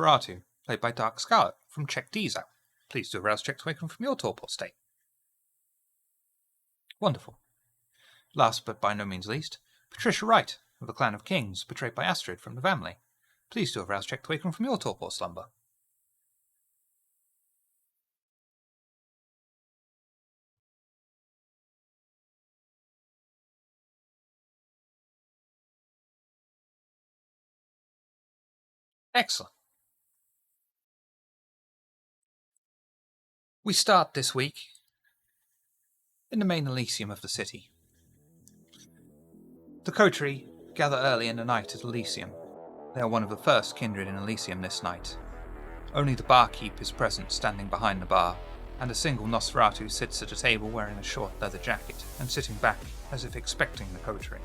Nosferatu, played by Dark Scarlet from Check D's. Please do a rouse check to awaken from your torpor state. Wonderful. Last but by no means least, Patricia Wright of the Clan of Kings, portrayed by Astrid from the family. Please do a rouse check to awaken from your torpor slumber. Excellent. We start this week in the main Elysium of the city. The coterie gather early in the night at Elysium. They are one of the first kindred in Elysium this night. Only the barkeep is present, standing behind the bar, and a single Nosferatu sits at a table wearing a short leather jacket and sitting back as if expecting the coterie.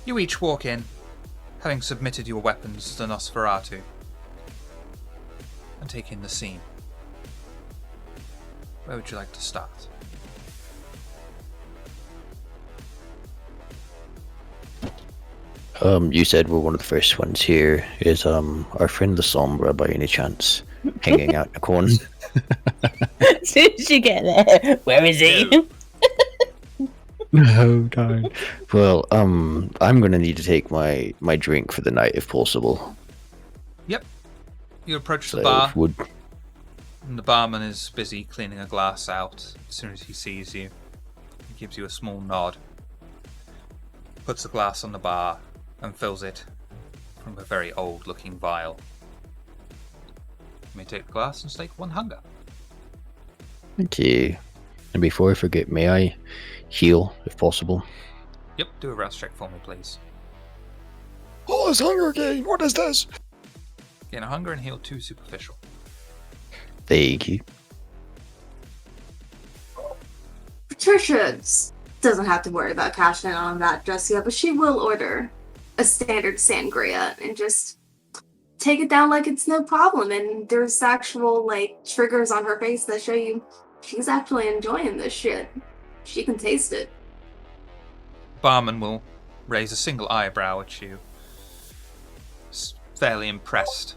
You each walk in, having submitted your weapons to the Nosferatu, and take in the scene. Where would you like to start? You said we're one of the first ones here. Is our friend the Sombra by any chance hanging out in the corner? As soon as you get there, where is he? No, darn. Well, I'm gonna need to take my drink for the night if possible. Yep. You approach the So bar, would and the barman is busy cleaning a glass out. As soon as he sees you, he gives you a small nod, puts the glass on the bar, and fills it from a very old-looking vial. You may take the glass and stake one hunger. Thank you. And before I forget, may I heal if possible? Yep, do a rouse check for me, please. Oh, it's hunger gain. What is this? Gain a hunger and heal 2 superficial. Thank you. Patricia doesn't have to worry about cashing in on that just yet, but she will order a standard sangria and just take it down like it's no problem. And there's actual, triggers on her face that show you she's actually enjoying this shit. She can taste it. Barman will raise a single eyebrow at you. Fairly impressed.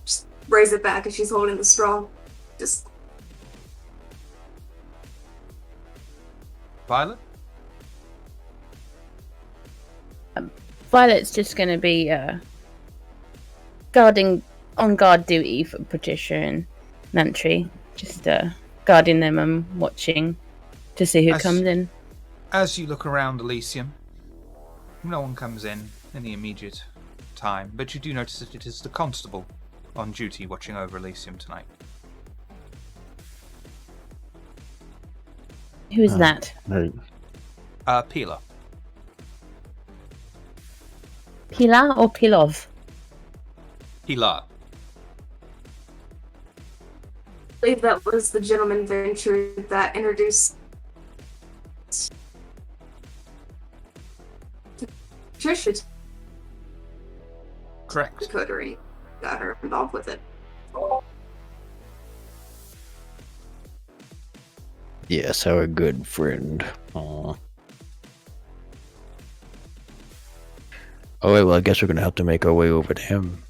Just raise it back as she's holding the straw. Just Violet? Violet's just going to be on guard duty for Patricia and Nantry. Just guarding them and watching to see who comes in. As you look around Elysium, no one comes in the immediate time, but you do notice that it is the constable on duty watching over Elysium tonight. Who's that? No. Pila. Pilar or Pilov? Pila. I believe that was the gentleman venture that introduced Patricia to Correct. the coterie. Got her involved with it. Yes, our good friend. Aw. Alright, well, I guess we're gonna have to make our way over to him.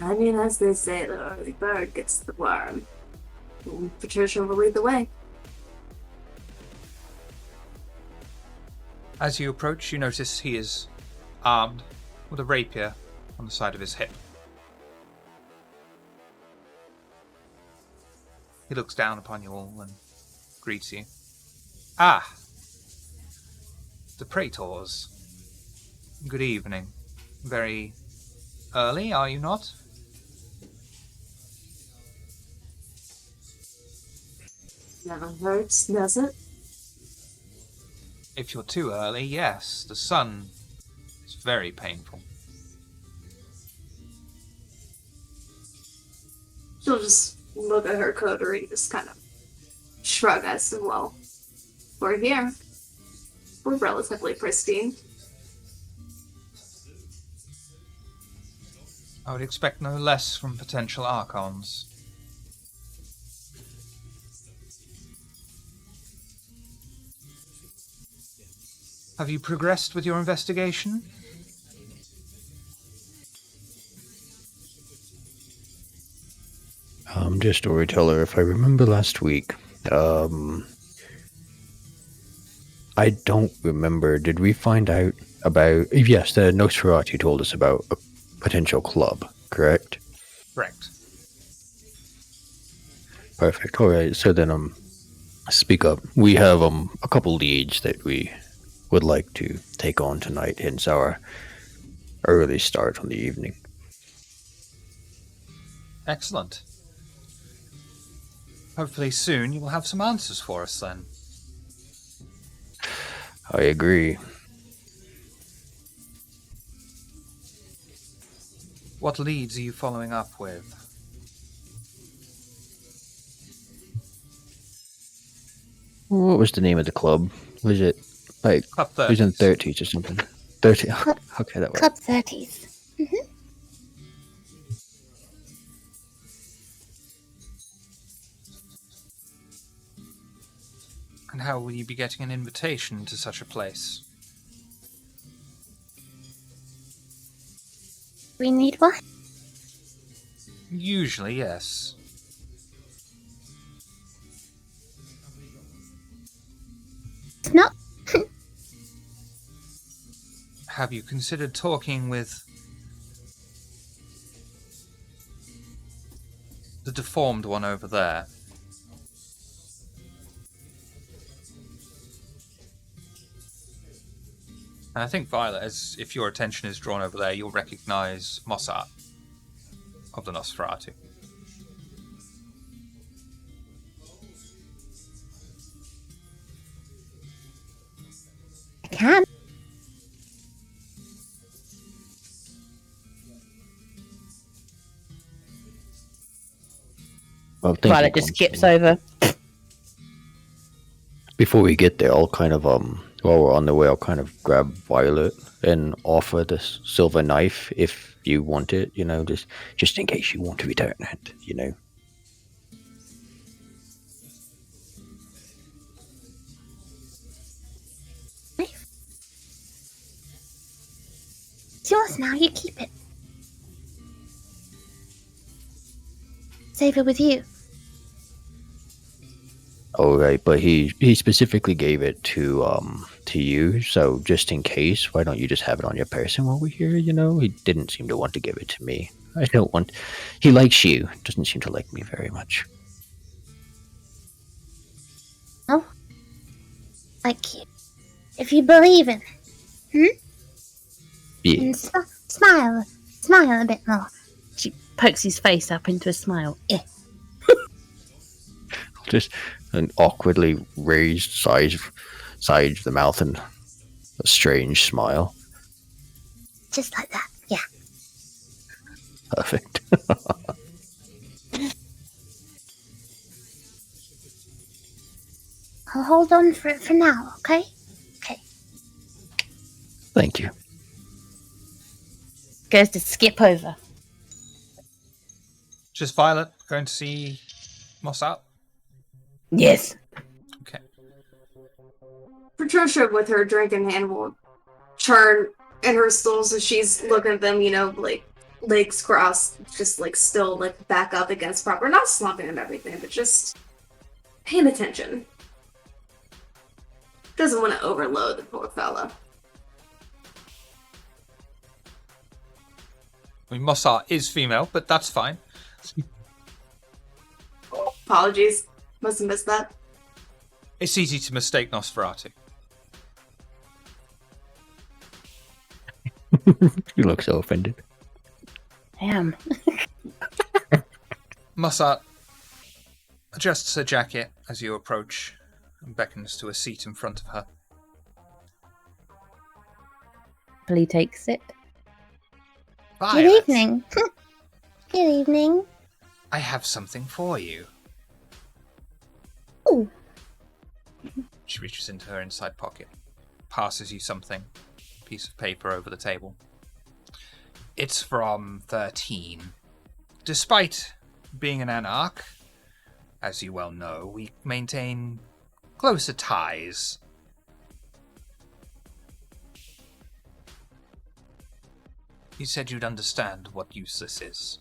I mean, as they say, the early bird gets the worm. Patricia will lead the way. As you approach, you notice he is armed with a rapier on the side of his hip. He looks down upon you all and greets you. Ah! The Praetors. Good evening. Very early, are you not? Never hurts, does it? If you're too early, yes. The sun is very painful. She'll just look at her coterie and just kind of shrug as well. We're here. We're relatively pristine. I would expect no less from potential Archons. Have you progressed with your investigation? Dear storyteller, if I remember last week, I don't remember. Did we find out about? Yes, the Nosferatu told us about a potential club, correct? Correct. Perfect. All right. So then, speak up. We have a couple leads that we would like to take on tonight. Hence our early start on the evening. Excellent. Hopefully soon you will have some answers for us then. I agree. What leads are you following up with? What was the name of the club? Was it like Club it was in 30s. 30s or something? 30. Okay, that was. Club 30s. And how will you be getting an invitation to such a place? We need one. Usually, yes. It's not. Have you considered talking with the deformed one over there? And I think, Violet, as if your attention is drawn over there, you'll recognise Mossart of the Nosferatu. I can. Well, thank Violet you, just skips Constance. over. Before we get there, I'll kind of while we're on the way, I'll kind of grab Violet and offer this silver knife if you want it. You know, just in case you want to return it. You know. It's yours now. You keep it. Save it with you. All right, but he specifically gave it to you, so just in case, why don't you just have it on your person while we're here? You know, he didn't seem to want to give it to me. I don't want. He likes you, doesn't seem to like me very much. Oh, like you. If you believe in it, Yeah, and smile a bit more. She pokes his face up into a smile. Eh. just an awkwardly raised side of the mouth and a strange smile. Just like that. Yeah. Perfect. I'll hold on for it for now. Okay. Okay. Thank you. Goes to skip over. Just Violet going to see Mossart? Yes. Okay. Patricia, with her drink in hand, will churn in her stool so she's looking at them, like legs crossed, just like still like back up against proper, not slumping and everything, but just paying attention. Doesn't want to overload the poor fella. I mean, Mossart is female, but that's fine. Apologies. Must have missed that. It's easy to mistake Nosferatu. You look so offended. I am. Mossart adjusts her jacket as you approach and beckons to a seat in front of her. Happily takes it. Violet, Good evening. Good evening. I have something for you. Ooh. She reaches into her inside pocket, passes you something, a piece of paper over the table. It's from 13. Despite being an anarch, as you well know, we maintain closer ties. You said you'd understand what use this is.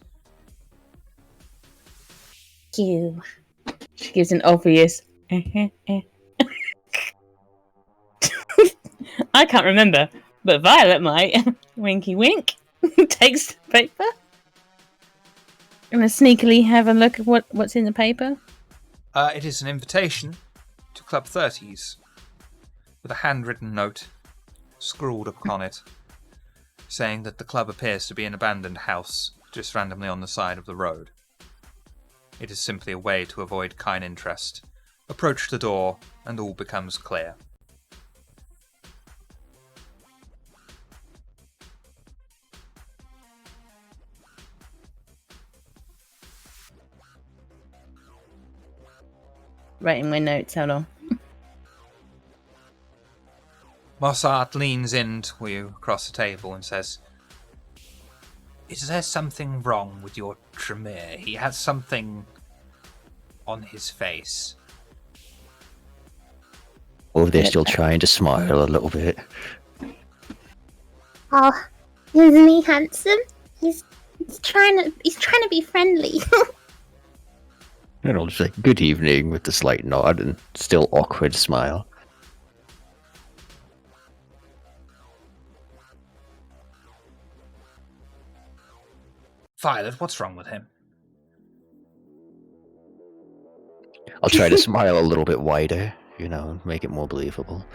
You. She gives an obvious. I can't remember, but Violet might. Winky wink. Takes the paper. I'm gonna sneakily have a look at what's in the paper. It is an invitation to Club 30s with a handwritten note scrawled upon it saying that the club appears to be an abandoned house just randomly on the side of the road. It is simply a way to avoid keen interest. Approach the door and all becomes clear. Writing my notes, how long? Mossart leans in to you across the table and says, "Is there something wrong with your Tremere? He has something on his face." Over there, still trying to smile a little bit. Oh, isn't he handsome? He's trying to be friendly. And I'll just say, good evening, with a slight nod and still awkward smile. Violet, what's wrong with him? I'll try to smile a little bit wider, make it more believable.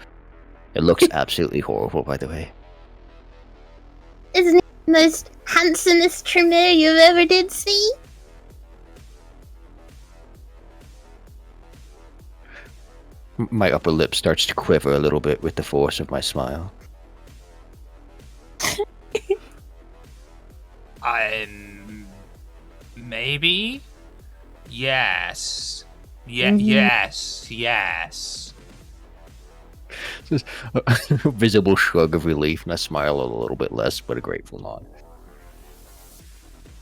It looks absolutely horrible, by the way. Isn't he the most handsomest Tremere you ever did see? My upper lip starts to quiver a little bit with the force of my smile. Maybe? Yes. Yes. Just a visible shrug of relief, and I smile a little bit less, but a grateful nod.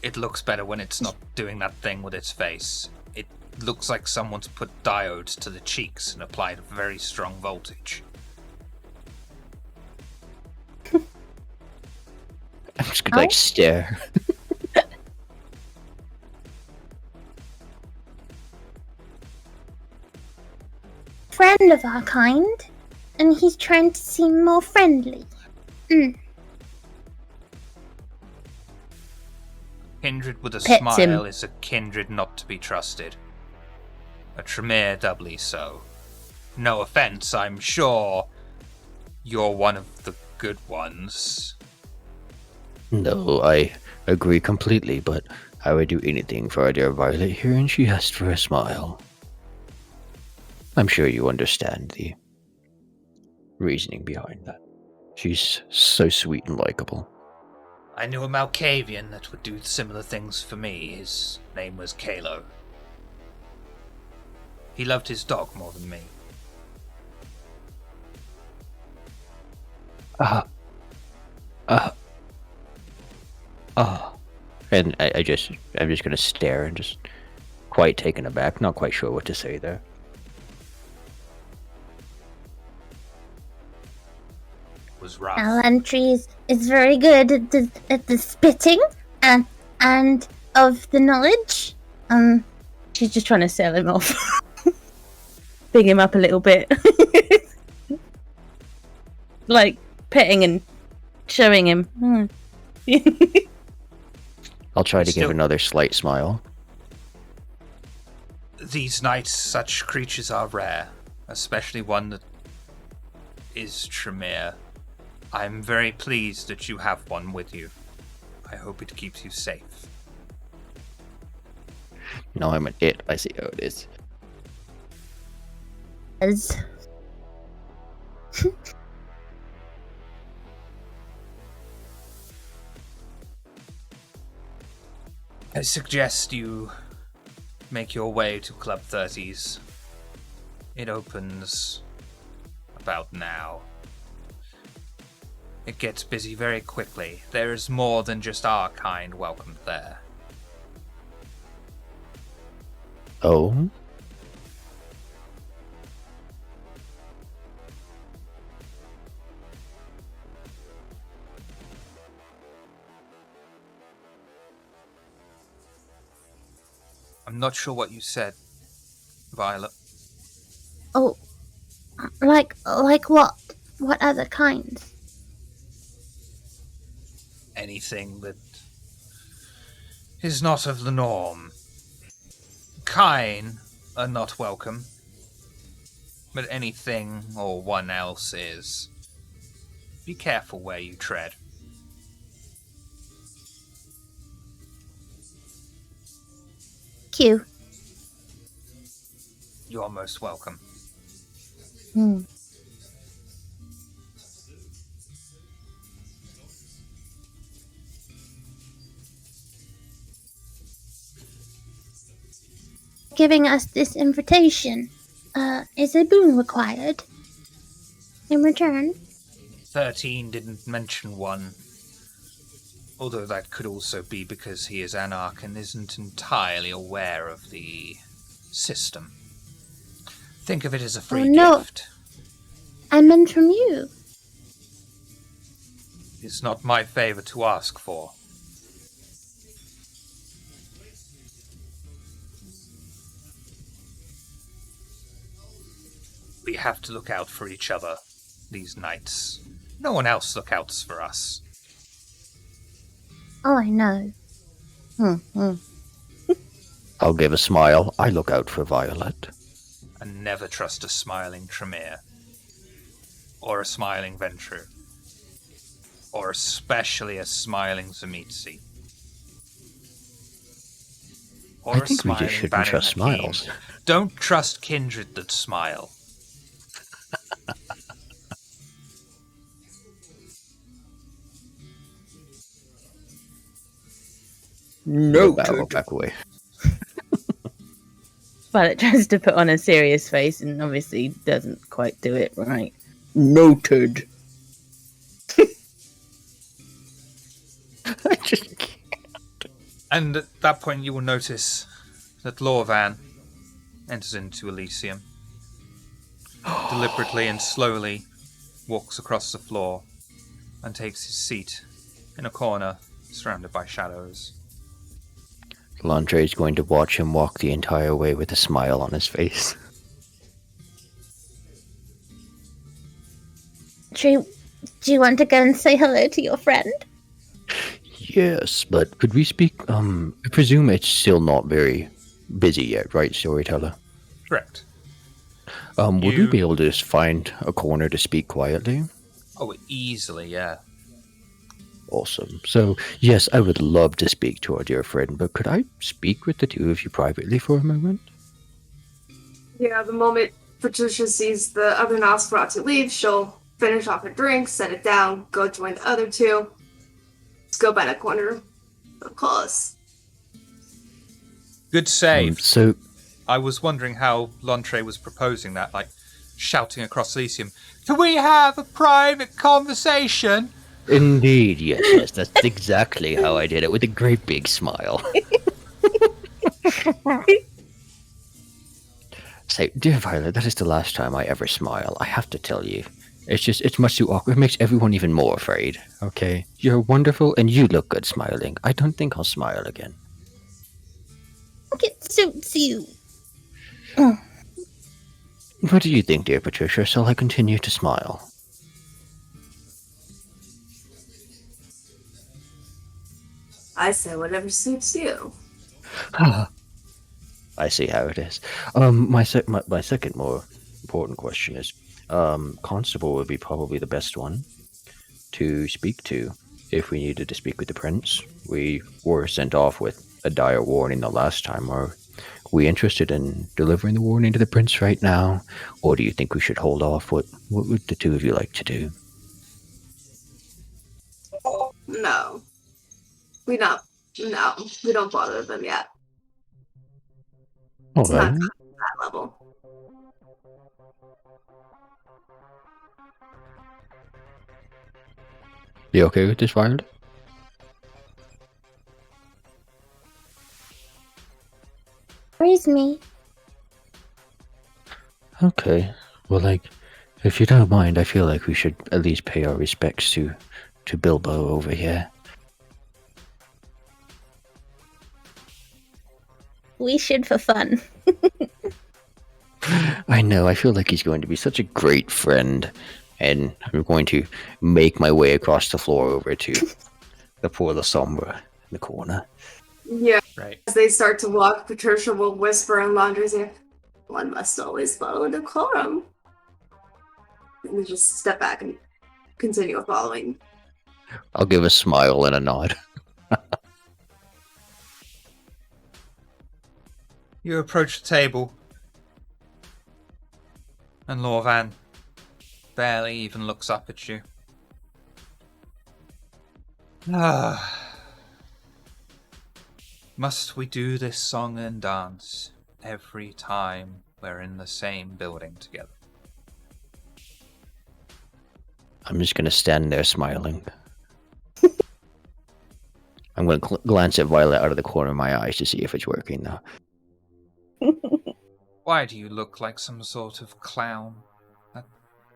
It looks better when it's not doing that thing with its face. It looks like someone's put diodes to the cheeks and applied a very strong voltage. I'm just gonna, stare. Friend of our kind, and he's trying to seem more friendly. Kindred with a Pets smile him. is a kindred not to be trusted. A Tremere doubly so. No offense, I'm sure you're one of the good ones. No, I agree completely, but I would do anything for our dear Violet here, and she asked for a smile. I'm sure you understand the reasoning behind that. She's so sweet and likable. I knew a Malkavian that would do similar things for me. His name was Kalo. He loved his dog more than me. And I'm just gonna stare and just quite taken aback, not quite sure what to say there. It was rough. Elantry is very good at the spitting and of the knowledge. She's just trying to sell him off. Big him up a little bit. Like petting and showing him. I'll try to give Still- another slight smile. These nights, such creatures are rare, especially one that is Tremere. I'm very pleased that you have one with you. I hope it keeps you safe. No, I'm an it. I see how it is. As I suggest you make your way to Club 30s. It opens about now. It gets busy very quickly. There is more than just our kind welcomed there. Oh? I'm not sure what you said, Violet. Oh, like what? What other kinds? Anything that is not of the norm. Kine are not welcome, but anything or one else is. Be careful where you tread. Q. You're most welcome. Hmm. Giving us this invitation. Is a boon required in return? 13 didn't mention one. Although that could also be because he is Anarch and isn't entirely aware of the system. Think of it as a free no. gift. I meant from you. It's not my favor to ask for. We have to look out for each other these nights. No one else look outs for us. Oh, I know. I'll give a smile. I look out for Violet. And never trust a smiling Tremere. Or a smiling Ventrue. Or especially a smiling Zamitsi. Or I a think we just smiling shouldn't Banu trust Hakim. smiles. Don't trust kindred that smile. No, back away. Violet tries to put on a serious face and obviously doesn't quite do it right. Noted. I just can't. And at that point you will notice that Lorvan enters into Elysium. Deliberately and slowly walks across the floor and takes his seat in a corner surrounded by shadows. Landre is going to watch him walk the entire way with a smile on his face. Do you want to go and say hello to your friend? Yes, but could we speak? I presume it's still not very busy yet, right, storyteller? Correct. Would we be able to just find a corner to speak quietly? Oh, easily, yeah. Awesome. So, yes, I would love to speak to our dear friend, but could I speak with the two of you privately for a moment? Yeah, the moment Patricia sees the other Nosferatu leave, she'll finish off her drink, set it down, go join the other two. Let's go by the corner of course. Good save. So, I was wondering how Lantre was proposing that, like shouting across Elysium, "Can we have a private conversation?" indeed, yes, that's exactly how I did it, with a great big smile. Say, dear Violet, that is the last time I ever smile, I have to tell you. It's much too awkward. It makes everyone even more afraid, okay? You're wonderful, and you look good smiling. I don't think I'll smile again. It suits you. What do you think, dear Patricia? Shall I continue to smile? I say whatever suits you. I see how it is. My second more important question is, Constable would be probably the best one to speak to if we needed to speak with the prince. We were sent off with a dire warning the last time. Are we interested in delivering the warning to the prince right now, or do you think we should hold off? What would the two of you like to do? No. We don't bother them yet. All It's right. not that level. You okay with this, Violet? Praise me. Okay. Well, if you don't mind, I feel like we should at least pay our respects to Bilbo over here. We should for fun. I know, I feel like he's going to be such a great friend. And I'm going to make my way across the floor over to the poor La Sombra in the corner. Yeah. Right. As they start to walk, Patricia will whisper in Laundry's ear, "One must always follow decorum." And then just step back and continue following. I'll give a smile and a nod. You approach the table, and Lorvan barely even looks up at you. Must we do this song and dance every time we're in the same building together? I'm just going to stand there smiling. I'm going to glance at Violet out of the corner of my eyes to see if it's working now. Why do you look like some sort of clown? That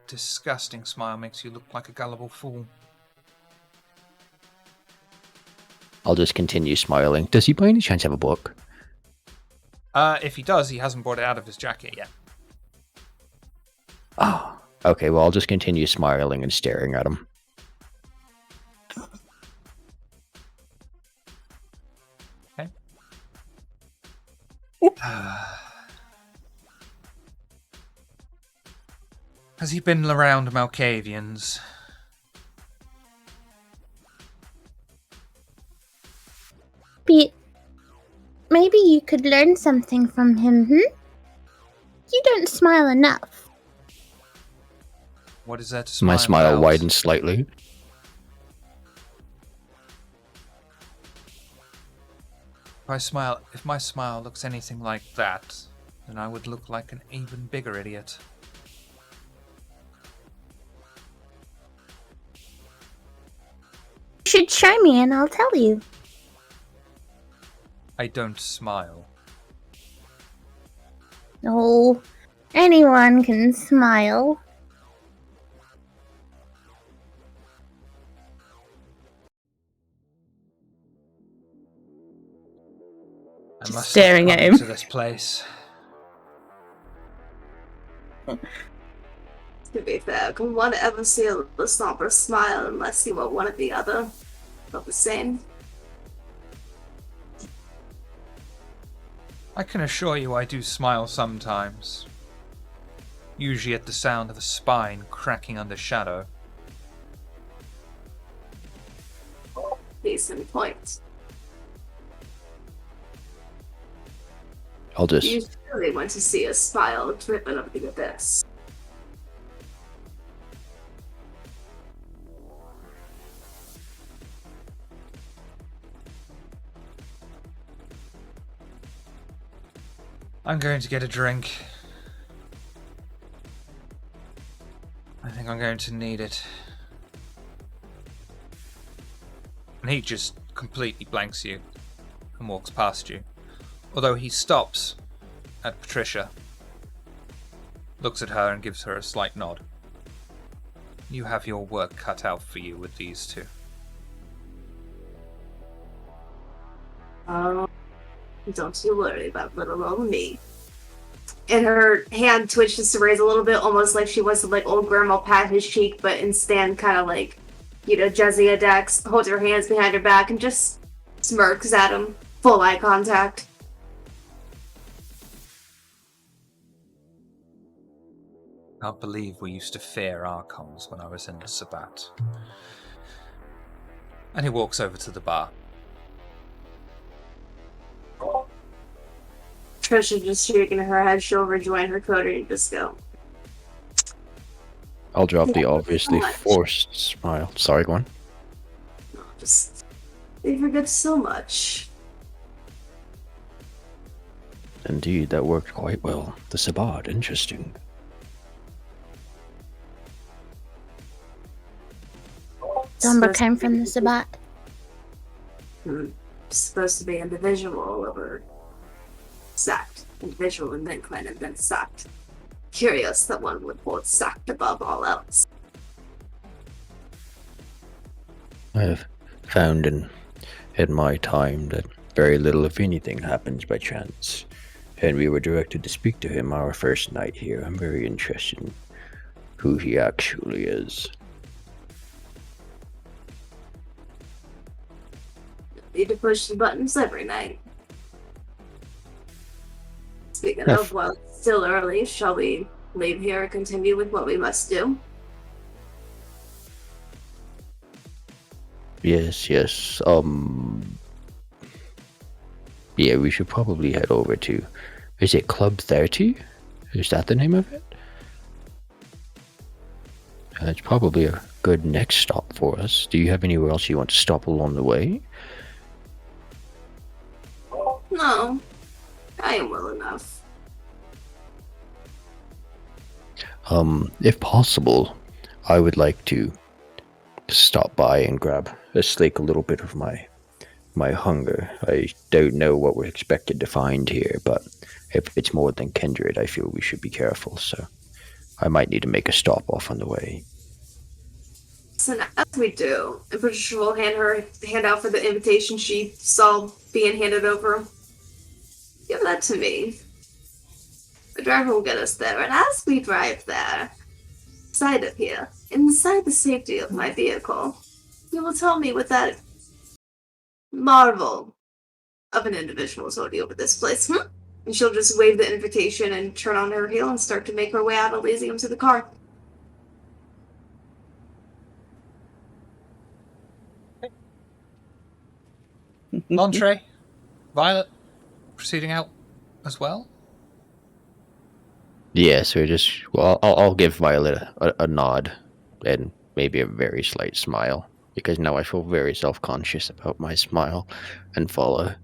disgusting smile makes you look like a gullible fool. I'll just continue smiling. Does he by any chance have a book? If he does, he hasn't brought it out of his jacket yet. Oh, okay, well, I'll just continue smiling and staring at him. Okay. Has he been around Malkavians? Maybe you could learn something from him, You don't smile enough. What is there to smile My smile about? widens slightly. If my smile looks anything like that, then I would look like an even bigger idiot. You should show me and I'll tell you. I don't smile. Oh, anyone can smile. I Just must staring have at come him. to this place. To be fair, can one ever see a somber smile unless you were one or the other? Not the same. I can assure you I do smile sometimes. Usually at the sound of a spine cracking under shadow. Decent point. I'll just... You surely want to see a smile dripping up the abyss. I'm going to get a drink. I think I'm going to need it. And he just completely blanks you and walks past you. Although he stops at Patricia, looks at her and gives her a slight nod. You have your work cut out for you with these two. Don't you worry about little old me. And her hand twitches to raise a little bit, almost like she wants to like old grandma pat his cheek, but instead kind of like, Jezia Dex holds her hands behind her back and just smirks at him. Full eye contact. I can't believe we used to fear Archons when I was in the Sabbat. And he walks over to the bar. Trisha just shaking her head, she'll rejoin her coder and just go, I'll drop the Yeah, obviously so much. forced smile. Sorry, go on. "Oh, just, they forget so much." Indeed, that worked quite well. The Sabbat, interesting. Sombra came from the Sabbat. Supposed to be individual over sect. Individual and then clan and then sect. Curious that one would hold sect above all else. I have found in my time that very little, if anything, happens by chance. And we were directed to speak to him our first night here. I'm very interested in who he actually is. Need to push the buttons every night. Speaking Yes. of, while it's still early, shall we leave here and continue with what we must do? Yes. Yeah, we should probably head over to. Is it Club 30? Is that the name of it? It's probably a good next stop for us. Do you have anywhere else you want to stop along the way? No, I am well enough. If possible, I would like to stop by and slake a little bit of my hunger. I don't know what we're expected to find here, but if it's more than kindred, I feel we should be careful, so I might need to make a stop off on the way. So as we do, and Patricia will hand out for the invitation she saw being handed over. Give that to me. The driver will get us there, and as we drive there, inside of here, inside the safety of my vehicle, you will tell me what that marvel of an individual told you over this place, And she'll just wave the invitation and turn on her heel and start to make her way out of Elysium to the car. Entree, Violet, proceeding out as well. Yeah, so I'll give Violet a nod and maybe a very slight smile, because now I feel very self-conscious about my smile, and follow.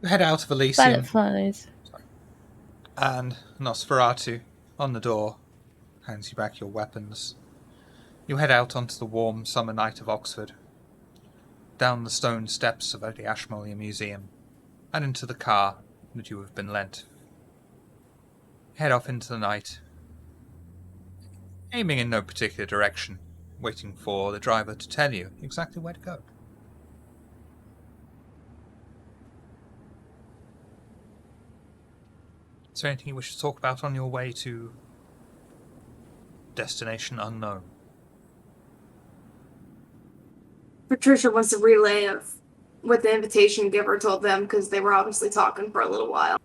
Head out of Elysium, Violet follows. and Nosferatu, on the door, hands you back your weapons. You head out onto the warm summer night of Oxford, down the stone steps of the Ashmolean Museum, and into the car that you have been lent. Head off into the night, aiming in no particular direction, waiting for the driver to tell you exactly where to go. Is there anything you wish to talk about on your way to destination unknown? Patricia wants a relay of what the invitation giver told them because they were obviously talking for a little while.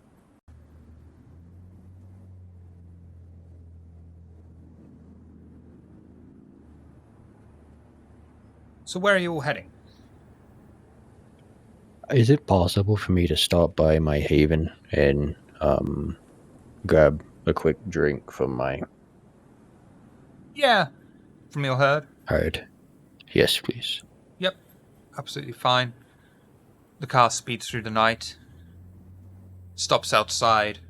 So where are you all heading? Is it possible for me to stop by my haven and grab a quick drink from my Yeah, from your herd. herd? Yes, please. Yep, absolutely fine. The car speeds through the night, stops outside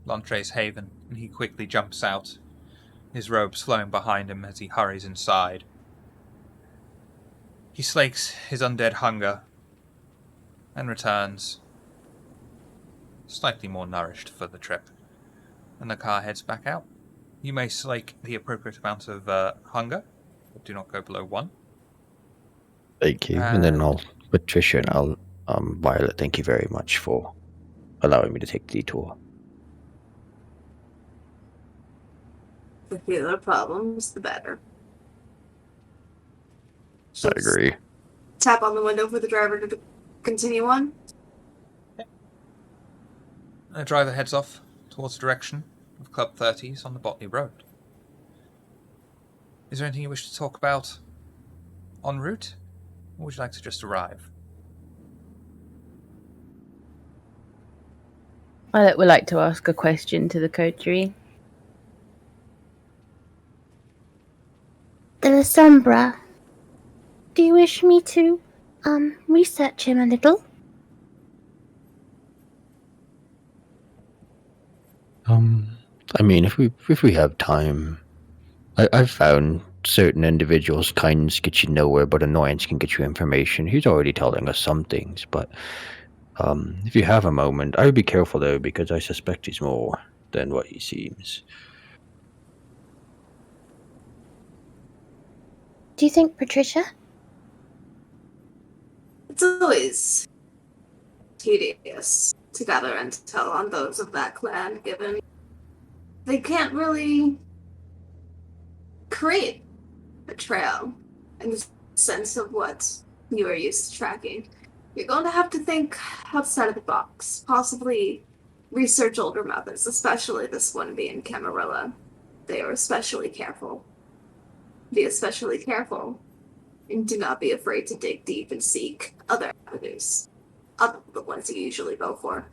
Lantre's haven, and he quickly jumps out, his robes flowing behind him as he hurries inside. He slakes his undead hunger and returns, slightly more nourished for the trip, and the car heads back out. You may slake the appropriate amount of hunger, but do not go below 1. Thank you. And then Patricia and Violet, thank you very much for allowing me to take the detour. The fewer problems, the better. I agree. Tap on the window for the driver to continue on. The driver heads off towards the direction of Club 30s on the Botley Road. Is there anything you wish to talk about en route, or would you like to just arrive? Violet would like to ask a question to the coterie. The Sombra. Do you wish me to, research him a little? I mean, if we have time, I've found certain individuals' kindness gets you nowhere, but annoyance can get you information. He's already telling us some things, but if you have a moment, I would be careful though, because I suspect he's more than what he seems. Do you think Patricia? It's always tedious to gather intel on those of that clan, given they can't really create a trail in the sense of what you are used to tracking. You're going to have to think outside of the box, possibly research older methods, especially this one being Camarilla. They are especially careful. Be especially careful, and do not be afraid to dig deep and seek other avenues, other than the ones you usually go for.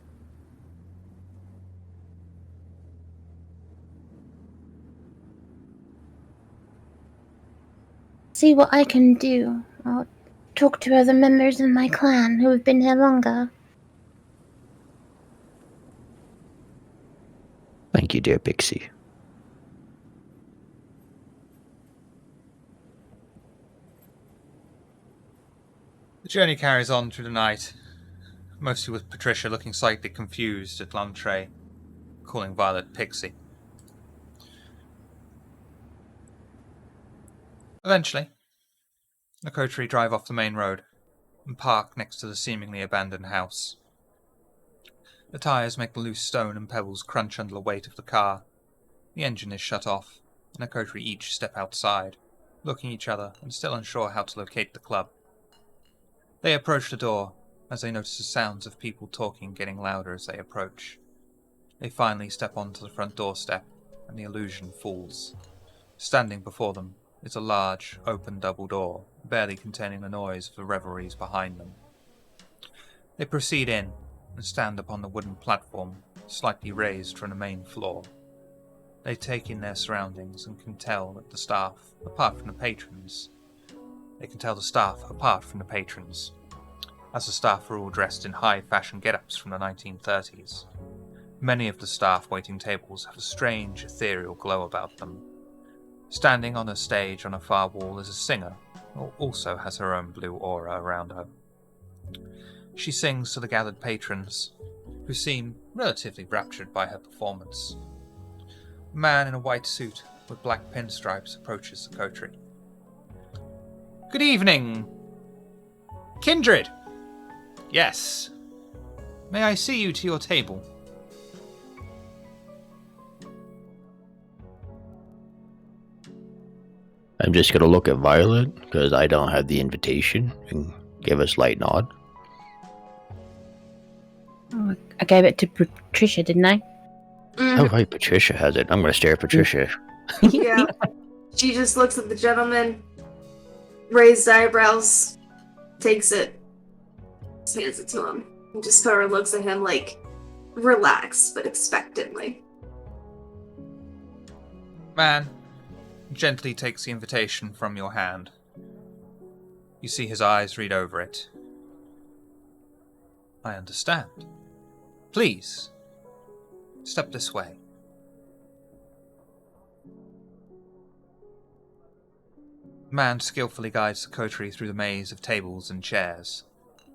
See what I can do. I'll talk to other members of my clan who have been here longer. Thank you, dear Pixie. The journey carries on through the night, mostly with Patricia looking slightly confused at Lantre, calling Violet Pixie. Eventually, the coterie drive off the main road and park next to the seemingly abandoned house. The tires make the loose stone and pebbles crunch under the weight of the car. The engine is shut off, and the coterie each step outside, looking at each other and still unsure how to locate the club. They approach the door, as they notice the sounds of people talking getting louder as they approach. They finally step onto the front doorstep, and the illusion falls. Standing before them is a large, open double door, barely containing the noise of the revelries behind them. They proceed in, and stand upon the wooden platform, slightly raised from the main floor. They take in their surroundings and can tell that the staff, apart from the patrons, as the staff are all dressed in high-fashion get-ups from the 1930s. Many of the staff waiting tables have a strange, ethereal glow about them. Standing on a stage on a far wall is a singer, who also has her own blue aura around her. She sings to the gathered patrons, who seem relatively raptured by her performance. A man in a white suit with black pinstripes approaches the coterie. "Good evening, Kindred!" "Yes. May I see you to your table?" I'm just gonna look at Violet, because I don't have the invitation, and give a slight nod. Oh, I gave it to Patricia, didn't I? Oh, right, Patricia has it. I'm gonna stare at Patricia. Yeah. She just looks at the gentleman, raised eyebrows, takes it, hands it to him, and just sort of looks at him like relaxed but expectantly. Man gently takes the invitation from your hand. You see his eyes read over it. "I understand. Please, step this way." The man skillfully guides the coterie through the maze of tables and chairs,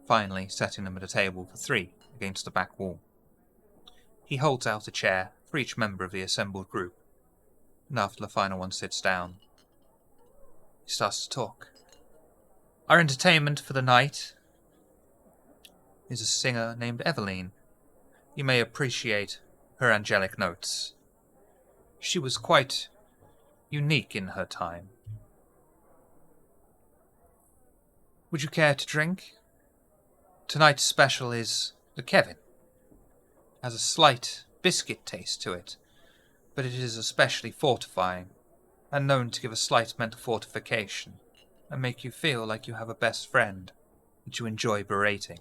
finally setting them at a table for 3 against the back wall. He holds out a chair for each member of the assembled group, and after the final one sits down, he starts to talk. "Our entertainment for the night is a singer named Eveline. You may appreciate her angelic notes. She was quite unique in her time. Would you care to drink? Tonight's special is the Kevin. Has a slight biscuit taste to it, but it is especially fortifying, and known to give a slight mental fortification, and make you feel like you have a best friend that you enjoy berating."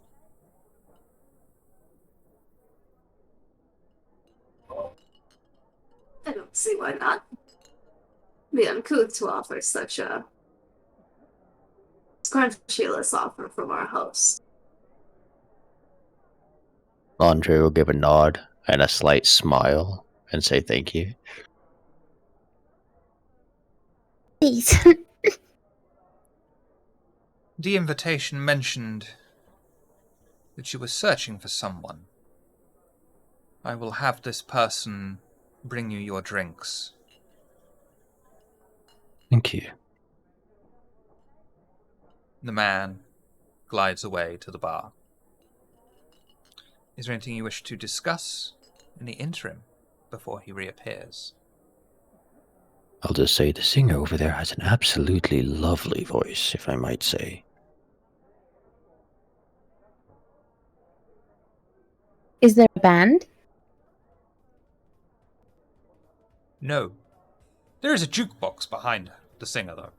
I don't see why not. Be uncouth to offer such a scrumptious offer from our host. Andre will give a nod and a slight smile and say thank you. Please. The invitation mentioned that you were searching for someone. I will have this person bring you your drinks. Thank you. The man glides away to the bar. Is there anything you wish to discuss in the interim before he reappears? I'll just say the singer over there has an absolutely lovely voice, if I might say. Is there a band? No. There is a jukebox behind the singer, though.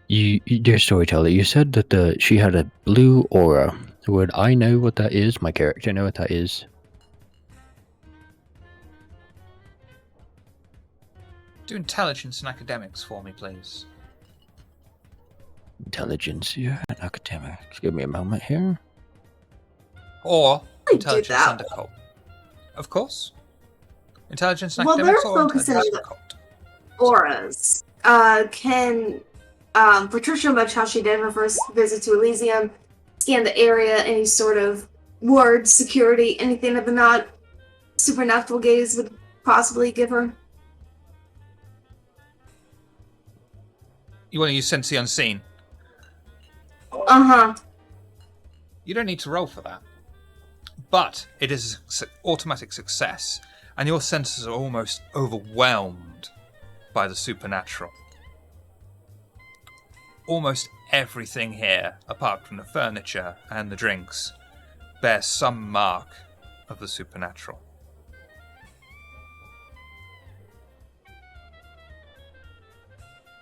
Dear storyteller, you said that she had a blue aura. Would I know what that is? My character know what that is? Do intelligence and academics for me, please. Intelligence, yeah, and academics. Give me a moment here. Or I do intelligence that. and occult. Of course. Intelligence and Well, they're academics or focusing on intelligence and the occult. auras. Can Patricia, much how she did her first visit to Elysium, scan the area, any sort of ward, security, anything that the not supernatural gaze would possibly give her? You want to use Sense the Unseen? Uh-huh. You don't need to roll for that. But it is an automatic success, and your senses are almost overwhelmed by the supernatural. Almost everything here, apart from the furniture and the drinks, bears some mark of the supernatural.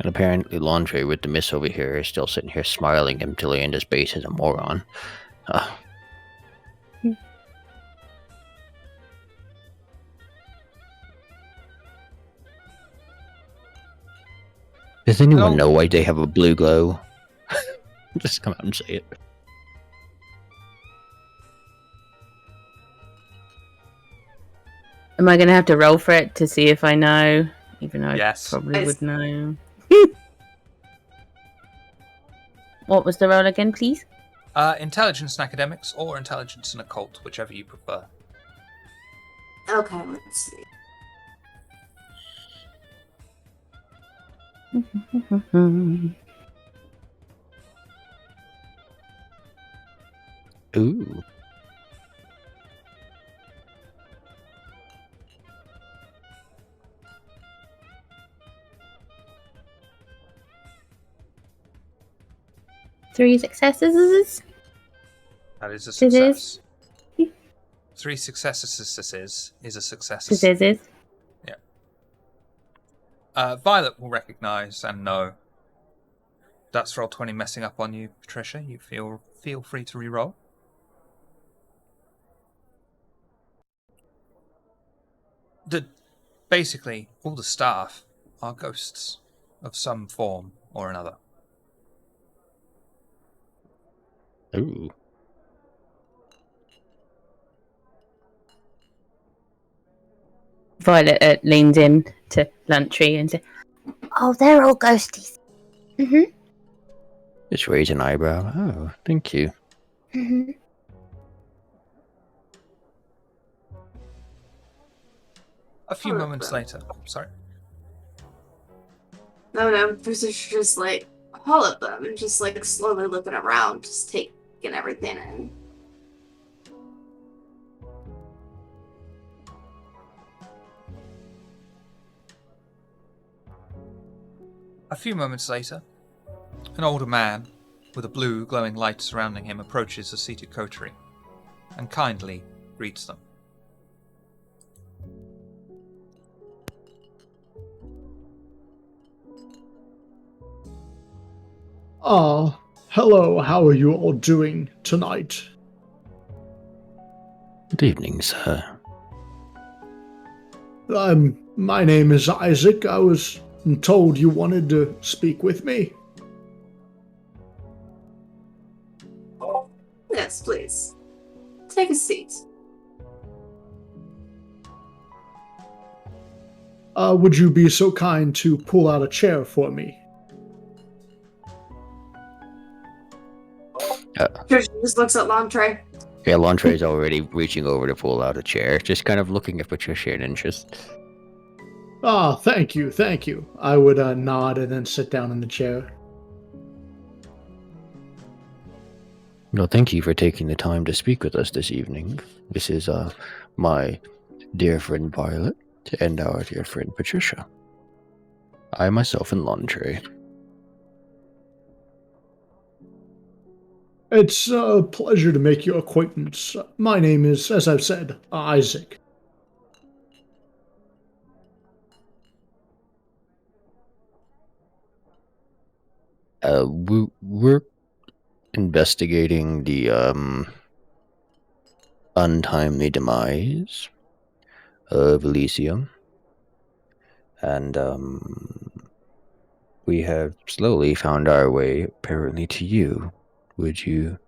And apparently Laundry with the miss over here is still sitting here smiling until he in his base as a moron. Does anyone know why they have a blue glow? Just come out and say it. Am I going to have to roll for it to see if I know? Even though Yes. I probably would know. What was the roll again, please? Intelligence and academics or intelligence and occult, whichever you prefer. Okay, let's see. Ooh. Three successes. That is a It is. success. 3 successes is a success. Successes. Violet will recognise and know. That's roll 20 messing up on you, Patricia. You feel free to re-roll. Basically, all the staff are ghosts of some form or another. Ooh. Violet leans in to Lantry and says, Oh, they're all ghosties. Mm-hmm. Just raise an eyebrow. Oh, thank you. Mm-hmm. A few moments later. Sorry. No, Bruce's just like all of them and just like slowly looking around, just taking everything in. A few moments later, an older man with a blue glowing light surrounding him approaches the seated coterie and kindly greets them. Hello, how are you all doing tonight? Good evening, sir. My name is Isaac. I was told you wanted to speak with me. Yes, please. Take a seat. Would you be so kind to pull out a chair for me? Trisha just looks at Lantry. Yeah, Lantry is already reaching over to pull out a chair, just kind of looking at Patricia in interest. Ah, thank you, thank you. I would nod and then sit down in the chair. Well, thank you for taking the time to speak with us this evening. This is my dear friend Violet and our dear friend Patricia. I myself and Landry. It's a pleasure to make your acquaintance. My name is, as I've said, Isaac. We're investigating the untimely demise of Elysium, and we have slowly found our way apparently to you. Would you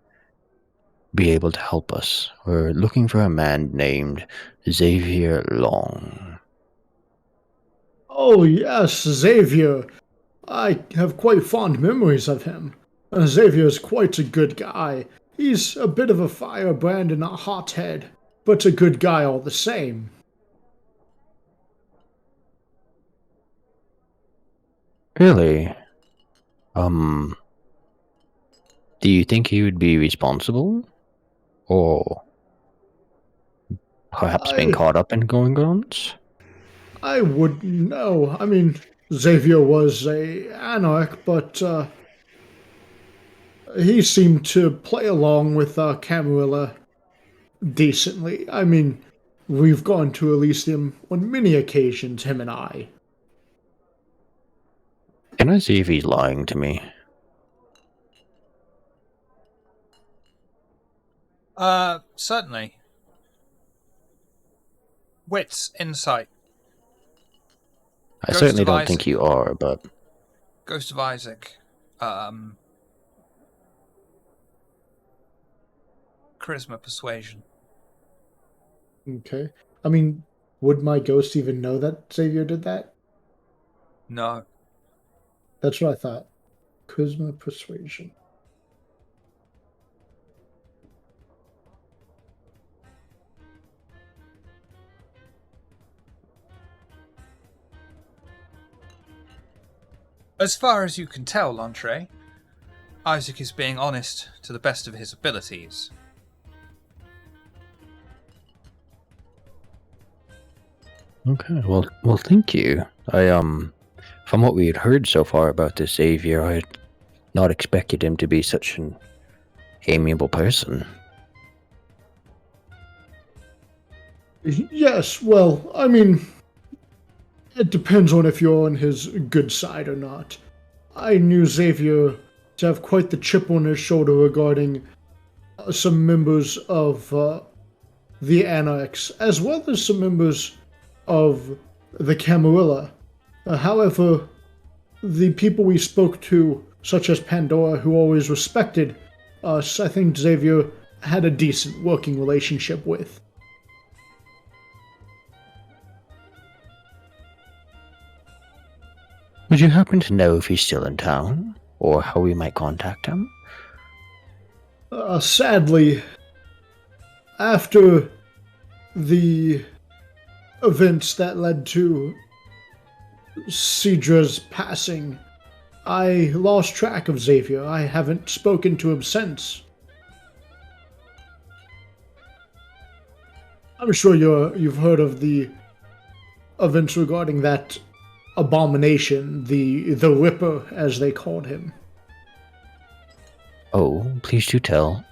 be able to help us? We're looking for a man named Xavier Long. Oh, yes, Xavier. I have quite fond memories of him. Xavier's quite a good guy. He's a bit of a firebrand and a hothead, but a good guy all the same. Really? Do you think he would be responsible? Or perhaps been I caught up in going-ons? I wouldn't know. I mean, Xavier was a anarch, but he seemed to play along with Camarilla decently. I mean, we've gone to Elysium on many occasions, him and I. Can I see if he's lying to me? Certainly. Wits, insight. I Ghost certainly of don't think Isaac. you are, but Ghost of Isaac. Charisma, persuasion. Okay. I mean, would my ghost even know that Xavier did that? No. That's what I thought. Charisma, persuasion. As far as you can tell, Lantre, Isaac is being honest to the best of his abilities. okay. Well, thank you. From what we had heard so far about this Xavier, I had not expected him to be such an amiable person. Yes, well, I mean, it depends on if you're on his good side or not. I knew Xavier to have quite the chip on his shoulder regarding some members of the Anarchs, as well as some members of the Camarilla. However, the people we spoke to, such as Pandora, who always respected us, I think Xavier had a decent working relationship with. Would you happen to know if he's still in town, or how we might contact him? Sadly, after the events that led to Cedra's passing, I lost track of Xavier. I haven't spoken to him since. I'm sure you've heard of the events regarding that abomination, the Ripper, as they called him. Oh, please do tell.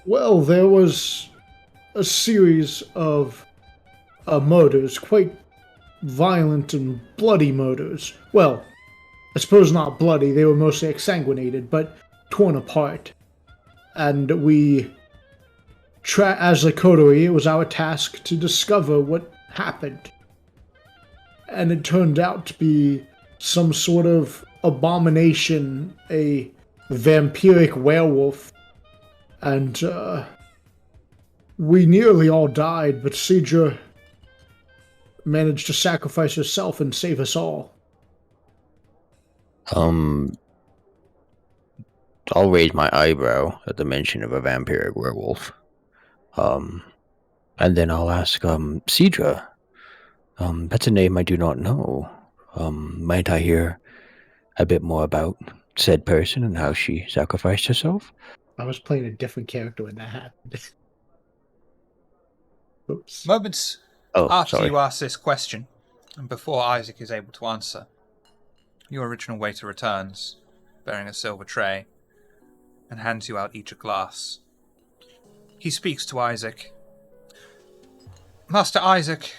Well, there was a series of murders, quite violent and bloody murders. Well, I suppose not bloody, they were mostly exsanguinated, but torn apart. And we, as a coterie, it was our task to discover what happened. And it turned out to be some sort of abomination, a vampiric werewolf. And we nearly all died, but Cedra managed to sacrifice herself and save us all. I'll raise my eyebrow at the mention of a vampiric werewolf. And then I'll ask, Cedra, That's a name I do not know. Might I hear a bit more about said person and how she sacrificed herself? I was playing a different character when that happened. Oops. Moments Oh, after sorry. you ask this question, and before Isaac is able to answer, your original waiter returns, bearing a silver tray, and hands you out each a glass. He speaks to Isaac. Master Isaac,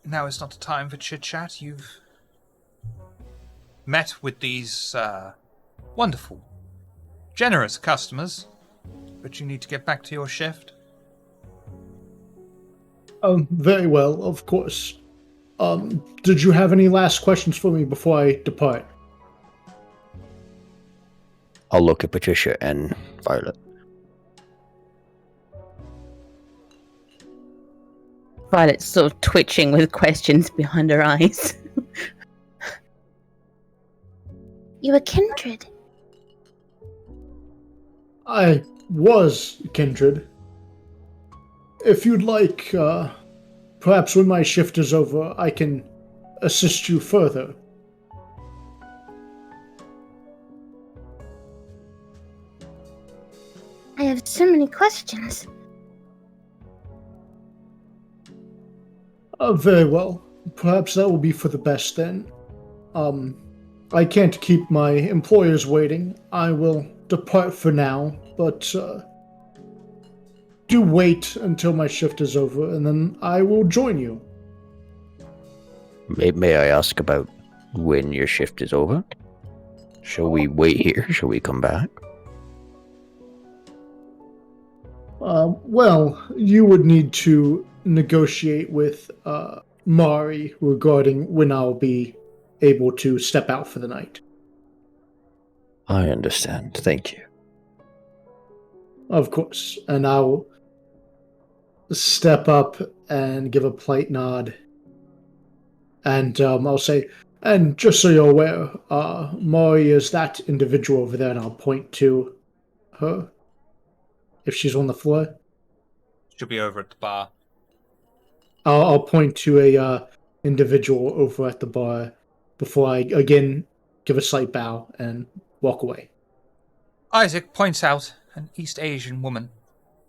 now is not the time for chit-chat. You've met with these wonderful, generous customers, but you need to get back to your shift. Very well, of course. Did you have any last questions for me before I depart? I'll look at Patricia and Violet. Violet's sort of twitching with questions behind her eyes. You a kindred? I was kindred. If you'd like, perhaps when my shift is over, I can assist you further. I have so many questions. Very well. Perhaps that will be for the best then. I can't keep my employers waiting. I will depart for now, but do wait until my shift is over, and then I will join you. May I ask about when your shift is over? Shall we wait here? Shall we come back? Well, you would need to negotiate with Mari regarding when I'll be able to step out for the night. I understand. Thank you. Of course. And I'll step up and give a polite nod. And I'll say, and just so you're aware, Mari is that individual over there, and I'll point to her if she's on the floor. She'll be over at the bar. I'll point to a individual over at the bar before I again give a slight bow and walk away. Isaac points out an East Asian woman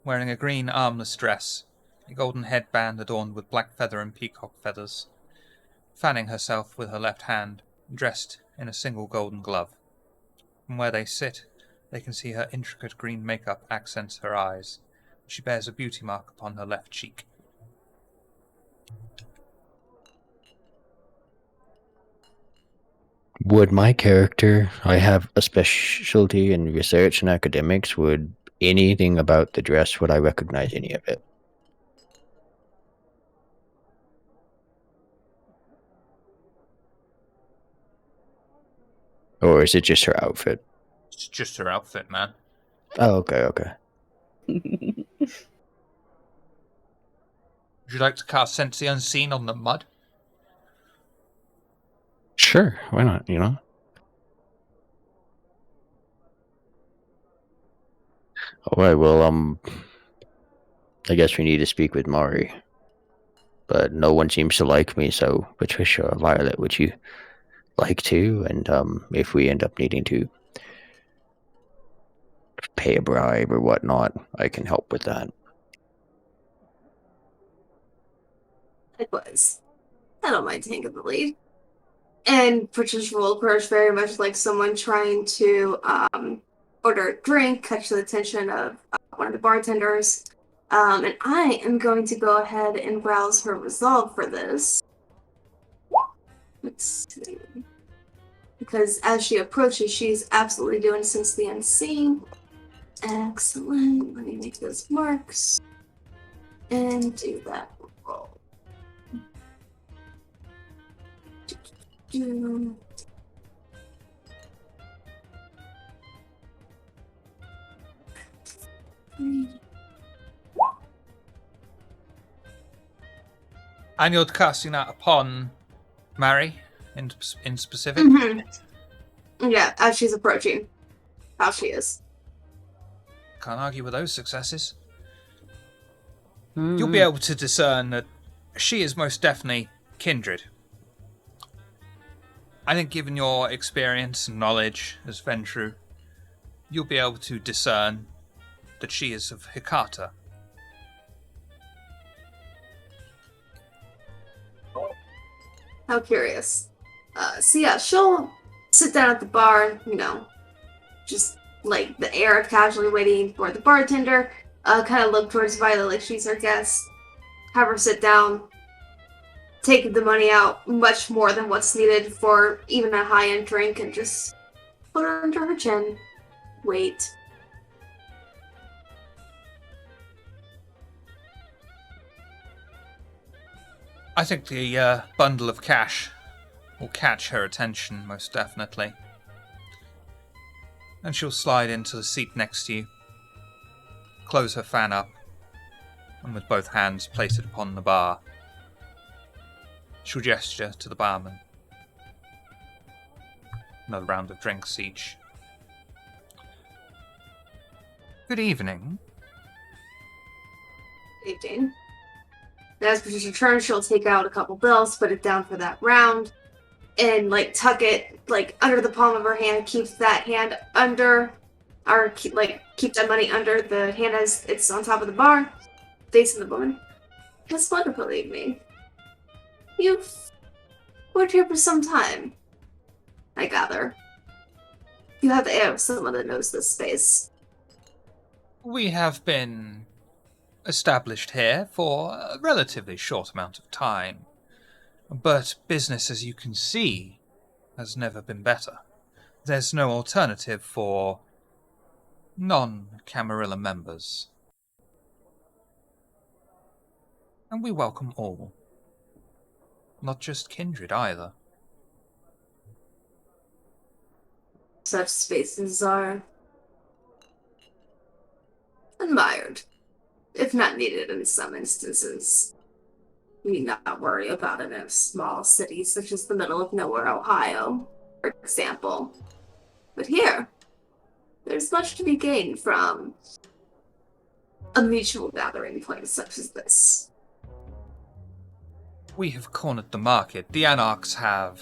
wearing a green armless dress, a golden headband adorned with black feather and peacock feathers, fanning herself with her left hand, dressed in a single golden glove. From where they sit, they can see her intricate green makeup accents her eyes. She bears a beauty mark upon her left cheek. Would my character, I have a specialty in research and academics, would anything about the dress, would I recognize any of it? Or is it just her outfit? It's just her outfit, man. Oh, okay. Would you like to cast Sense the Unseen on the mud? Sure, why not, Alright, well, I guess we need to speak with Mari. But no one seems to like me, so Patricia or Violet, would you like to? And if we end up needing to pay a bribe or whatnot, I can help with that. Likewise. I don't mind taking the lead. And Patricia will approach very much like someone trying to order a drink, catch the attention of one of the bartenders. And I am going to go ahead and browse her resolve for this. Let's see. Because as she approaches, she's absolutely doing Sense the Unseen. Excellent. Let me make those marks. And do that roll. And you're casting that upon Mary in specific? Mm-hmm. Yeah, as she's approaching. How she is. Can't argue with those successes. You'll be able to discern that She is most definitely kindred. I think given your experience and knowledge as Ventru, you'll be able to discern that she is of Hikata. How curious. So yeah, she'll sit down at the bar, just like the air of casually waiting for the bartender, kind of look towards Violet like she's her guest, have her sit down, take the money out, much more than what's needed for even a high-end drink, and just put it under her chin. Wait. I think the bundle of cash will catch her attention, most definitely. And she'll slide into the seat next to you, close her fan up, and with both hands place it upon the bar. She'll gesture to the barman. Another round of drinks each. Good evening. 18. As Patricia turns, she'll take out a couple bills, put it down for that round, and tuck it under the palm of her hand. Keeps that hand under, or keep that money under the hand as it's on top of the bar, facing the woman. This wonderful evening. You've worked here for some time, I gather. You have the air of someone that knows this space. We have been established here for a relatively short amount of time, but business, as you can see, has never been better. There's no alternative for non-Camarilla members. And we welcome all. Not just kindred either. Such spaces are admired, if not needed in some instances. We need not worry about it in a small city such as the middle of nowhere, Ohio, for example. But here, there's much to be gained from a mutual gathering place such as this. We have cornered the market. The Anarchs have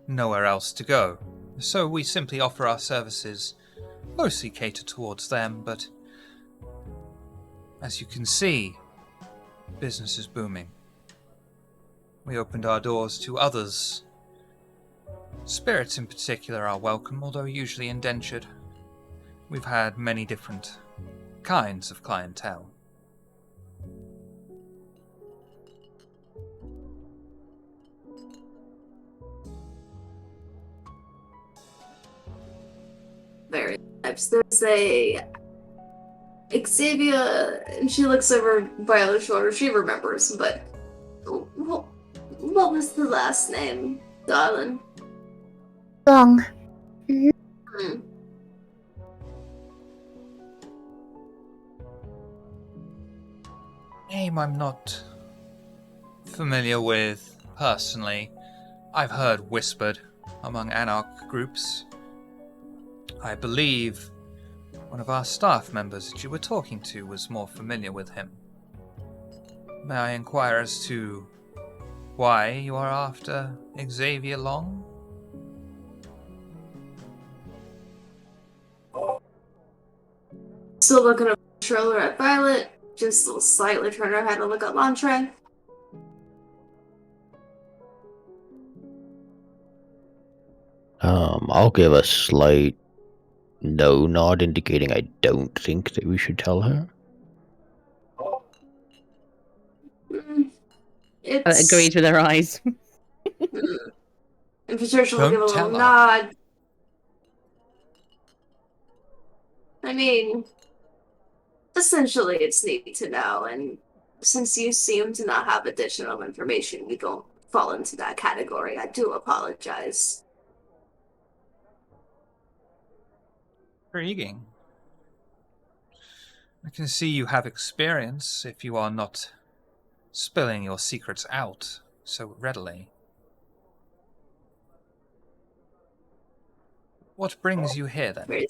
nowhere else to go. So we simply offer our services, mostly cater towards them, but as you can see, business is booming. We opened our doors to others. Spirits in particular are welcome, although usually indentured. We've had many different kinds of clientele. Various types. There's a Xavier, and she looks over Violet's shoulder. She remembers, but what was the last name, darling? Long. Hmm. Name I'm not familiar with personally. I've heard whispered among Anarch groups. I believe one of our staff members that you were talking to was more familiar with him. May I inquire as to why you are after Xavier Long? Still looking over the shoulder at Violet, just slightly turn her head and look at Lantre. I'll give a slight no nod indicating I don't think that we should tell her. It's... Agrees with her eyes. And Patricia will Don't give a tell little her. nod. I mean, essentially it's neat to know, and since you seem to not have additional information, we don't fall into that category. I do apologize. Intriguing. I can see you have experience if you are not spilling your secrets out so readily. What brings you here then? Very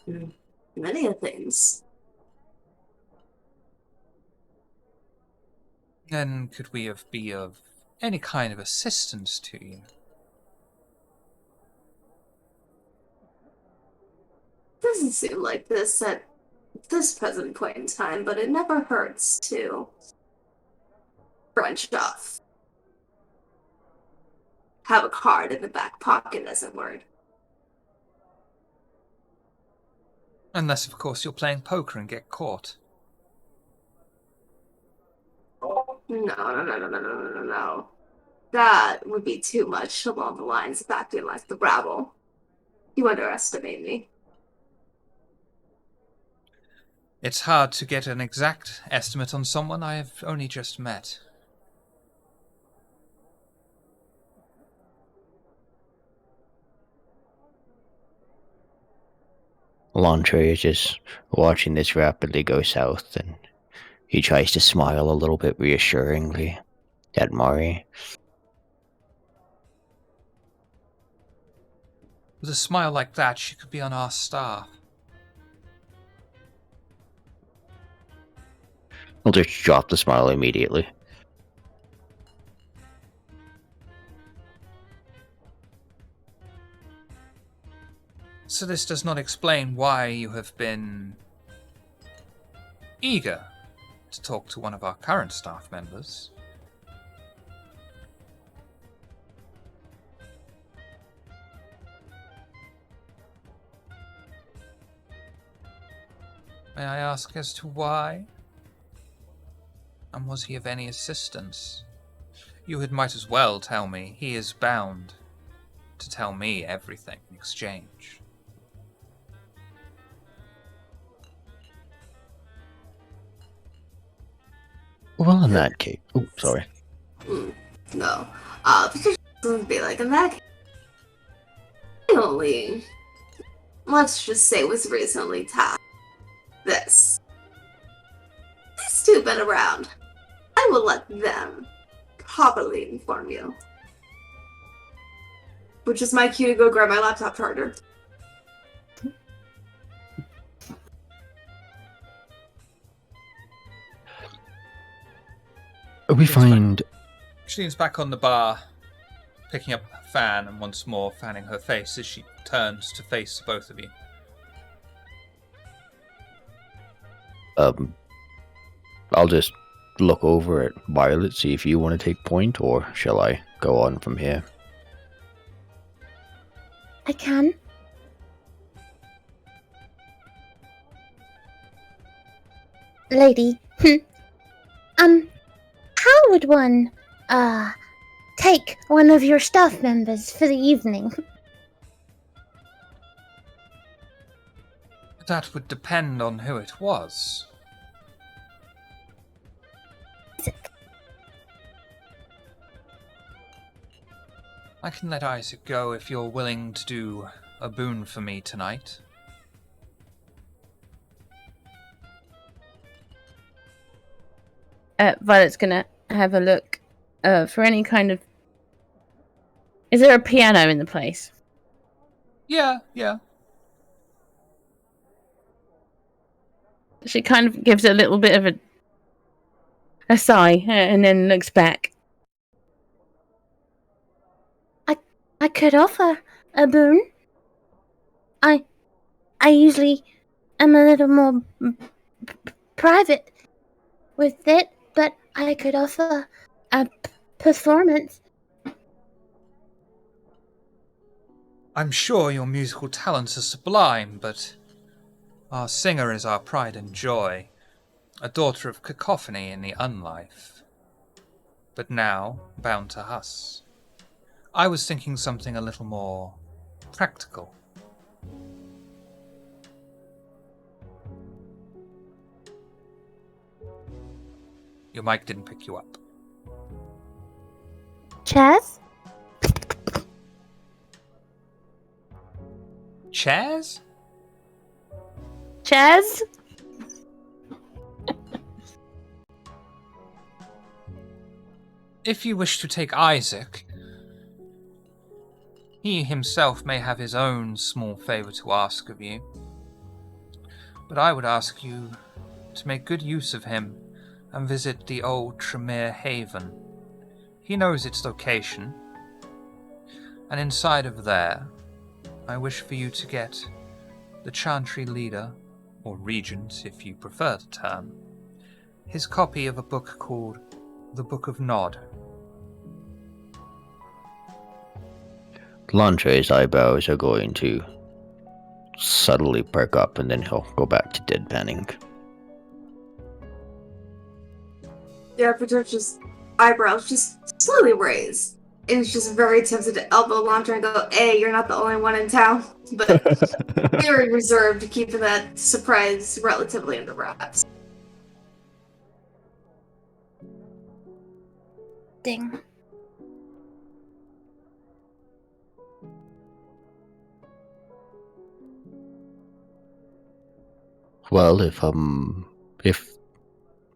similar. Many of things. Then could we be of any kind of assistance to you? Doesn't seem like this at this present point in time, but it never hurts to branch off. Have a card in the back pocket, as it were. Unless, of course, you're playing poker and get caught. No. That would be too much along the lines of acting like the rabble. You underestimate me. It's hard to get an exact estimate on someone I have only just met. Lantre is just watching this rapidly go south, and he tries to smile a little bit reassuringly at Mari. With a smile like that, she could be on our staff. He'll just drop the smile immediately. So this does not explain why you have been eager to talk to one of our current staff members. May I ask as to why? And was he of any assistance? You had might as well tell me. He is bound to tell me everything in exchange. Well, in that case... Oh, sorry. No. Patricia would be like, in that case, I only, let's just say, was recently tasked this. These two have been around. I will let them properly inform you. Which is my cue to go grab my laptop charger. We find... She leans back on the bar, picking up a fan and once more fanning her face as she turns to face both of you. I'll just look over at Violet, see if you want to take point, or shall I go on from here? I can. Lady, how would one, take one of your staff members for the evening? That would depend on who it was. I can let Isaac go if you're willing to do a boon for me tonight. Violet's gonna have a look for any kind of... Is there a piano in the place? Yeah. She kind of gives a little bit of a sigh and then looks back. I could offer a boon. I usually am a little more private with it, but I could offer a performance. I'm sure your musical talents are sublime, but our singer is our pride and joy, a daughter of cacophony in the unlife, but now bound to us. I was thinking something a little more practical. Your mic didn't pick you up. Chaz? Chairs? Chaz? If you wish to take Isaac, he himself may have his own small favour to ask of you. But I would ask you to make good use of him and visit the old Tremere Haven. He knows its location, and inside of there, I wish for you to get the Chantry leader, or regent if you prefer the term, his copy of a book called The Book of Nod. Lantre's eyebrows are going to subtly perk up, and then he'll go back to deadpanning. Yeah, Patricia's eyebrows just slightly raised. And it's just very tempted to elbow Lantra and go, hey, you're not the only one in town. But very reserved, keeping that surprise relatively under wraps. Ding. Well, if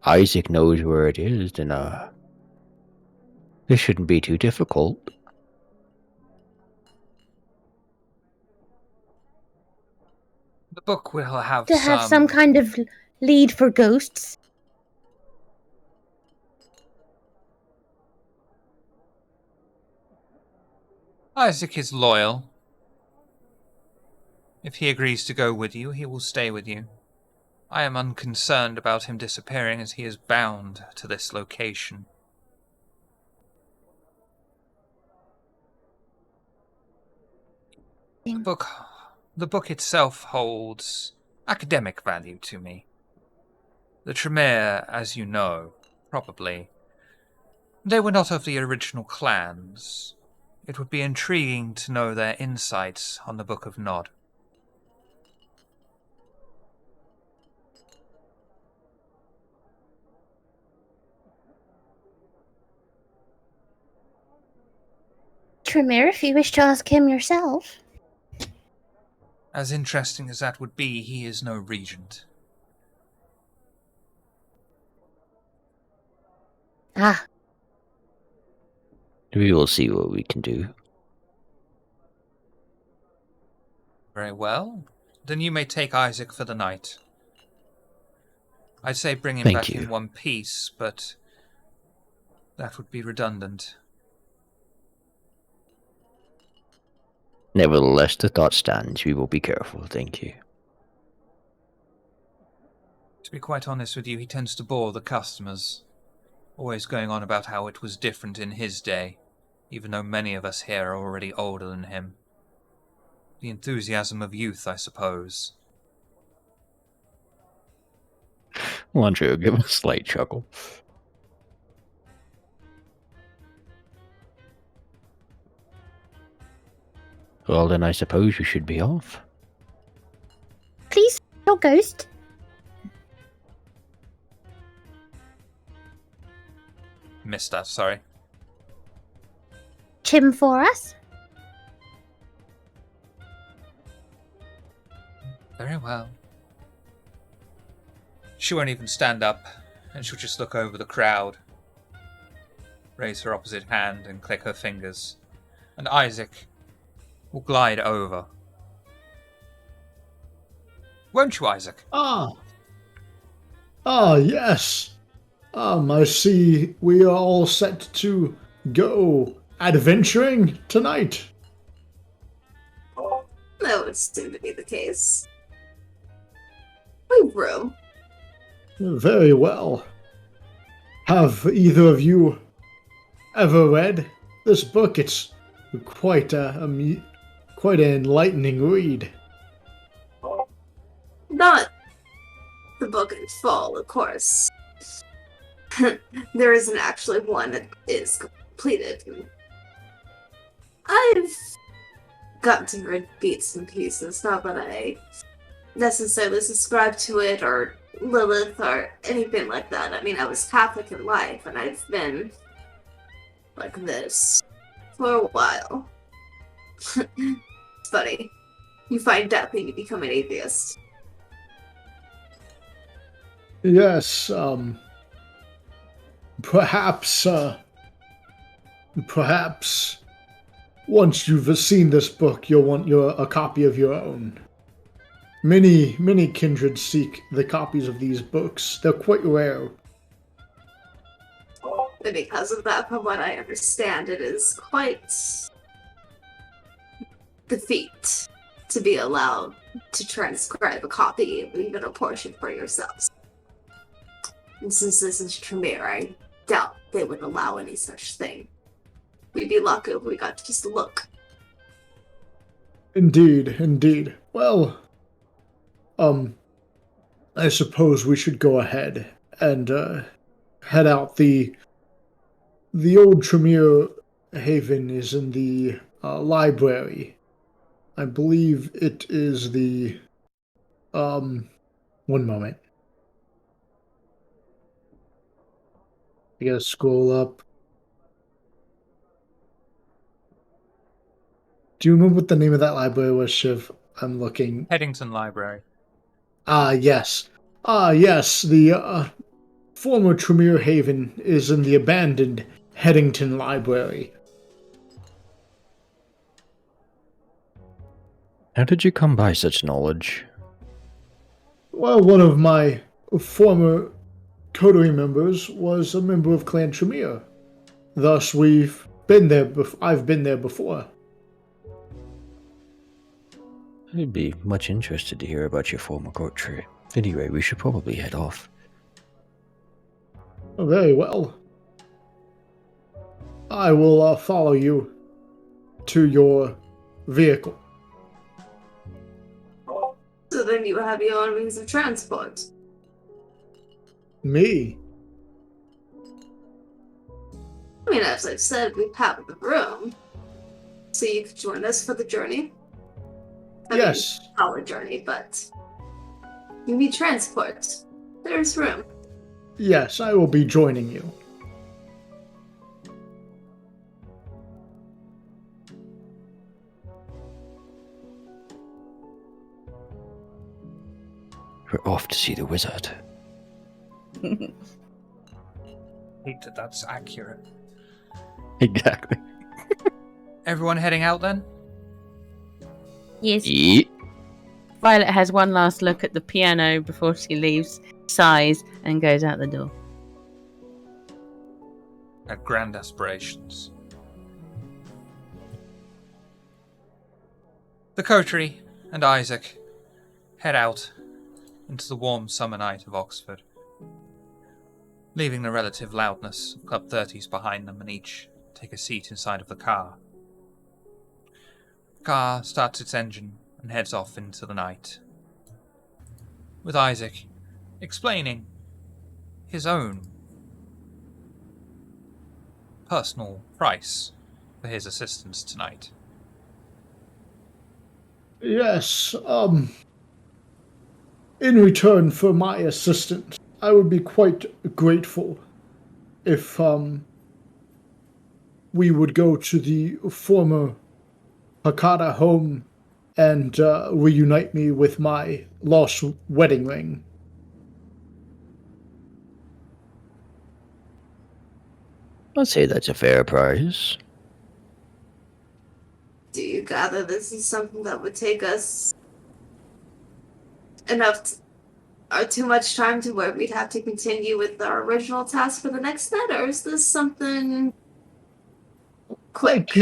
Isaac knows where it is, then this shouldn't be too difficult. The book will have To have some kind of lead for ghosts. Isaac is loyal. If he agrees to go with you, he will stay with you. I am unconcerned about him disappearing, as he is bound to this location. The book itself holds academic value to me. The Tremere, as you know, probably, they were not of the original clans. It would be intriguing to know their insights on the Book of Nod. Tremere, if you wish to ask him yourself. As interesting as that would be, he is no regent. Ah. We will see what we can do. Very well. Then you may take Isaac for the night. I'd say bring him back in one piece, but that would be redundant. Nevertheless, the thought stands. We will be careful, thank you. To be quite honest with you, he tends to bore the customers, always going on about how it was different in his day, even though many of us here are already older than him. The enthusiasm of youth, I suppose. Landry will give a slight chuckle. Well, then I suppose we should be off. Please, your ghost. Missed that, sorry. Chim for us. Very well. She won't even stand up, and she'll just look over the crowd, raise her opposite hand and click her fingers, and Isaac will glide over. Won't you, Isaac? Yes. I see we are all set to go adventuring tonight. That would seem to be the case. We've room. Very well. Have either of you ever read this book? It's quite quite an enlightening read. Not the book in full, of course. There isn't actually one that is completed. I've gotten to read bits and pieces, not that I necessarily subscribe to it or Lilith or anything like that. I mean, I was Catholic in life, and I've been like this for a while. It's funny. You find death and you become an atheist. Yes, perhaps once you've seen this book, you'll want a copy of your own. Many kindreds seek the copies of these books. They're quite rare. And because of that, from what I understand, it is quite the feat to be allowed to transcribe a copy of even a portion for yourselves. And since this is Tremere, I doubt they would allow any such thing. We'd be lucky if we got to just look. Indeed, indeed. Well, I suppose we should go ahead and head out. The old Tremere Haven is in the library. I believe it is the one moment. I gotta scroll up. Do you remember what the name of that library was, Shiv? I'm looking. Headington Library. Yes. Yes. The former Tremere Haven is in the abandoned Headington Library. How did you come by such knowledge? Well, one of my former coterie members was a member of Clan Tremere. Thus, we've been there. I've been there before. I'd be much interested to hear about your former coterie. Anyway, we should probably head off. Very well. I will follow you to your vehicle. So then you have your own means of transport. Me? I mean, as I've said, we have the room. So you could join us for the journey. Yes. Mean, our journey, but you need transport. There's room. Yes, I will be joining you. We're off to see the wizard. Hate that that's accurate. Exactly. Everyone heading out then? Yes. Yeet. Violet has one last look at the piano before she leaves, sighs, and goes out the door. Had grand aspirations. The coterie and Isaac head out into the warm summer night of Oxford, leaving the relative loudness of Club 30s behind them, and each take a seat inside of the car. The car starts its engine and heads off into the night, with Isaac explaining his own personal price for his assistance tonight. Yes, in return for my assistance, I would be quite grateful if, we would go to the former Hakata home and reunite me with my lost wedding ring. I'd say that's a fair price. Do you gather this is something that would take us enough or too much time to where we'd have to continue with our original task for the next night, or is this something quick?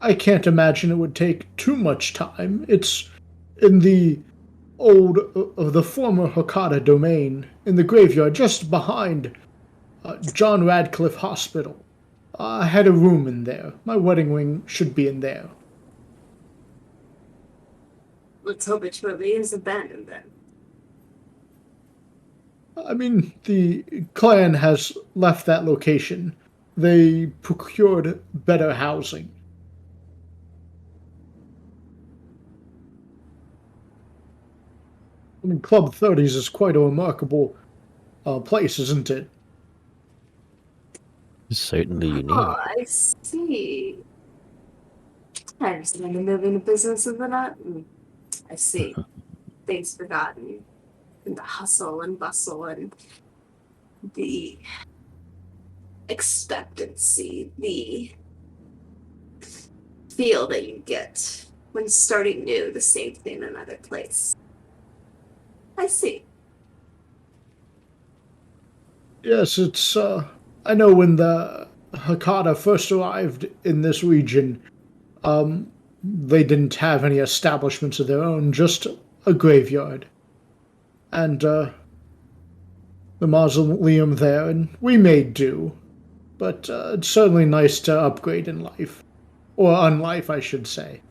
I can't imagine it would take too much time. It's in the the former Hakata domain, in the graveyard just behind John Radcliffe Hospital. I had a room in there. My wedding ring should be in there. Let's hope it truly is abandoned then. I mean, the clan has left that location. They procured better housing. I mean, Club 30s is quite a remarkable place, isn't it? It's certainly unique. Oh, I see. I understand the moving the business of the nut. I see. Things forgotten. And the hustle and bustle and the expectancy, the feel that you get when starting new, the same thing in another place. I see. Yes, it's I know when the Hakata first arrived in this region, they didn't have any establishments of their own, just a graveyard. And the mausoleum there, and we made do. But it's certainly nice to upgrade in life. Or unlife, I should say.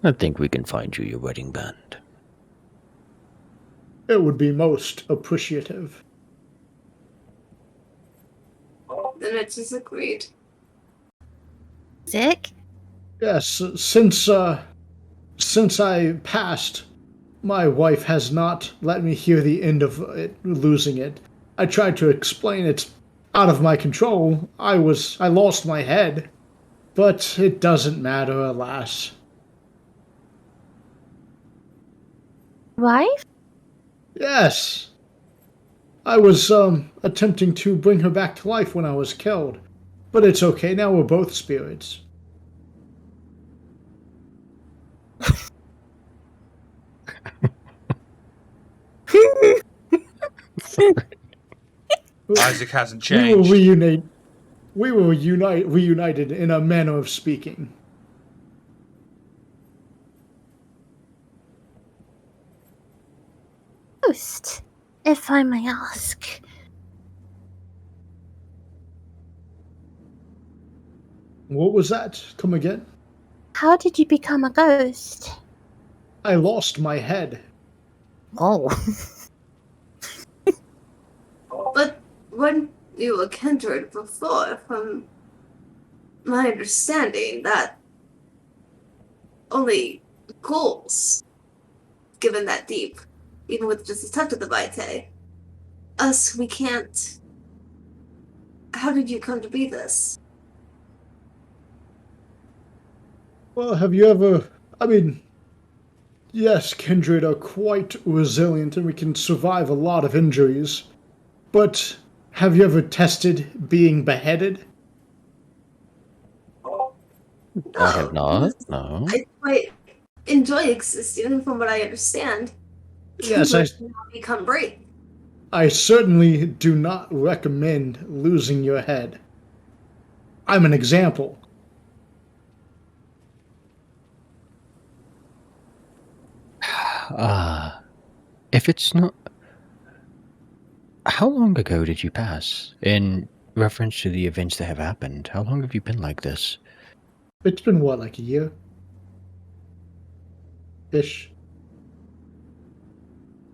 I think we can find you your wedding band. It would be most appreciative. The Mitch is agreed. Sick? Yes, since I passed, my wife has not let me hear the end of it, losing it. I tried to explain it's out of my control. I lost my head. But it doesn't matter, alas. Wife? Yes. I was, attempting to bring her back to life when I was killed. But it's okay, now we're both spirits. Isaac hasn't We will changed. reunite. We will reunited in a manner of speaking. Ghost, if I may ask. What was that? Come again? How did you become a ghost? I lost my head. Oh. But when you were kindred before, from my understanding, that only ghouls, given that deep, even with just a touch of the Vitae. Us, we can't. How did you come to be this? Well, have you ever... I mean, yes, kindred are quite resilient and we can survive a lot of injuries. But have you ever tested being beheaded? I have not. because No. I quite enjoy existing, from what I understand. Yes, Kindred cannot become brave. I certainly do not recommend losing your head. I'm an example. If it's not... How long ago did you pass? In reference to the events that have happened, how long have you been like this? It's been what, like a year? Ish.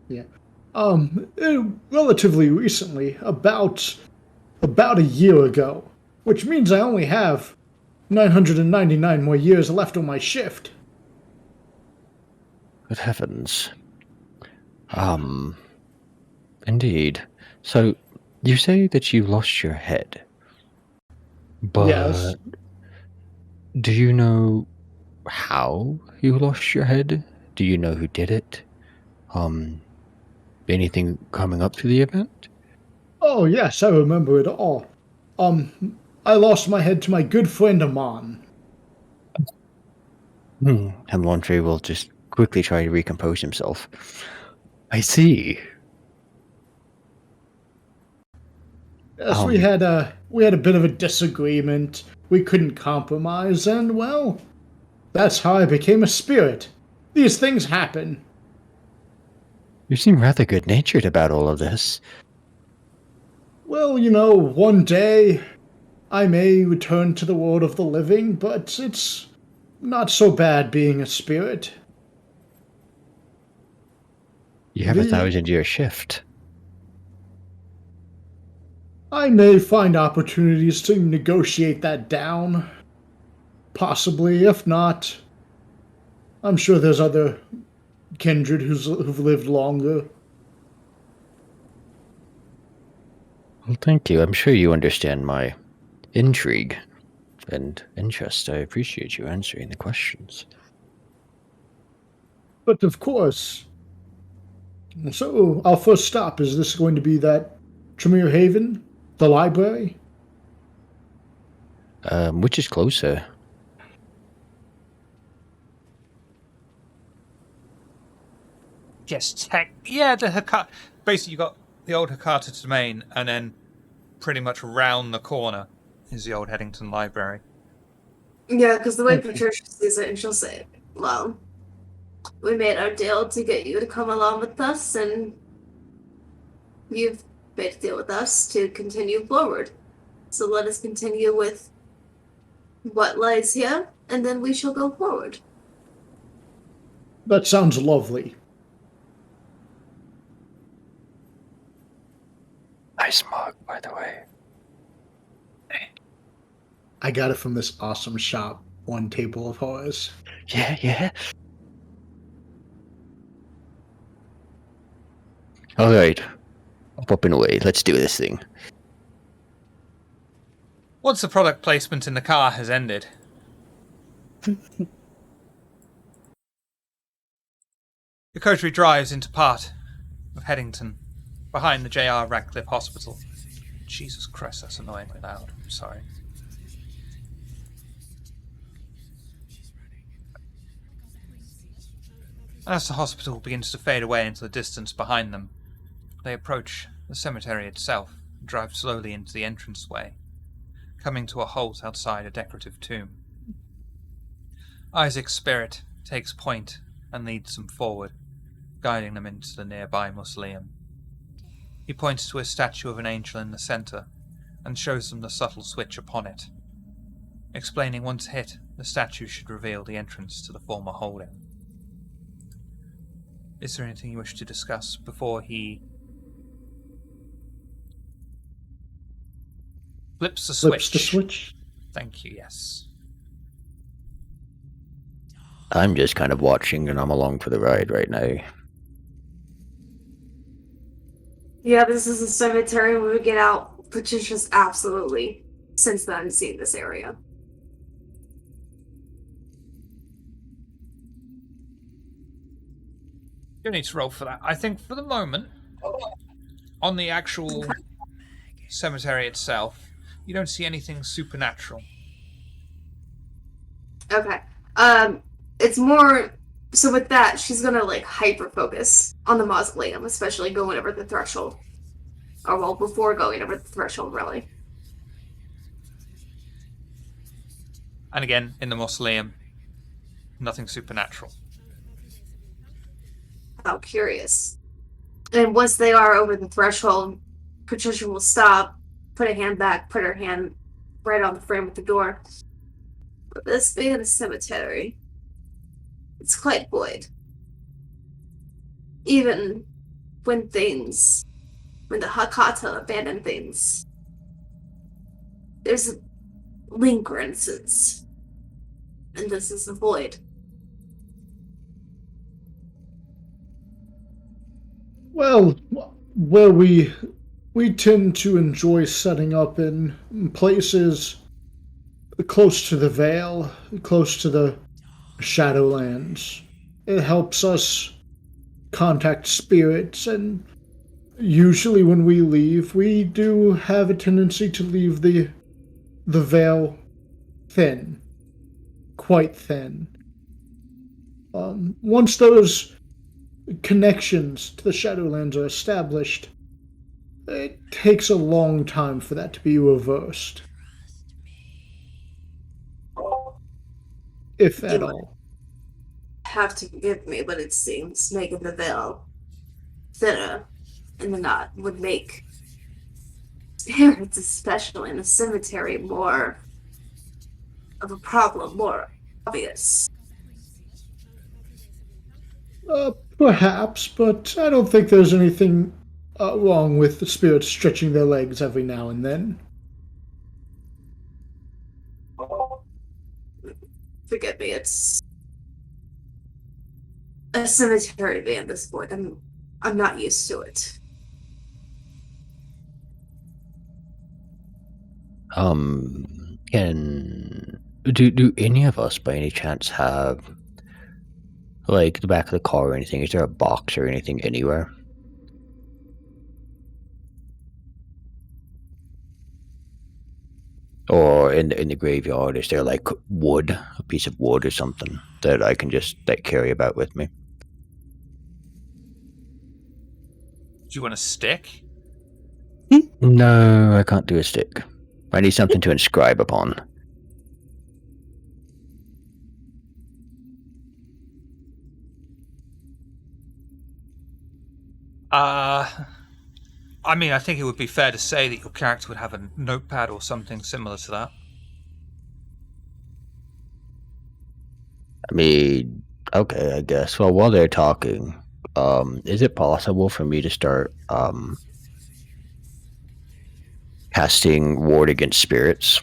Yeah. Relatively recently, about a year ago, which means I only have 999 more years left on my shift. Good heavens. Indeed. So, you say that you lost your head. But Yes. do you know how you lost your head? Do you know who did it? Anything coming up to the event? Oh, yes, I remember it all. I lost my head to my good friend Amon. And Laundry will just quickly try to recompose himself. I see. Yes, we had a bit of a disagreement. We couldn't compromise, and well, that's how I became a spirit. These things happen. You seem rather good-natured about all of this. Well, you know, one day I may return to the world of the living, but it's not so bad being a spirit. You have a The- 1,000-year shift. I may find opportunities to negotiate that down. Possibly, if not, I'm sure there's other kindred who've lived longer. Well, thank you. I'm sure you understand my intrigue and interest. I appreciate you answering the questions. But of course. So, our first stop, is this going to be that Tremere Haven? The library? Which is closer? Yes, basically you got the old Hakata domain, and then pretty much round the corner is the old Headington Library. Yeah, because the way Okay. Patricia sees it, and she'll say, well, we made our deal to get you to come along with us, and you've made a deal with us to continue forward. So let us continue with what lies here, and then we shall go forward. That sounds lovely. Nice mug, by the way. I got it from this awesome shop, One Table of Horrors. Yeah. Alright. Up and away. Let's do this thing. Once the product placement in the car has ended, the coterie drives into part of Headington, behind the J.R. Radcliffe Hospital. Jesus Christ, that's annoyingly loud. I'm sorry. And as the hospital begins to fade away into the distance behind them, they approach the cemetery itself and drive slowly into the entranceway, coming to a halt outside a decorative tomb. Isaac's spirit takes point and leads them forward, guiding them into the nearby mausoleum. He points to a statue of an angel in the center and shows them the subtle switch upon it, explaining once hit, the statue should reveal the entrance to the former holding. Is there anything you wish to discuss before he flips the switch? Flips the switch. Thank you, yes. I'm just kind of watching and I'm along for the ride right now. Yeah, this is a cemetery. When we get out, Patricia's absolutely, since then, seen this area. You don't need to roll for that. I think for the moment, on the actual cemetery itself, you don't see anything supernatural. Okay. It's more so with that, she's gonna like hyper focus on the mausoleum, especially going over the threshold. Or well, before going over the threshold, really. And again, in the mausoleum, nothing supernatural. How curious. And once they are over the threshold, Patricia will stop, put a hand back, put her hand right on the frame of the door. But this being a cemetery, it's quite void. Even when the Hakata abandon things, there's lingerances. And this is a void. Well, where we tend to enjoy setting up in places close to the Vale, close to the Shadowlands. It helps us contact spirits, and usually when we leave, we do have a tendency to leave the Vale thin, quite thin. Once those connections to the Shadowlands are established, it takes a long time for that to be reversed. If at all. Have to forgive me, but it seems making the veil thinner in the knot would make spirits, especially in the cemetery, more of a problem, more obvious. Perhaps, but I don't think there's anything wrong with the spirits stretching their legs every now and then. Forgive me, it's a cemetery band this point. I'm not used to it. Do any of us by any chance have like the back of the car or anything? Is there a box or anything anywhere? Or in the graveyard, is there like wood, a piece of wood or something that I can just like carry about with me? you want a stick? No, I can't do a stick. I need something to inscribe upon. I mean, I think it would be fair to say that your character would have a notepad or something similar to that. I mean, okay, I guess. Well, while they're talking, is it possible for me to start casting Ward Against Spirits?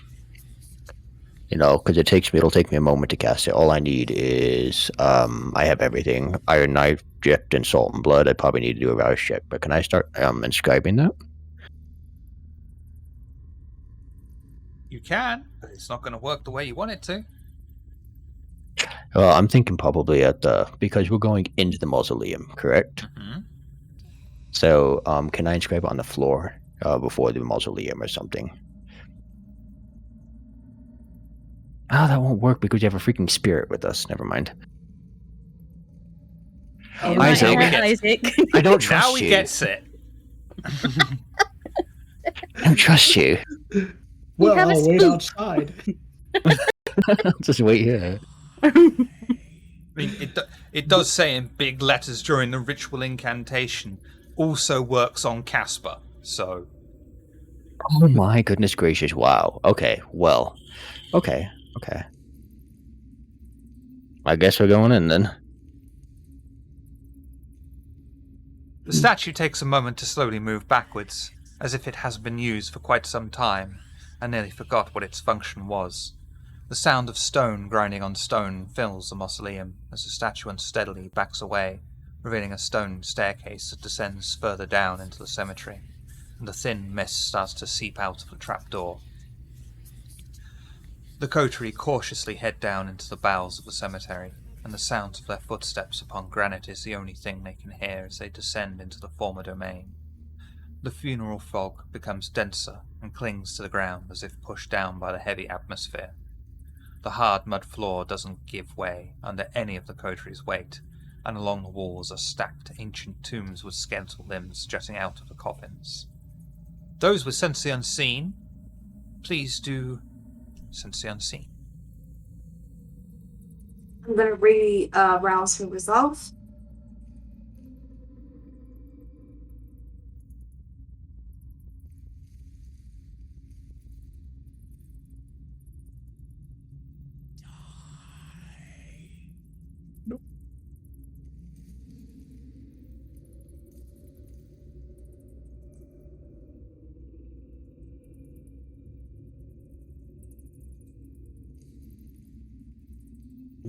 You know, because it'll take me a moment to cast it. All I need is, I have everything: Iron Knife, Gypped, and Salt and Blood. I probably need to do a rouse check, but can I start inscribing that? You can, but it's not going to work the way you want it to. Well, I'm thinking probably because we're going into the mausoleum, correct? Mm-hmm. So, can I inscribe it on the floor before the mausoleum or something? Oh, that won't work because you have a freaking spirit with us. Never mind. It Isaac. might hurt Isaac. I don't trust Now he you. gets it. I don't trust you. Well, have a I'll wait spook. outside. Just wait here. I mean, it does say in big letters during the ritual incantation, also works on Casper, so... Oh my goodness gracious! Wow. Okay. Well. Okay. I guess we're going in then. The statue takes a moment to slowly move backwards, as if it hasn't been used for quite some time, and nearly forgot what its function was. The sound of stone grinding on stone fills the mausoleum as the statue unsteadily backs away, revealing a stone staircase that descends further down into the cemetery, and the thin mist starts to seep out of the trapdoor. The coterie cautiously head down into the bowels of the cemetery, and the sound of their footsteps upon granite is the only thing they can hear as they descend into the former domain. The funeral fog becomes denser and clings to the ground as if pushed down by the heavy atmosphere. The hard mud floor doesn't give way under any of the coterie's weight, and along the walls are stacked ancient tombs with skeletal limbs jutting out of the coffins. Those with Sense the Unseen, please do Sense the Unseen. I'm gonna rouse for resolve.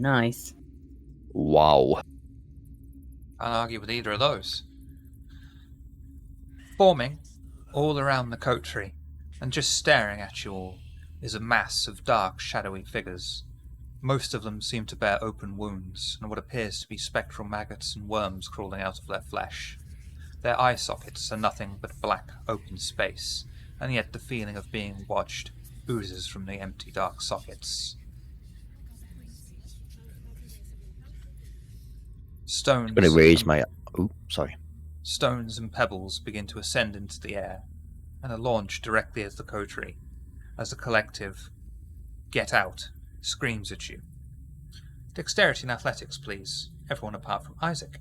Nice. Wow. Can't argue with either of those. Forming all around the coterie, and just staring at you all, is a mass of dark, shadowy figures. Most of them seem to bear open wounds, and what appears to be spectral maggots and worms crawling out of their flesh. Their eye sockets are nothing but black, open space, and yet the feeling of being watched oozes from the empty, dark sockets. Stones. I'm gonna raise my. Oh, sorry. Stones and pebbles begin to ascend into the air, and are launched directly at the coterie, as the collective "Get out" screams at you. Dexterity and athletics, please. Everyone apart from Isaac.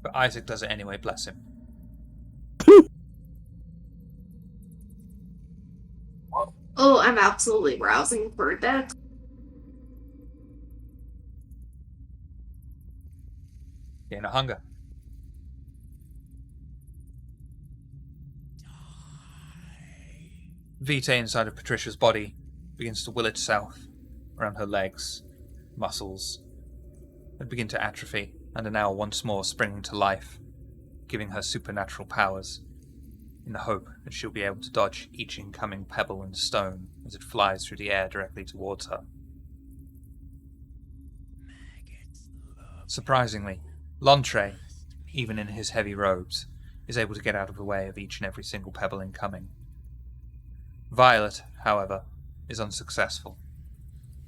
But Isaac does it anyway, bless him. Oh, I'm absolutely rousing for death. Gain a hunger. Vitae inside of Patricia's body begins to will itself around her legs, muscles, that begin to atrophy and are now once more springing to life, giving her supernatural powers, in the hope that she'll be able to dodge each incoming pebble and stone as it flies through the air directly towards her. Surprisingly, Lontre, even in his heavy robes, is able to get out of the way of each and every single pebble incoming. Violet, however, is unsuccessful,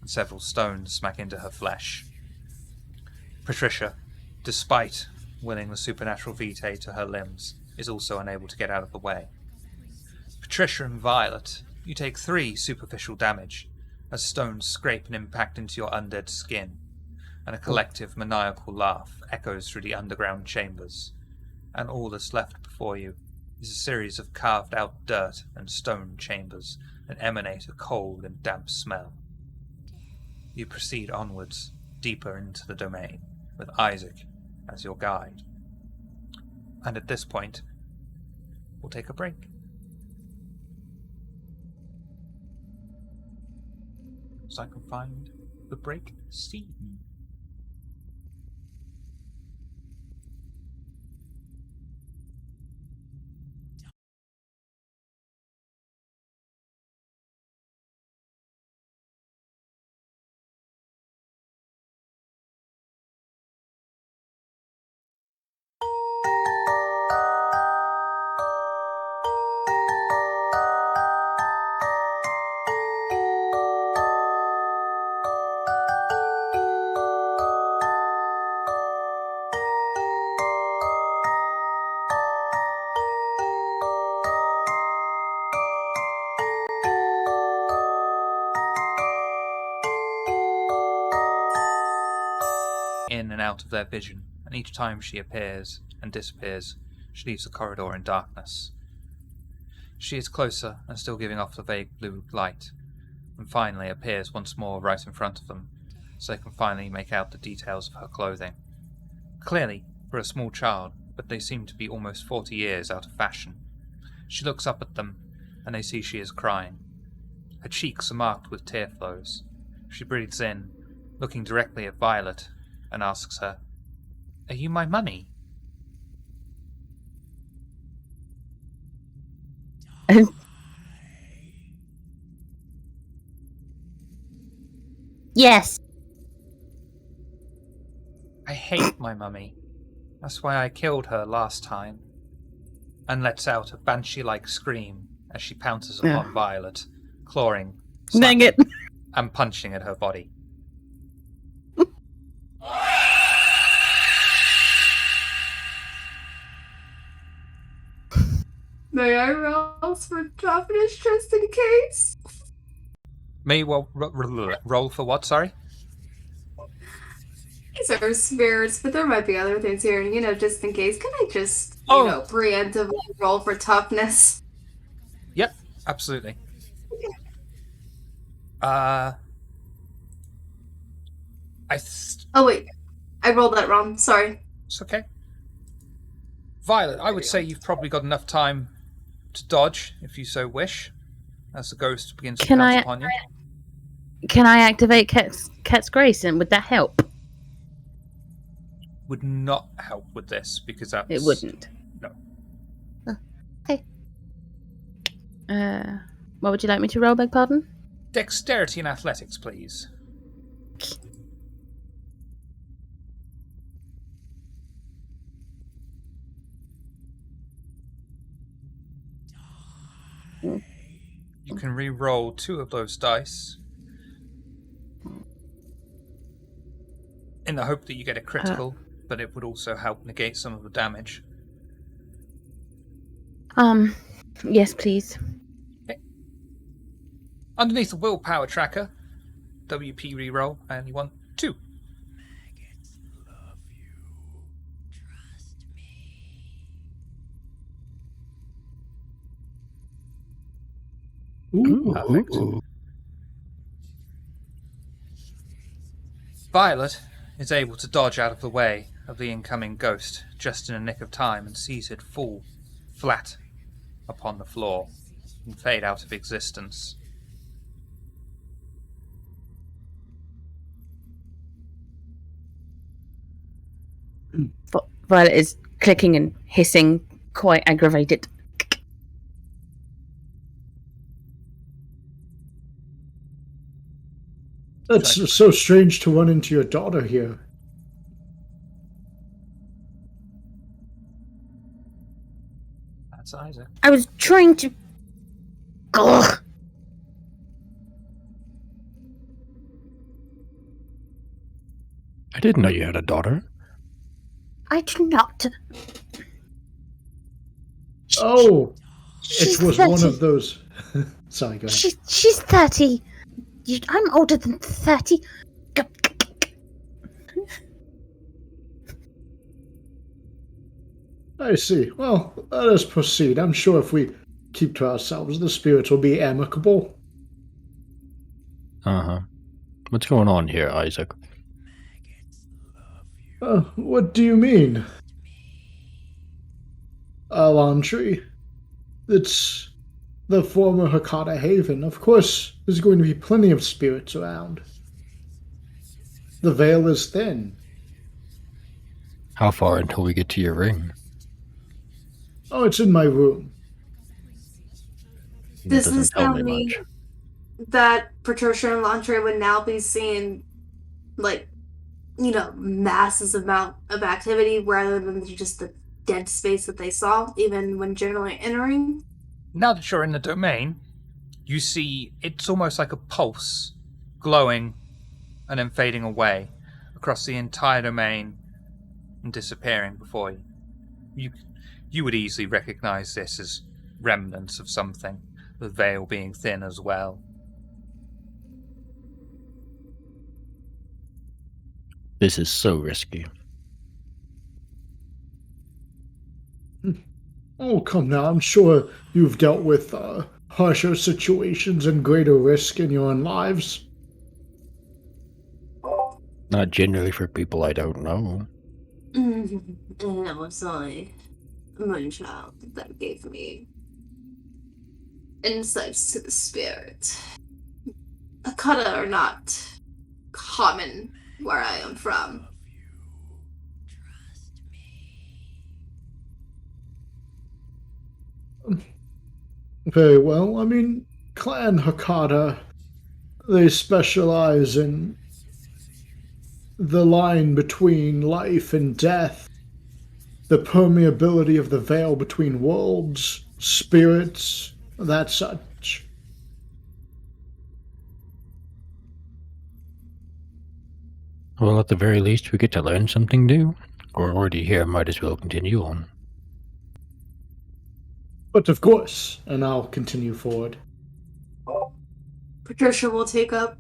and several stones smack into her flesh, Patricia, despite winning the supernatural vitae to her limbs, is also unable to get out of the way. Patricia and Violet, you take 3 superficial damage as stones scrape and impact into your undead skin, and a collective maniacal laugh echoes through the underground chambers, and all that's left before you is a series of carved-out dirt and stone chambers that emanate a cold and damp smell. You proceed onwards, deeper into the domain, with Isaac as your guide. And at this point, we'll take a break. So I can find the break scene. In and out of their vision, and each time she appears and disappears, she leaves the corridor in darkness. She is closer and still giving off the vague blue light, and finally appears once more right in front of them, so they can finally make out the details of her clothing. Clearly, for a small child, but they seem to be almost 40 years out of fashion. She looks up at them, and they see she is crying. Her cheeks are marked with tear flows. She breathes in, looking directly at Violet, and asks her, "Are you my mummy?" Yes. I hate my mummy. That's why I killed her last time. And lets out a banshee-like scream as she pounces upon Violet, clawing, Dang it. slapping, and punching at her body. May I roll for toughness just in case? May you roll for what, sorry? These are spirits, but there might be other things here, and just in case, can I just, preemptively roll for toughness? Yep, absolutely. Oh wait, I rolled that wrong, sorry. It's okay. Violet, I would say you've probably got enough time to dodge, if you so wish, as the ghost begins to pounce upon you. Can I activate Cat's Grace, and would that help? Would not help with this, because that's... It wouldn't. No. Okay. What would you like me to roll, beg pardon? Dexterity and athletics, please. You can re-roll 2 of those dice in the hope that you get a critical, but it would also help negate some of the damage. Yes, please. Okay. Underneath the willpower tracker, WP re-roll, and you want 2. Ooh. Perfect. Violet is able to dodge out of the way of the incoming ghost just in a nick of time and sees it fall flat upon the floor and fade out of existence. Violet is clicking and hissing, quite aggravated. That's so strange to run into your daughter here. That's Isaac. I was trying to. Ugh. I didn't know you had a daughter. I do not. Oh, She's it was 30. one of those. Sorry, go ahead. She's 30. I'm older than 30. I see. Well, let us proceed. I'm sure if we keep to ourselves, the spirits will be amicable. Uh-huh. What's going on here, Isaac? What do you mean? Alantri? It's the former Hakata Haven. Of course, there's going to be plenty of spirits around. The veil is thin. How far until we get to your ring? Oh, it's in my room. That Does doesn't this tell now me mean much. that Patricia and Lantre would now be seeing, like, masses amount of activity rather than just the dead space that they saw, even when generally entering? Now that you're in the domain, you see it's almost like a pulse glowing and then fading away across the entire domain and disappearing before you. You would easily recognize this as remnants of something, the veil being thin as well. This is so risky. Oh, come now. I'm sure you've dealt with harsher situations and greater risk in your own lives. Not generally for people I don't know. And it was only a moonchild that gave me insights to the spirit. Akata are not common where I am from. Very well. I mean, Clan Hakata, they specialize in the line between life and death, the permeability of the veil between worlds, spirits, that such. Well, at the very least, we get to learn something new. We're already here, might as well continue on. But of course, and I'll continue forward. Patricia will take up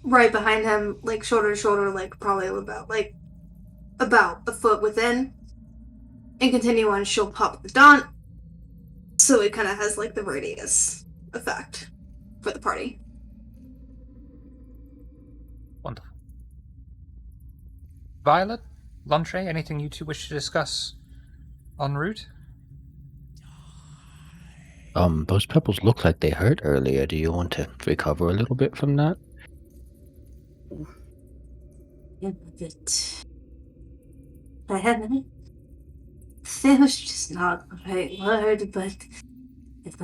right behind him, like shoulder to shoulder, like probably about a foot within, and continue on. She'll pop the daunt, so it kind of has like the radius effect for the party. Wonderful. Violet, Lantre, anything you two wish to discuss en route? Those pebbles look like they hurt earlier. Do you want to recover a little bit from that? Yeah, but I haven't. Famish just not the right word, but if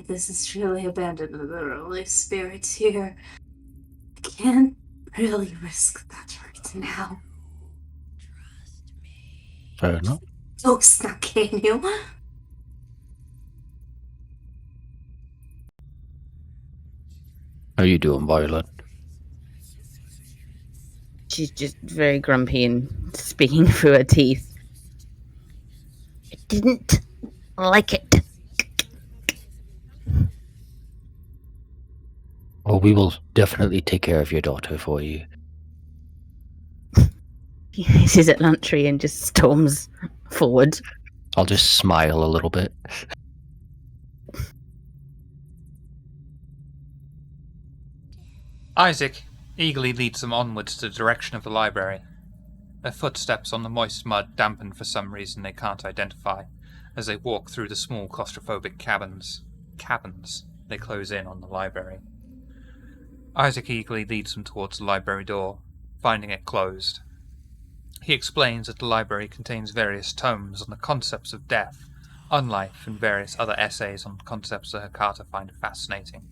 this is truly abandoned and there are only spirits here, I can't really risk that right now. Fair enough. Oh, snap, can you? How you doing, Violet? She's just very grumpy and speaking through her teeth. I didn't like it. Well, we will definitely take care of your daughter for you. He hisses at Lantry and just storms forward. I'll just smile a little bit. Isaac eagerly leads them onwards to the direction of the library. Their footsteps on the moist mud dampen for some reason they can't identify as they walk through the small claustrophobic cabins they close in on the library. Isaac eagerly leads them towards the library door, finding it closed. He explains that the library contains various tomes on the concepts of death, unlife, and various other essays on concepts that Hakata find fascinating.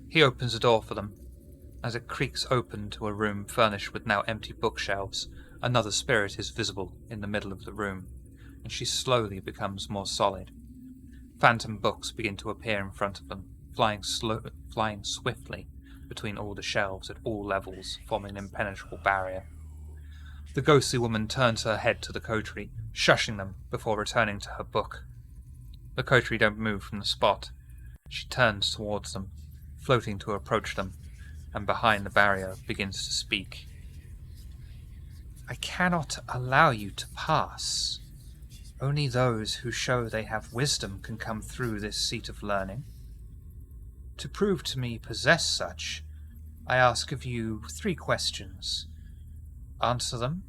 He opens the door for them. As it creaks open to a room furnished with now empty bookshelves, another spirit is visible in the middle of the room, and she slowly becomes more solid. Phantom books begin to appear in front of them, flying swiftly between all the shelves at all levels, forming an impenetrable barrier. The ghostly woman turns her head to the coterie, shushing them before returning to her book. The coterie don't move from the spot. She turns towards them, floating to approach them, and behind the barrier begins to speak. I cannot allow you to pass. Only those who show they have wisdom can come through this seat of learning. To prove to me possess such, I ask of you 3 questions. Answer them,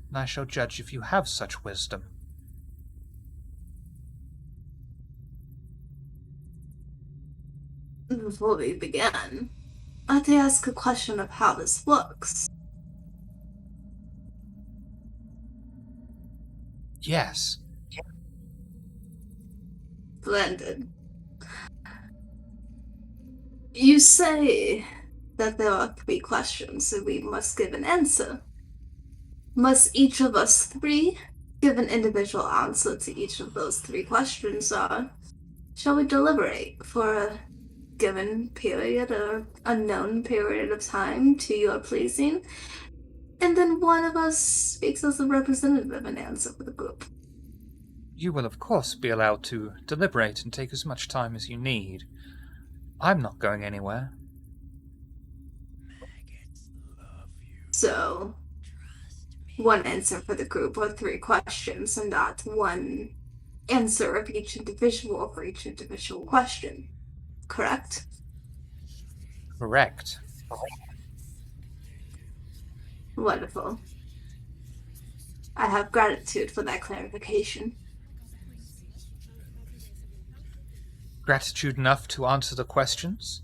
and I shall judge if you have such wisdom. Before we begin, I'd like to ask a question of how this works. Yes. Splendid. You say that there are 3 questions, so we must give an answer. Must each of us 3 give an individual answer to each of those 3 questions, or shall we deliberate for a given period or unknown period of time to your pleasing, and then one of us speaks as a representative and answer for the group? You will of course be allowed to deliberate and take as much time as you need. I'm not going anywhere. So, one answer for the group or 3 questions, and not one answer of each individual for each individual question. Correct? Correct. Wonderful. I have gratitude for that clarification. Gratitude enough to answer the questions?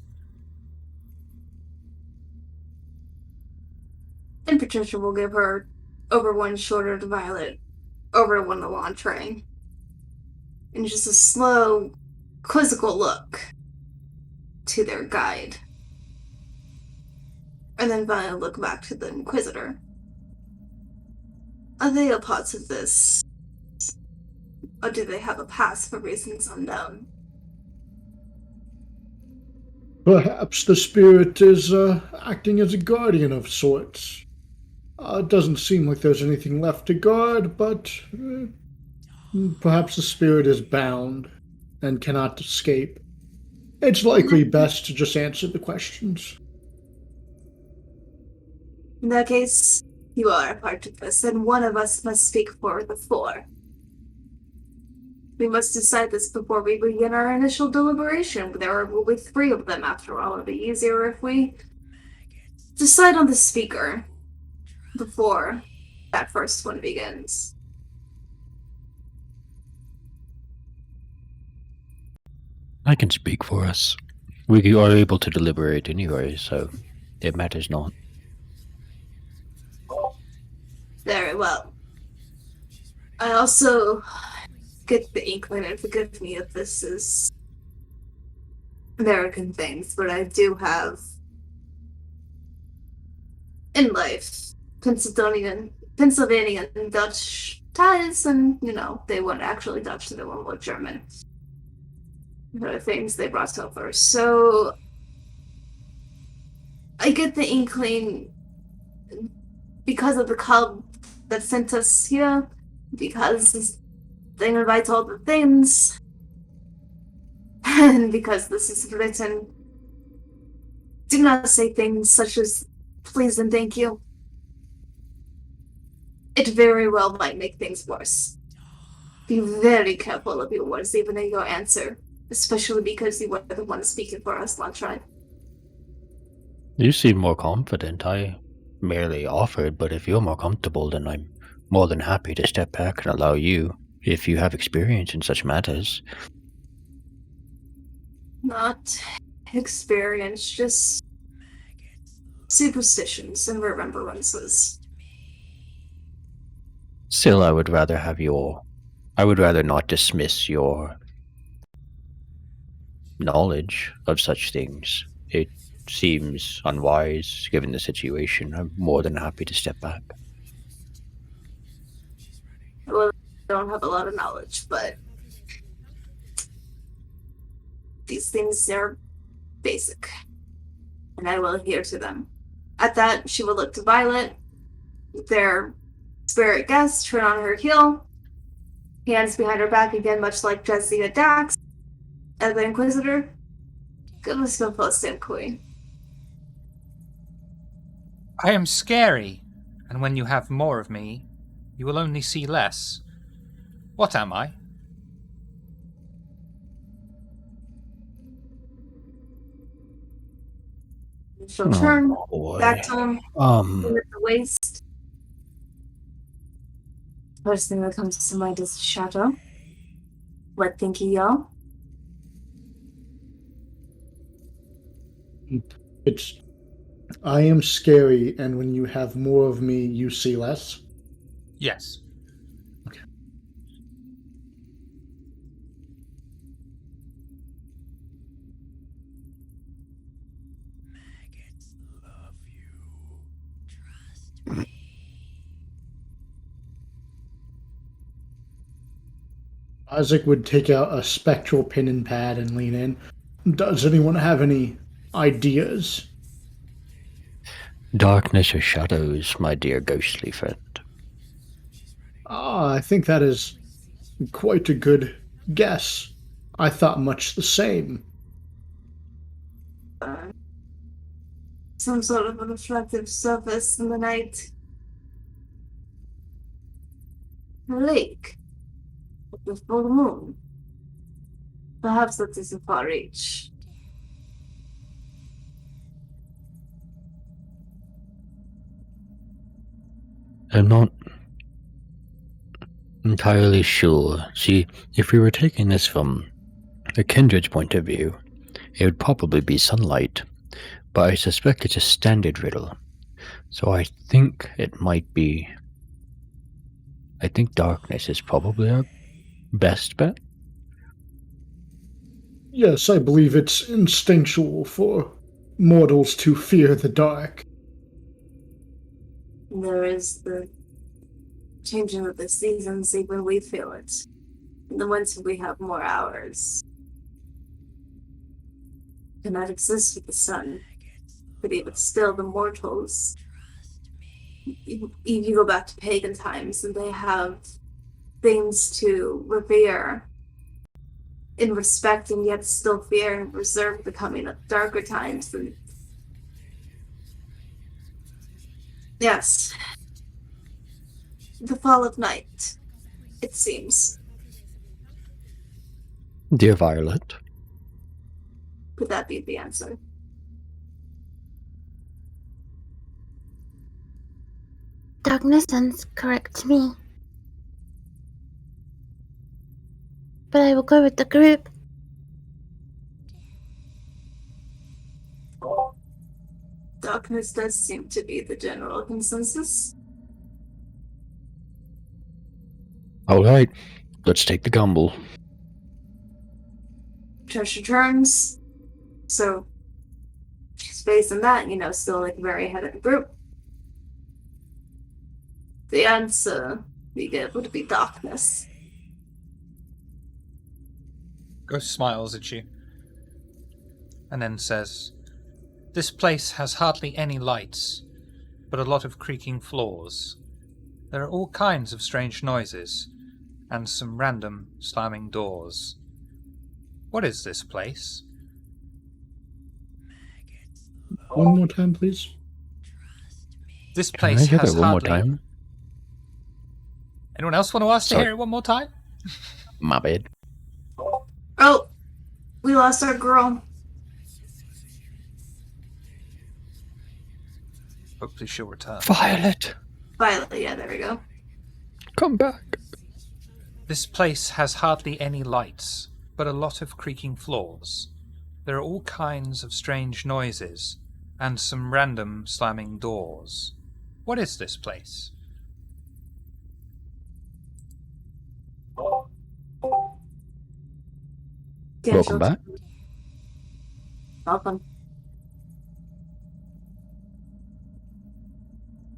And Patricia will give her over one shoulder to Violet, over one to Lantray. And just a slow, quizzical look to their guide. And then Violet look back to the Inquisitor. Are they a part of this? Or do they have a past for reasons unknown? Perhaps the spirit is acting as a guardian of sorts. It doesn't seem like there's anything left to guard, but perhaps the spirit is bound and cannot escape. It's likely best to just answer the questions. In that case, you are a part of this, and one of us must speak for the 4. We must decide this before we begin our initial deliberation. There will be 3 of them, after all. It'll be easier if we decide on the speaker before that first one begins. I can speak for us. We are able to deliberate anyway, so it matters not. Very well. I also get the inkling, and forgive me if this is American things, but I do have in life Pennsylvania and Dutch ties, and they weren't actually Dutch, they were more German. There are things they brought over. So I get the inkling because of the cub that sent us here, because this thing invites all the things, and because this is written, do not say things such as please and thank you. It very well might make things worse. Be very careful of your words, even in your answer, especially because you were the one speaking for us, Lantray. You seem more confident. I merely offered, but if you're more comfortable, then I'm more than happy to step back and allow you, if you have experience in such matters. Not experience, just superstitions and remembrances. Still, I would rather not dismiss your knowledge of such things. It seems unwise, given the situation. I'm more than happy to step back. Well, I don't have a lot of knowledge, but these things are basic, and I will adhere to them. At that, she will look to Violet, Their spirit guest turn on her heel, hands behind her back again, much like Jesse at Dax, as the Inquisitor. Goodness go post and queen. I am scary, and when you have more of me, you will only see less. What am I? She'll turn boy. back to him, at the waist. First thing that comes to mind is shadow. What think ye, y'all? It's I am scary, and when you have more of me, you see less. Yes. Isaac would take out a spectral pen and pad and lean in. Does anyone have any ideas? Darkness or shadows, my dear ghostly friend? I think that is quite a good guess. I thought much the same. Some sort of a reflective surface in the night. A lake. With the full moon. Perhaps that is a far reach. I'm not entirely sure. See, if we were taking this from a kindred's point of view, it would probably be sunlight, but I suspect it's a standard riddle. So I think it might be. I think darkness is probably our best bet. Yes, I believe it's instinctual for mortals to fear the dark. There is the changing of the seasons, even we feel it. In the winter, we have more hours. Cannot exist with the sun, but even still, the mortals. You go back to pagan times, and they have things to revere in respect, and yet still fear and reserve the coming of darker times. And yes, the fall of night, it seems. Dear Violet, Could that be the answer? Darkness sounds correct to me. But I will go with the group. Darkness does seem to be the general consensus. alright, let's take the gamble. Trisha turns, so she's facing that, still like very ahead of the group. The answer we get would be darkness. Ghost smiles at you and then says, "This place has hardly any lights, but a lot of creaking floors. There are all kinds of strange noises, and some random slamming doors. What is this place?" One more time, please. This Can I place hear has that one more hardly... time? Anyone else want to ask to Sorry. hear it one more time? My bad. Oh, we lost our girl. Hopefully she'll return. Violet, Violet, yeah, there we go. come back. This place has hardly any lights, but a lot of creaking floors. There are all kinds of strange noises, and some random slamming doors. What is this place? Welcome back. Welcome.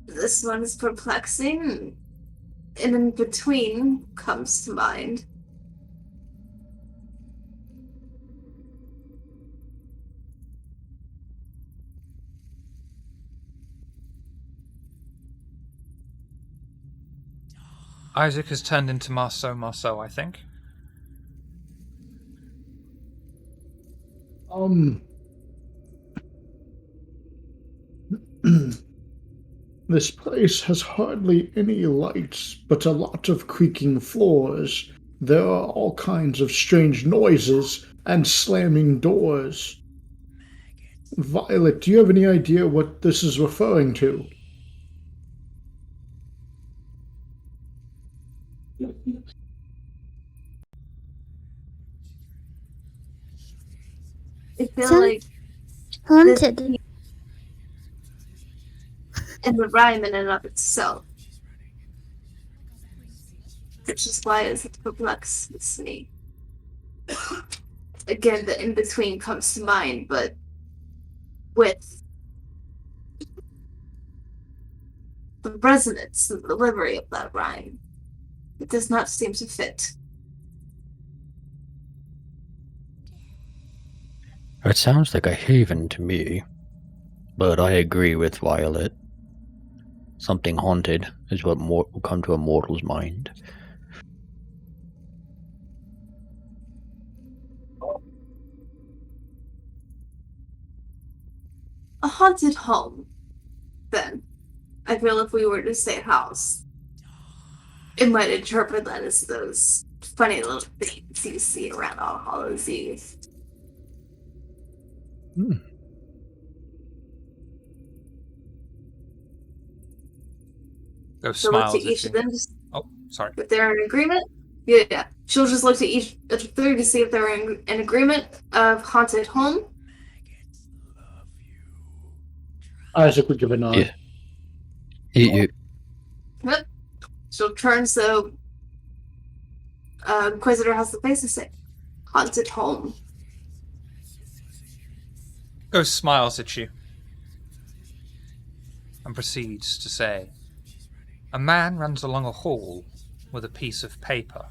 This one is perplexing, and in between comes to mind. Isaac has turned into Marceau, I think. This place has hardly any lights, but a lot of creaking floors. There are all kinds of strange noises and slamming doors. Violet, do you have any idea what this is referring to? I feel Sounds like haunted. in the rhyme in and of itself. Which is why it perplexes me. Again, the in-between comes to mind, but with the resonance and the delivery of that rhyme, it does not seem to fit. It sounds like a haven to me, but I agree with Violet. Something haunted is what will come to a mortal's mind. A haunted home, then. I feel if we were to say house, it might interpret that as those funny little things you see around All Hallows Eve. Ghost So look smiles to at each you. of them, just Oh, sorry. if they're in agreement. Yeah. She'll just look to each of the three to see if they're in agreement of haunted home. Isaac would give a nod. Yeah. Yep. She'll turn so Inquisitor has the face to say haunted home. Ghost smiles at you and proceeds to say, a man runs along a hall with a piece of paper.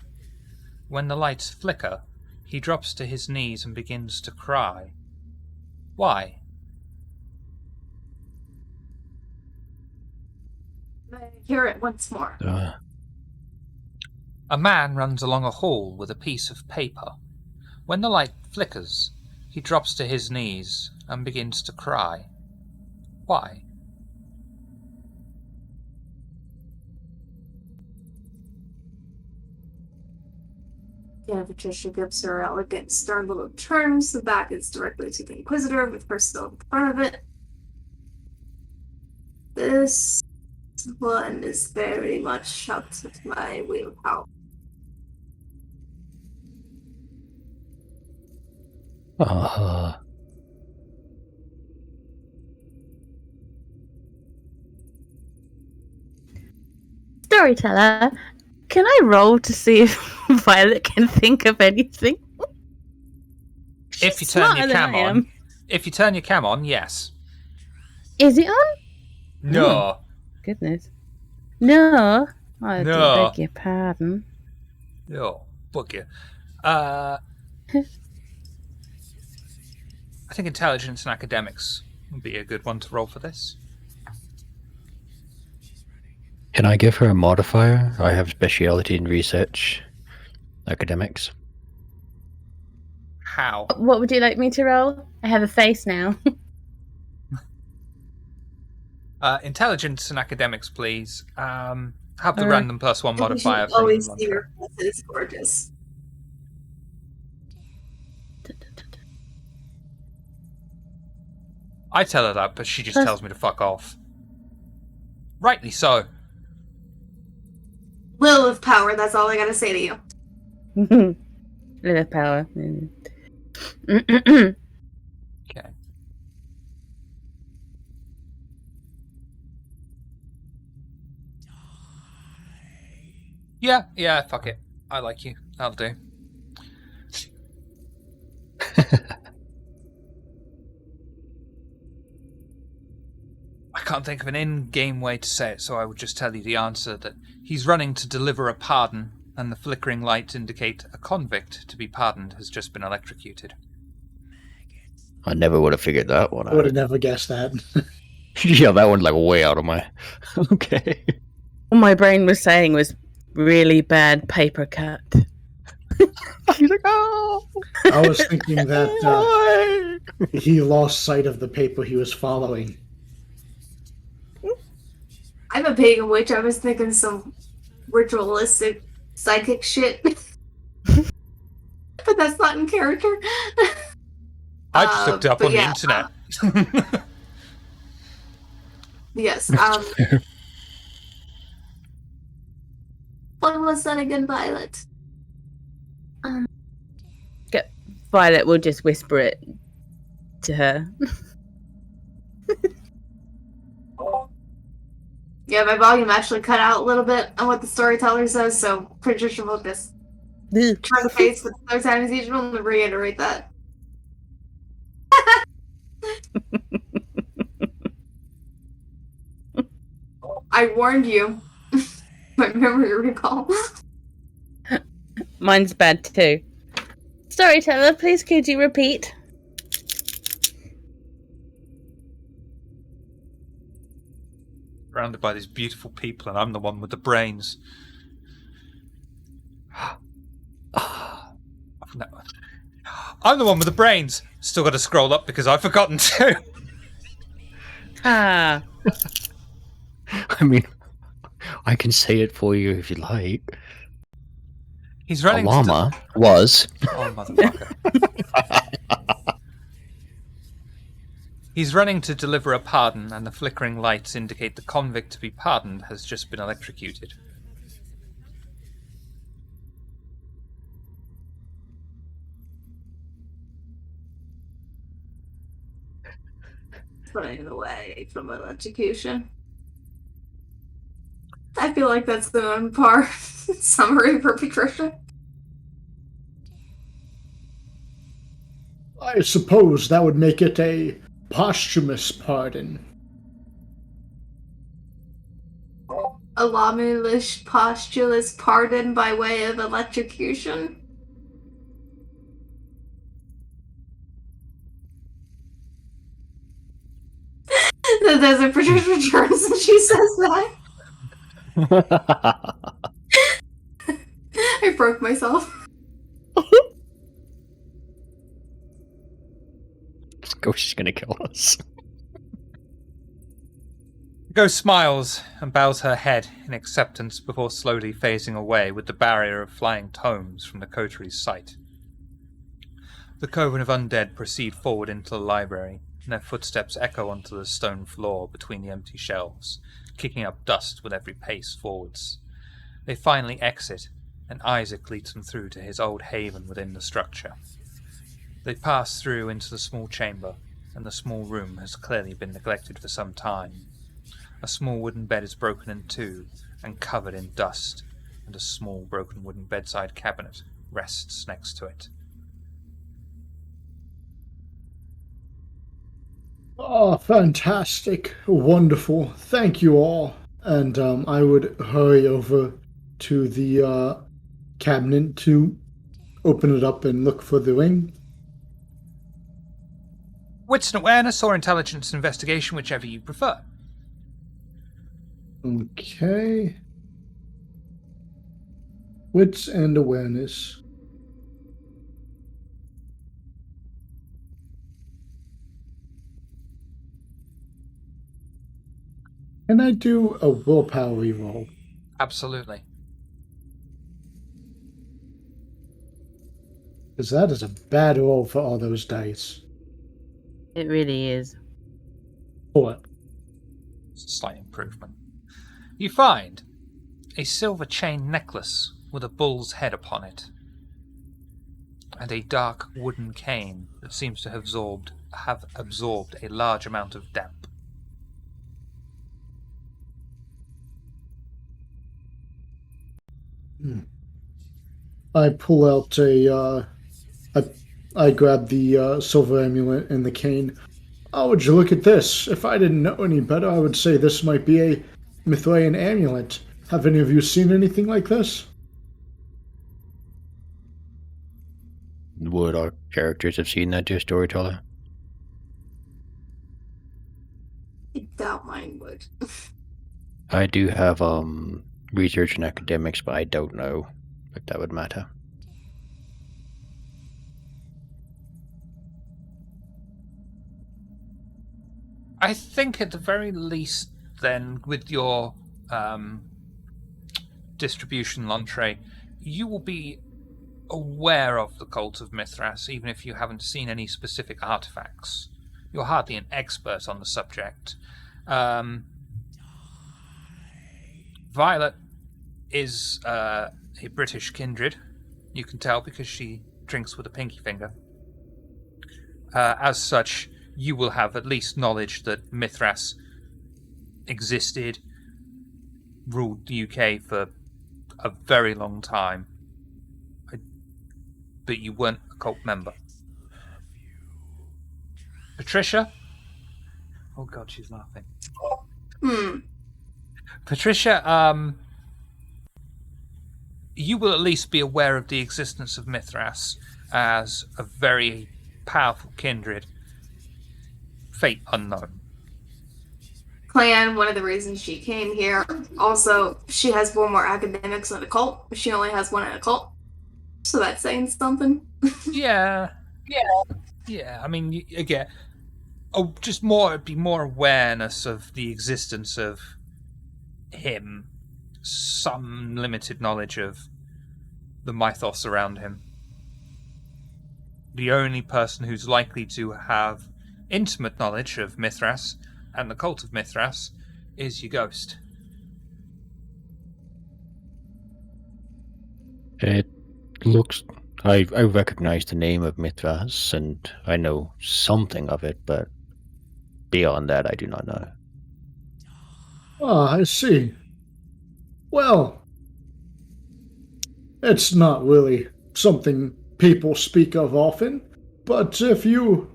When the lights flicker, he drops to his knees and begins to cry. Why? May I hear it once more? A man runs along a hall with a piece of paper. When the light flickers, he drops to his knees and begins to cry. Why? Yeah, Patricia gives her elegant, stern little turn, so the back is directly to the Inquisitor, with her still in front of it. This one is very much up to my wheelhouse. Storyteller, can I roll to see if Violet can think of anything? If you turn your Smarter than cam I on, am. if you turn your cam on, yes. Is it on? No. Goodness. No. I No. beg your pardon. No. Fuck you. I think intelligence and academics would be a good one to roll for this. Can I give her a modifier? I have speciality in research, academics. How? What would you like me to roll? I have a face now. Intelligence and academics, please. Have the Alright. random +1 modifier You always from see Montreal. your faces gorgeous. I tell her that, but she just Plus- tells me to fuck off. Rightly so. Will of power, that's all I gotta say to you. Little power. Okay. Yeah, fuck it. I like you. That'll do. I can't think of an in-game way to say it, so I would just tell you the answer that he's running to deliver a pardon, and the flickering lights indicate a convict to be pardoned has just been electrocuted. I never would have figured that one I would have out. never guessed that. Yeah, that one's like way out of my... Okay. All my brain was saying was really bad paper cut. He's like, oh, I was thinking that he lost sight of the paper he was following. I'm a pagan witch. I was thinking some ritualistic psychic shit. But that's not in character. I just looked it up but on yeah, the internet. Yes. What was that again, Violet? Violet will just whisper it to her. Yeah, my volume actually cut out a little bit on what the storyteller says, so pretty sure we'll just try to face for the third time as usual and reiterate that. I warned you. My memory recall. Mine's bad too. Storyteller, please could you repeat? Surrounded by these beautiful people, and I'm the one with the brains. No. I'm the one with the brains. Still got to scroll up because I've forgotten to. Ah, I mean, I can say it for you if you like. He's running. Alama was. Oh, motherfucker. He's running to deliver a pardon, and the flickering lights indicate the convict to be pardoned has just been electrocuted. Running away from electrocution. I feel like that's the on par summary for Patricia. I suppose that would make it a posthumous pardon. A lawmulish postulous pardon by way of electrocution. The desert Patricia returns and she says that. I broke myself. This ghost is gonna kill us. The ghost smiles and bows her head in acceptance before slowly phasing away with the barrier of flying tomes from the coteries' sight. The coven of undead proceed forward into the library, and their footsteps echo onto the stone floor between the empty shelves, kicking up dust with every pace forwards. They finally exit, and Isaac leads them through to his old haven within the structure. They pass through into the small chamber, and the small room has clearly been neglected for some time. A small wooden bed is broken in two and covered in dust, and a small broken wooden bedside cabinet rests next to it. Oh, fantastic. Wonderful. Thank you all. And I would hurry over to the cabinet to open it up and look for the ring. Wits and awareness or intelligence investigation, whichever you prefer. Okay. Wits and awareness. Can I do a willpower reroll? Absolutely. Because that is a bad roll for all those dice. it really is. What? It's a slight improvement. You find a silver chain necklace with a bull's head upon it, and a dark wooden cane that seems to have absorbed a large amount of damp. I pull out I grab the silver amulet and the cane. Oh, would you look at this? If I didn't know any better, I would say this might be a Mithraean amulet. Have any of you seen anything like this? Would our characters have seen that, dear storyteller? I doubt mine would. I do have research and academics, but I don't know if that would matter. I think at the very least, then, with your distribution Lontre, you will be aware of the cult of Mithras, even if you haven't seen any specific artifacts. You're hardly an expert on the subject. Violet is a British kindred. You can tell because she drinks with a pinky finger. As such, you will have at least knowledge that Mithras existed, ruled the UK for a very long time. But you weren't a cult member. Patricia? Oh god, she's laughing. Patricia, you will at least be aware of the existence of Mithras as a very powerful kindred. Fate unknown. Clan, one of the reasons she came here. Also, she has one more academics in a cult. She only has one in a cult. So that's saying something. Yeah. I mean, again, just it'd be more awareness of the existence of him, some limited knowledge of the mythos around him. The only person who's likely to have intimate knowledge of Mithras and the cult of Mithras is your ghost. It looks... I recognize the name of Mithras, and I know something of it, but beyond that, I do not know. Ah, I see. Well, it's not really something people speak of often, but if you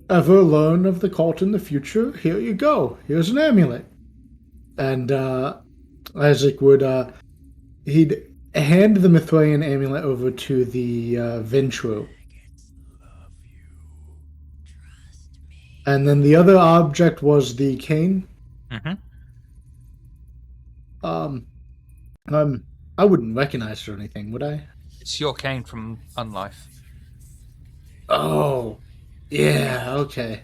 ever learn of the cult in the future, here you go. Here's an amulet. And Isaac would he'd hand the Mithraean amulet over to the Ventro. And then the other object was the cane. Mm-hmm. I wouldn't recognize it or anything, would I? It's your cane from Unlife. Oh, yeah, okay.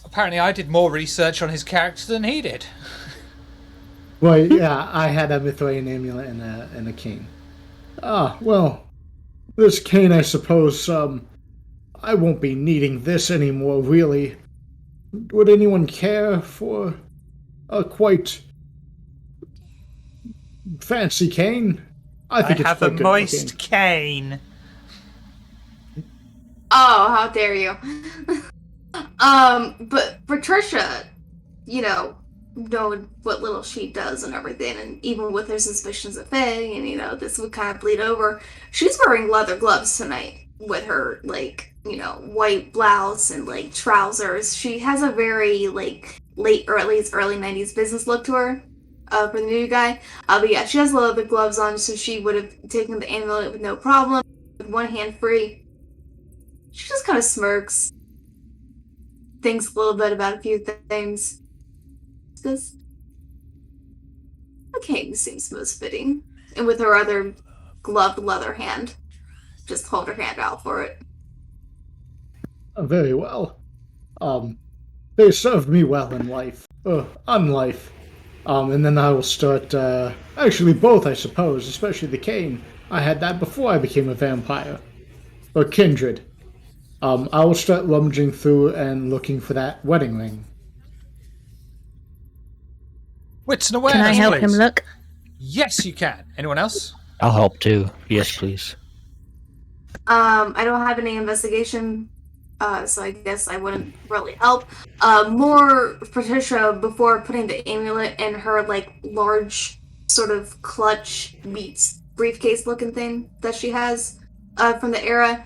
Apparently I did more research on his character than he did. Well, yeah, I had a Mithraean amulet and a cane. Ah, well, this cane, I suppose, I won't be needing this anymore, really. Would anyone care for a quite fancy cane? I think it's have a quite good moist looking. cane. Oh, how dare you. But Patricia, knowing what little she does and everything, and even with her suspicions of Faye, and this would kind of bleed over, she's wearing leather gloves tonight with her, white blouse and, trousers. She has a very, late, or at least early 90s business look to her, for the new guy. But yeah, she has leather gloves on, so she would have taken the amulet with no problem, with one hand free. She just kind of smirks, thinks a little bit about a few things. Says, the cane seems most fitting. And with her other gloved leather hand, just hold her hand out for it. Very well. They served me well in life. On life. And then I will start, actually both, I suppose, especially the cane. I had that before I became a vampire. Or kindred. I will start rummaging through and looking for that wedding ring. Wits and awareness, Can I help please. him look? Yes, you can. Anyone else? I'll help too. Yes, please. I don't have any investigation, so I guess I wouldn't really help. More Patricia, before putting the amulet in her, large sort of clutch meets briefcase looking thing that she has, from the era,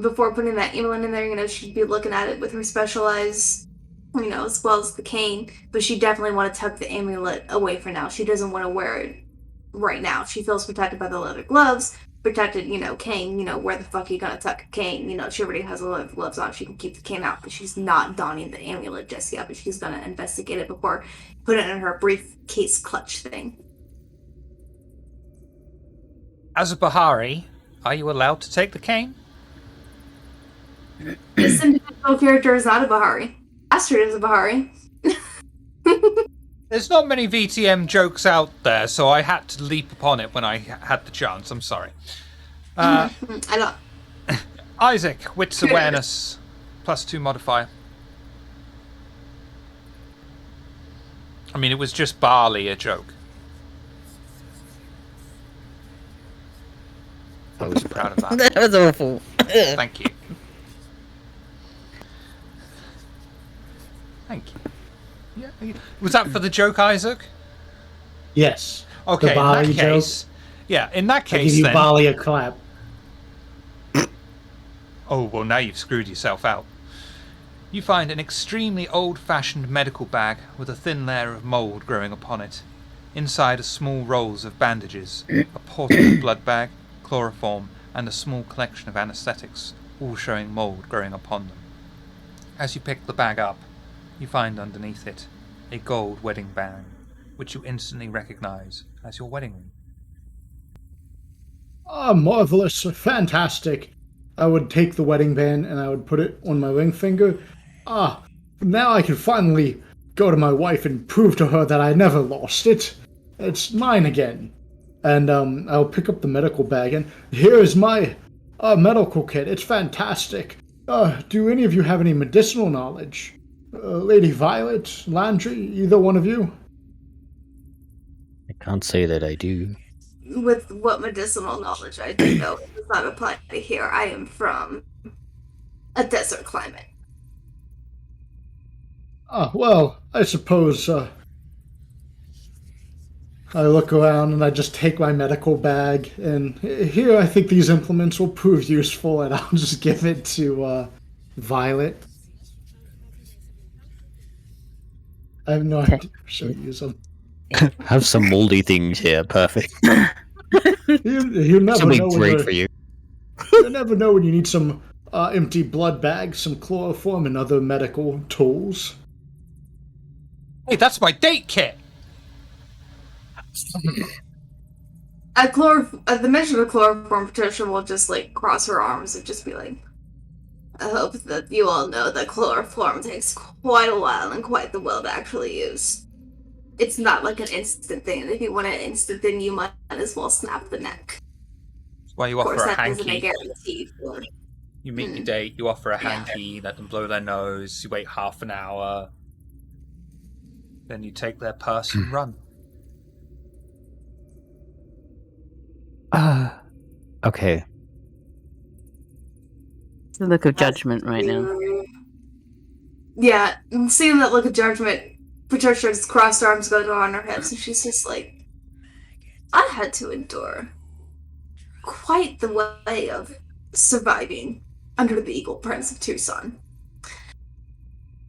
before putting that amulet in there, she'd be looking at it with her specialized, as well as the cane, but she definitely want to tuck the amulet away for now. She doesn't want to wear it right now. She feels protected by the leather gloves, protected, cane, where the fuck are you gonna tuck a cane? She already has a lot of gloves on, she can keep the cane out, but she's not donning the amulet just yet, but she's gonna investigate it before put it in her briefcase clutch thing. As a Bahari, are you allowed to take the cane? This individual character is not a Bahari. Astrid is a Bahari. There's not many VTM jokes out there, so I had to leap upon it when I had the chance. I'm sorry. I don't. Isaac, wits awareness, +2 modifier. I mean, it was just barely a joke. I was Proud of that. That was awful. Thank you. Thank you. Yeah. Was that for the joke, Isaac? Yes. Okay, in Bali that case. Yeah, in that I give case you then. Bali a clap. Oh, well, now you've screwed yourself out. You find an extremely old-fashioned medical bag with a thin layer of mould growing upon it. Inside are small rolls of bandages, a portable blood bag, chloroform, and a small collection of anesthetics, all showing mould growing upon them. As you pick the bag up, you find underneath it a gold wedding band, which you instantly recognize as your wedding ring. Ah, marvelous. Fantastic. I would take the wedding band and I would put it on my ring finger. Ah, now I can finally go to my wife and prove to her that I never lost it. It's mine again. And I'll pick up the medical bag, and here is my medical kit. It's fantastic. Do any of you have any medicinal knowledge? Lady Violet, Landry, either one of you? I can't say that I do. With what medicinal knowledge I do know, it does not apply to here. I am from a desert climate. Well, I suppose, I look around and I just take my medical bag, and here I think these implements will prove useful, and I'll just give it to, Violet. I have no idea if she'll use them. Have some moldy things here. Perfect. You never Something know great for you. You never know when you need some empty blood bags, some chloroform, and other medical tools. Hey, that's my date kit! At the mention of chloroform, Patricia will just cross her arms and just be like, I hope that you all know that chloroform takes quite a while and quite the will to actually use. It's not like an instant thing, and if you want an instant thing, you might as well snap the neck. That's why you Of offer course, a that isn't a hanky. guarantee for... You meet your date, you offer a hanky, let them blow their nose, you wait half an hour, then you take their purse and run. Okay. The look of judgment right now. Yeah, seeing that look of judgment, Patricia's crossed arms go on her hips, and she's just like, I had to endure quite the way of surviving under the Eagle Prince of Tucson.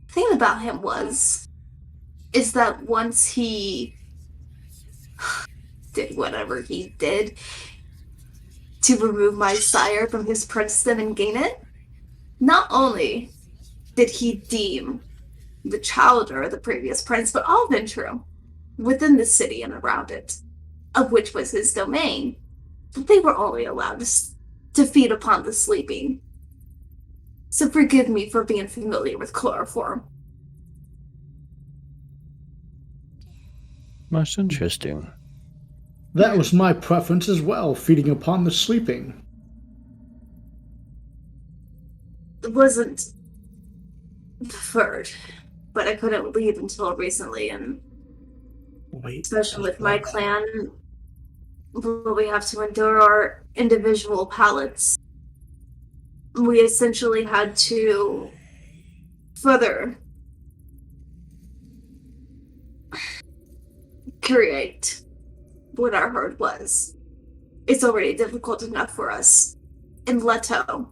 The thing about him is that once he did whatever he did to remove my sire from his princedom and gain it, not only did he deem the Chowder of the previous prince, but all Ventru, within the city and around it, of which was his domain, but they were only allowed to feed upon the sleeping. So forgive me for being familiar with chloroform. Most interesting. That was my preference as well, feeding upon the sleeping. It wasn't preferred, but I couldn't leave until recently, and especially with my clan, we have to endure our individual palates. We essentially had to further create what our herd was. It's already difficult enough for us, and Leto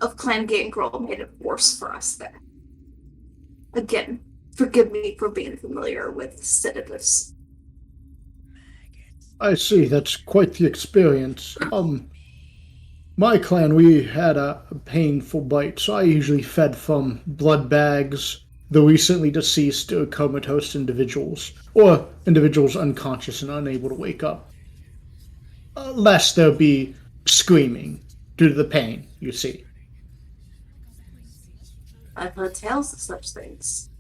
of Clan Gangrel made it worse for us there. Again, forgive me for being familiar with sedatives. I see, that's quite the experience. my clan, we had a painful bite, so I usually fed from blood bags, the recently deceased or comatose individuals, or individuals unconscious and unable to wake up. Lest there be screaming due to the pain, you see. I've heard tales of such things.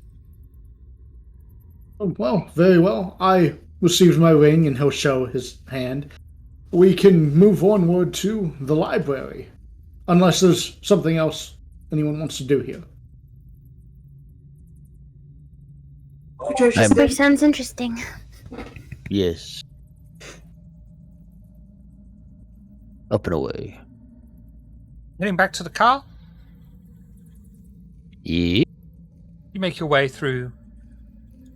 Oh, well, very well. I received my ring, and he'll show his hand. We can move onward to the library, unless there's something else anyone wants to do here. Library Patricia's I'm- good. sounds interesting. Yes. Up and away. Heading back to the car, Yeah. you make your way through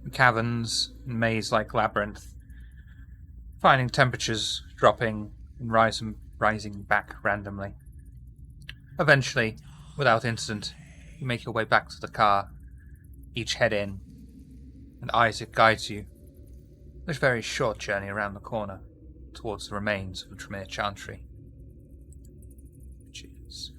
the caverns and maze-like labyrinth, finding temperatures dropping and rising back randomly. Eventually, without incident, you make your way back to the car, each head in, and Isaac guides you a very short journey around the corner towards the remains of the Tremere Chantry. Which is...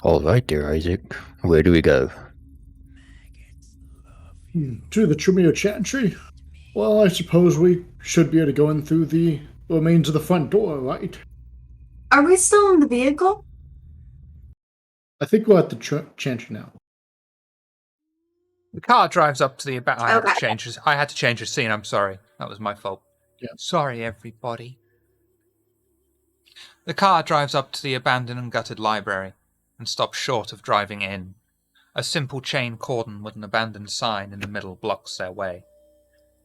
All right, dear Isaac. Where do we go? To the Tremere Chantry? Well, I suppose we should be able to go in through the remains of the front door, right? Are we still in the vehicle? I think we're at the Chantry now. The car drives up to the I had Okay. to change the scene. I'm sorry. That was my fault. Yeah. Sorry, everybody. The car drives up to the abandoned and gutted library and stops short of driving in. A simple chain cordon with an abandoned sign in the middle blocks their way.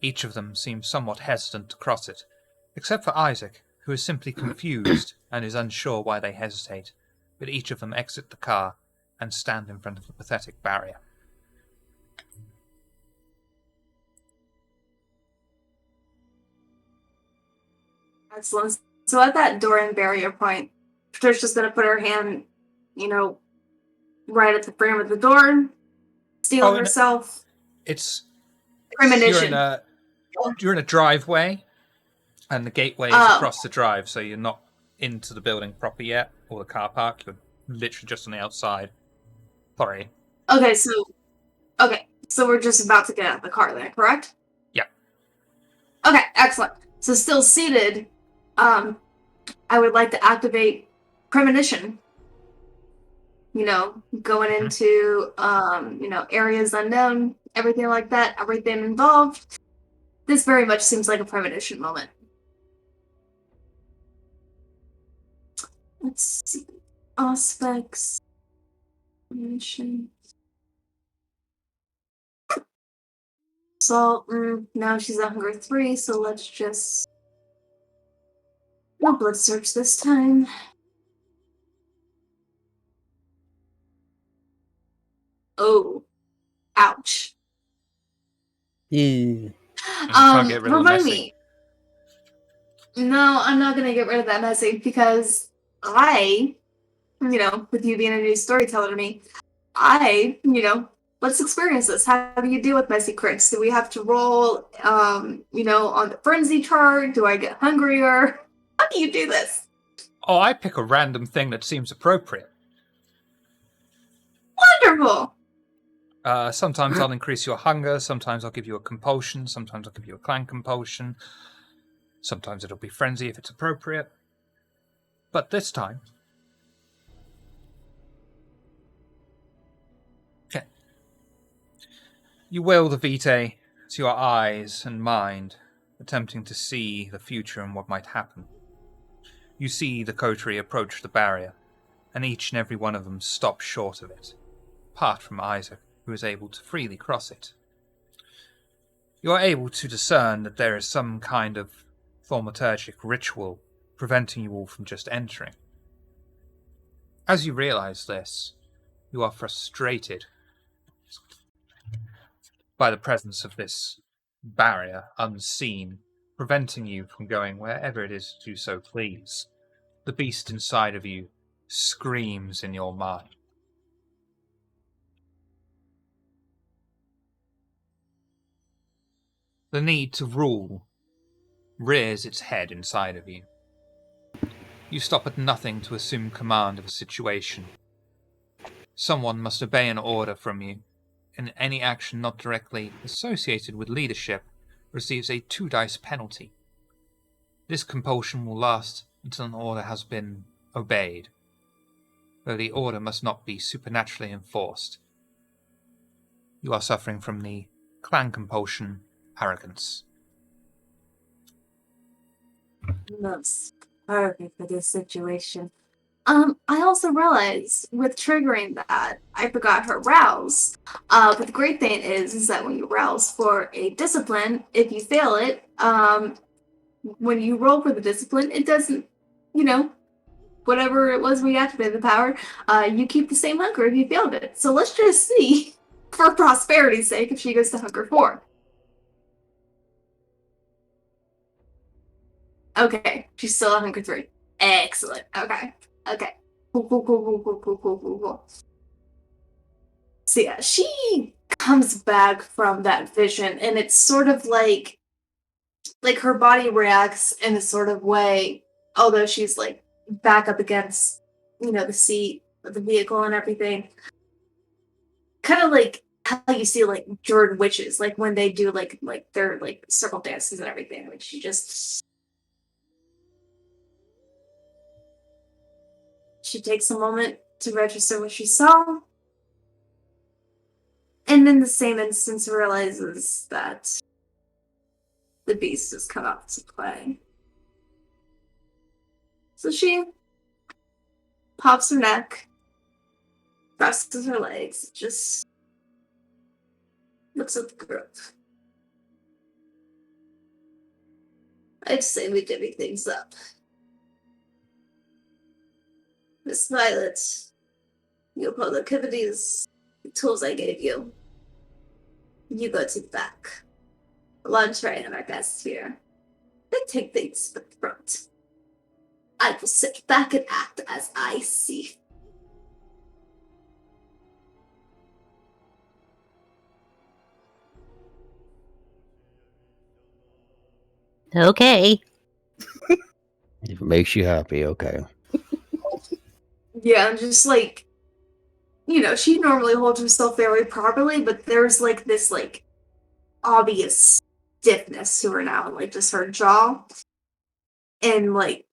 Each of them seems somewhat hesitant to cross it, except for Isaac, who is simply confused and is unsure why they hesitate. But each of them exit the car and stand in front of the pathetic barrier. Excellent. So at that door and barrier point, Patricia's gonna put her hand, right at the frame of the door, steel and herself. It's Premonition. you're in a driveway, and the gateway is across the drive, so you're not into the building proper yet, or the car park. You're literally just on the outside. Sorry. Okay, so we're just about to get out of the car then, correct? Yeah. Okay, excellent. So still seated, I would like to activate Premonition. Going into, areas unknown, everything like that, everything involved. This very much seems like a Premonition moment. Let's see. Aspects. Premonition. Salt, now she's at hunger 3, so let's just... no blood search this time. Oh. Ouch. Yeah. Can't get rid of the Remind messy. me. No, I'm not gonna get rid of that messy because with you being a new storyteller to me, let's experience this. How do you deal with messy crits? Do we have to roll, on the frenzy chart? Do I get hungrier? How do you do this? Oh, I pick a random thing that seems appropriate. Wonderful! Sometimes I'll increase your hunger, sometimes I'll give you a compulsion, sometimes I'll give you a clan compulsion, sometimes it'll be frenzy if it's appropriate. But this time... Okay. You will the vitae to your eyes and mind, attempting to see the future and what might happen. You see the coterie approach the barrier, and each and every one of them stop short of it, apart from Isaac, who is able to freely cross it. You are able to discern that there is some kind of thaumaturgic ritual preventing you all from just entering. As you realize this, you are frustrated by the presence of this barrier, unseen, preventing you from going wherever it is you so please. The beast inside of you screams in your mind. The need to rule rears its head inside of you. You stop at nothing to assume command of a situation. Someone must obey an order from you, and any action not directly associated with leadership receives a 2 dice penalty. This compulsion will last until an order has been obeyed, though the order must not be supernaturally enforced. You are suffering from the clan compulsion arrogance. That's perfect for this situation. I also realized with triggering that, I forgot her rouse. But the great thing is that when you rouse for a discipline, if you fail it, when you roll for the discipline, it doesn't, whatever it was when you activated the power, you keep the same hunger if you failed it. So let's just see, for prosperity's sake, if she goes to hunger 4. Okay, she's still at hunger 3. Excellent. Okay. Cool. So yeah, she comes back from that vision, and it's sort of like her body reacts in a sort of way, although she's like back up against, the seat of the vehicle and everything. Kind of like how you see like Jordan witches, like when they do like their like circle dances and everything. Like she takes a moment to register what she saw, and in the same instance realizes that the beast has come out to play. So she pops her neck, crosses her legs, just looks at the group. I'd say we divvy things up. Miss Violet, your productivities, the tools I gave you. You go to the back. Lingerie and our guests here. They take things to the front. I will sit back and act as I see. Okay. If it makes you happy, okay. Yeah, just like, she normally holds herself very properly, but there's like this like obvious stiffness to her now, like just her jaw. And like,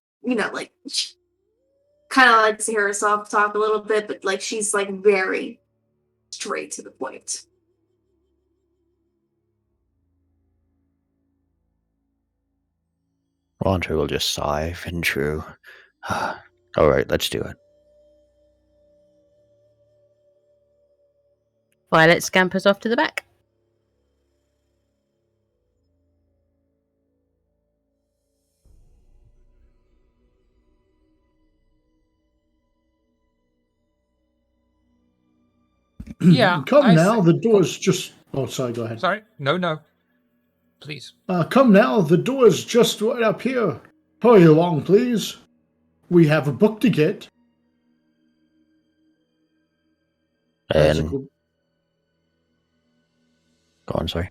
she kind of likes to hear herself talk a little bit, but like she's like very straight to the point. Laundry will just sigh, if in true. Alright, let's do it. Violet scampers off to the back. Yeah, Come I now, think- the door's just. Oh, sorry, go ahead. Sorry? No. Please. Come now, the door's just right up here. Hurry along, please. We have a book to get. And go on, sorry.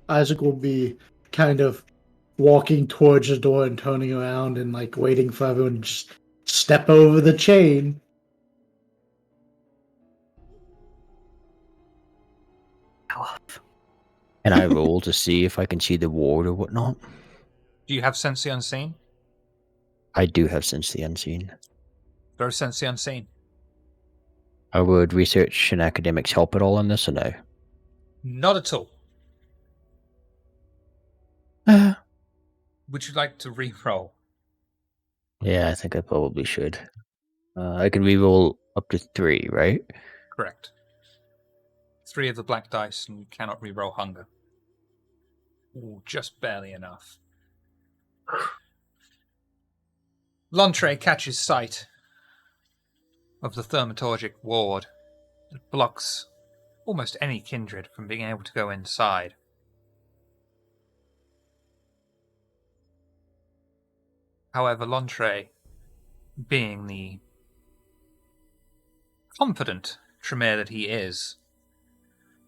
Isaac will be kind of walking towards the door and turning around and like waiting for everyone to just step over the chain. Can I roll to see if I can see the ward or whatnot? Do you have Sense the Unseen? I do have Sense the Unseen. Throw Sense the Unseen. Would research and academics help at all in this or no? Not at all. Uh, Would you like to re-roll? yeah, I think I probably should. I can reroll up to 3, right? Correct. 3 of the black dice, and you cannot re-roll hunger. Ooh, just barely enough. Lontre catches sight of the thaumaturgic ward that blocks almost any kindred from being able to go inside. However, Lontre, being the confident Tremere that he is,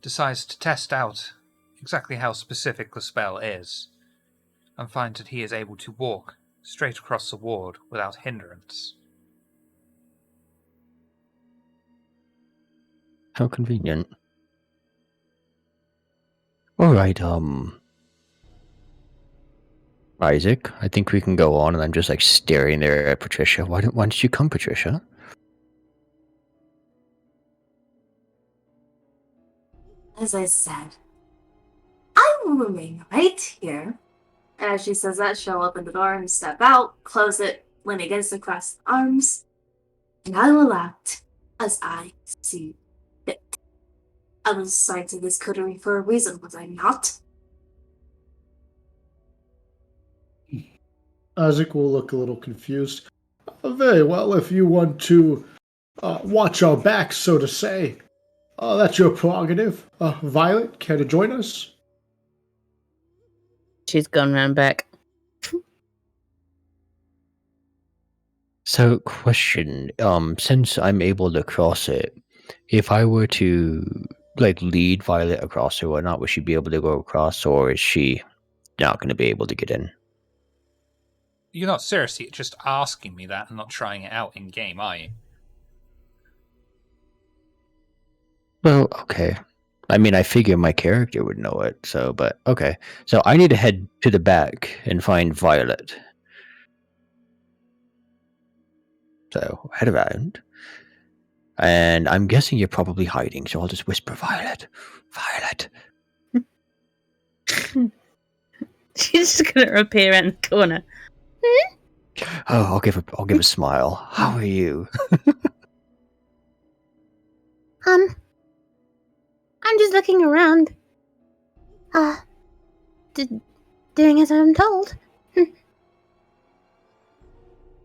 decides to test out exactly how specific the spell is, and finds that he is able to walk straight across the ward without hindrance. How convenient. Alright, Isaac, I think we can go on, and I'm just like staring there at Patricia. Why don't you come, Patricia? As I said, I will remain right here. And as she says that, she'll open the door and step out, close it, lean against it, cross the arms, and I will act as I see fit. I was assigned to this coterie for a reason, was I not? Isaac will look a little confused. Very well, if you want to watch our backs, so to say, that's your prerogative. Violet, care to join us? She's gone round back. So, question, since I'm able to cross it, if I were to, like, lead Violet across or whatnot, would she be able to go across, or is she not going to be able to get in? You're not seriously just asking me that and not trying it out in game, are you? Well, okay. I mean, I figure my character would know it, so, but, okay. So, I need to head to the back and find Violet. So, head around. And I'm guessing you're probably hiding, so I'll just whisper, Violet. Violet. She's just gonna appear in the corner. Oh, I'll give a smile. How are you? I'm just looking around. Doing as I'm told.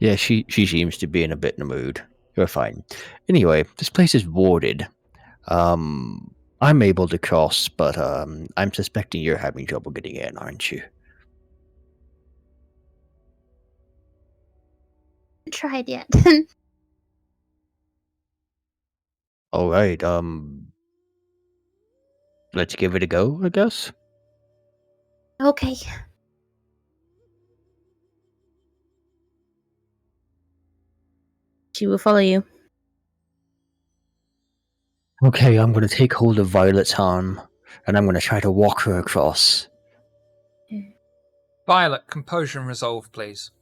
Yeah, she seems to be in a bit in a mood. You're fine. Anyway, this place is warded. I'm able to cross, but I'm suspecting you're having trouble getting in, aren't you? Tried yet. All right. Let's give it a go, I guess. Okay. She will follow you. Okay, I'm going to take hold of Violet's arm, and I'm going to try to walk her across. Violet, composure and resolve, please.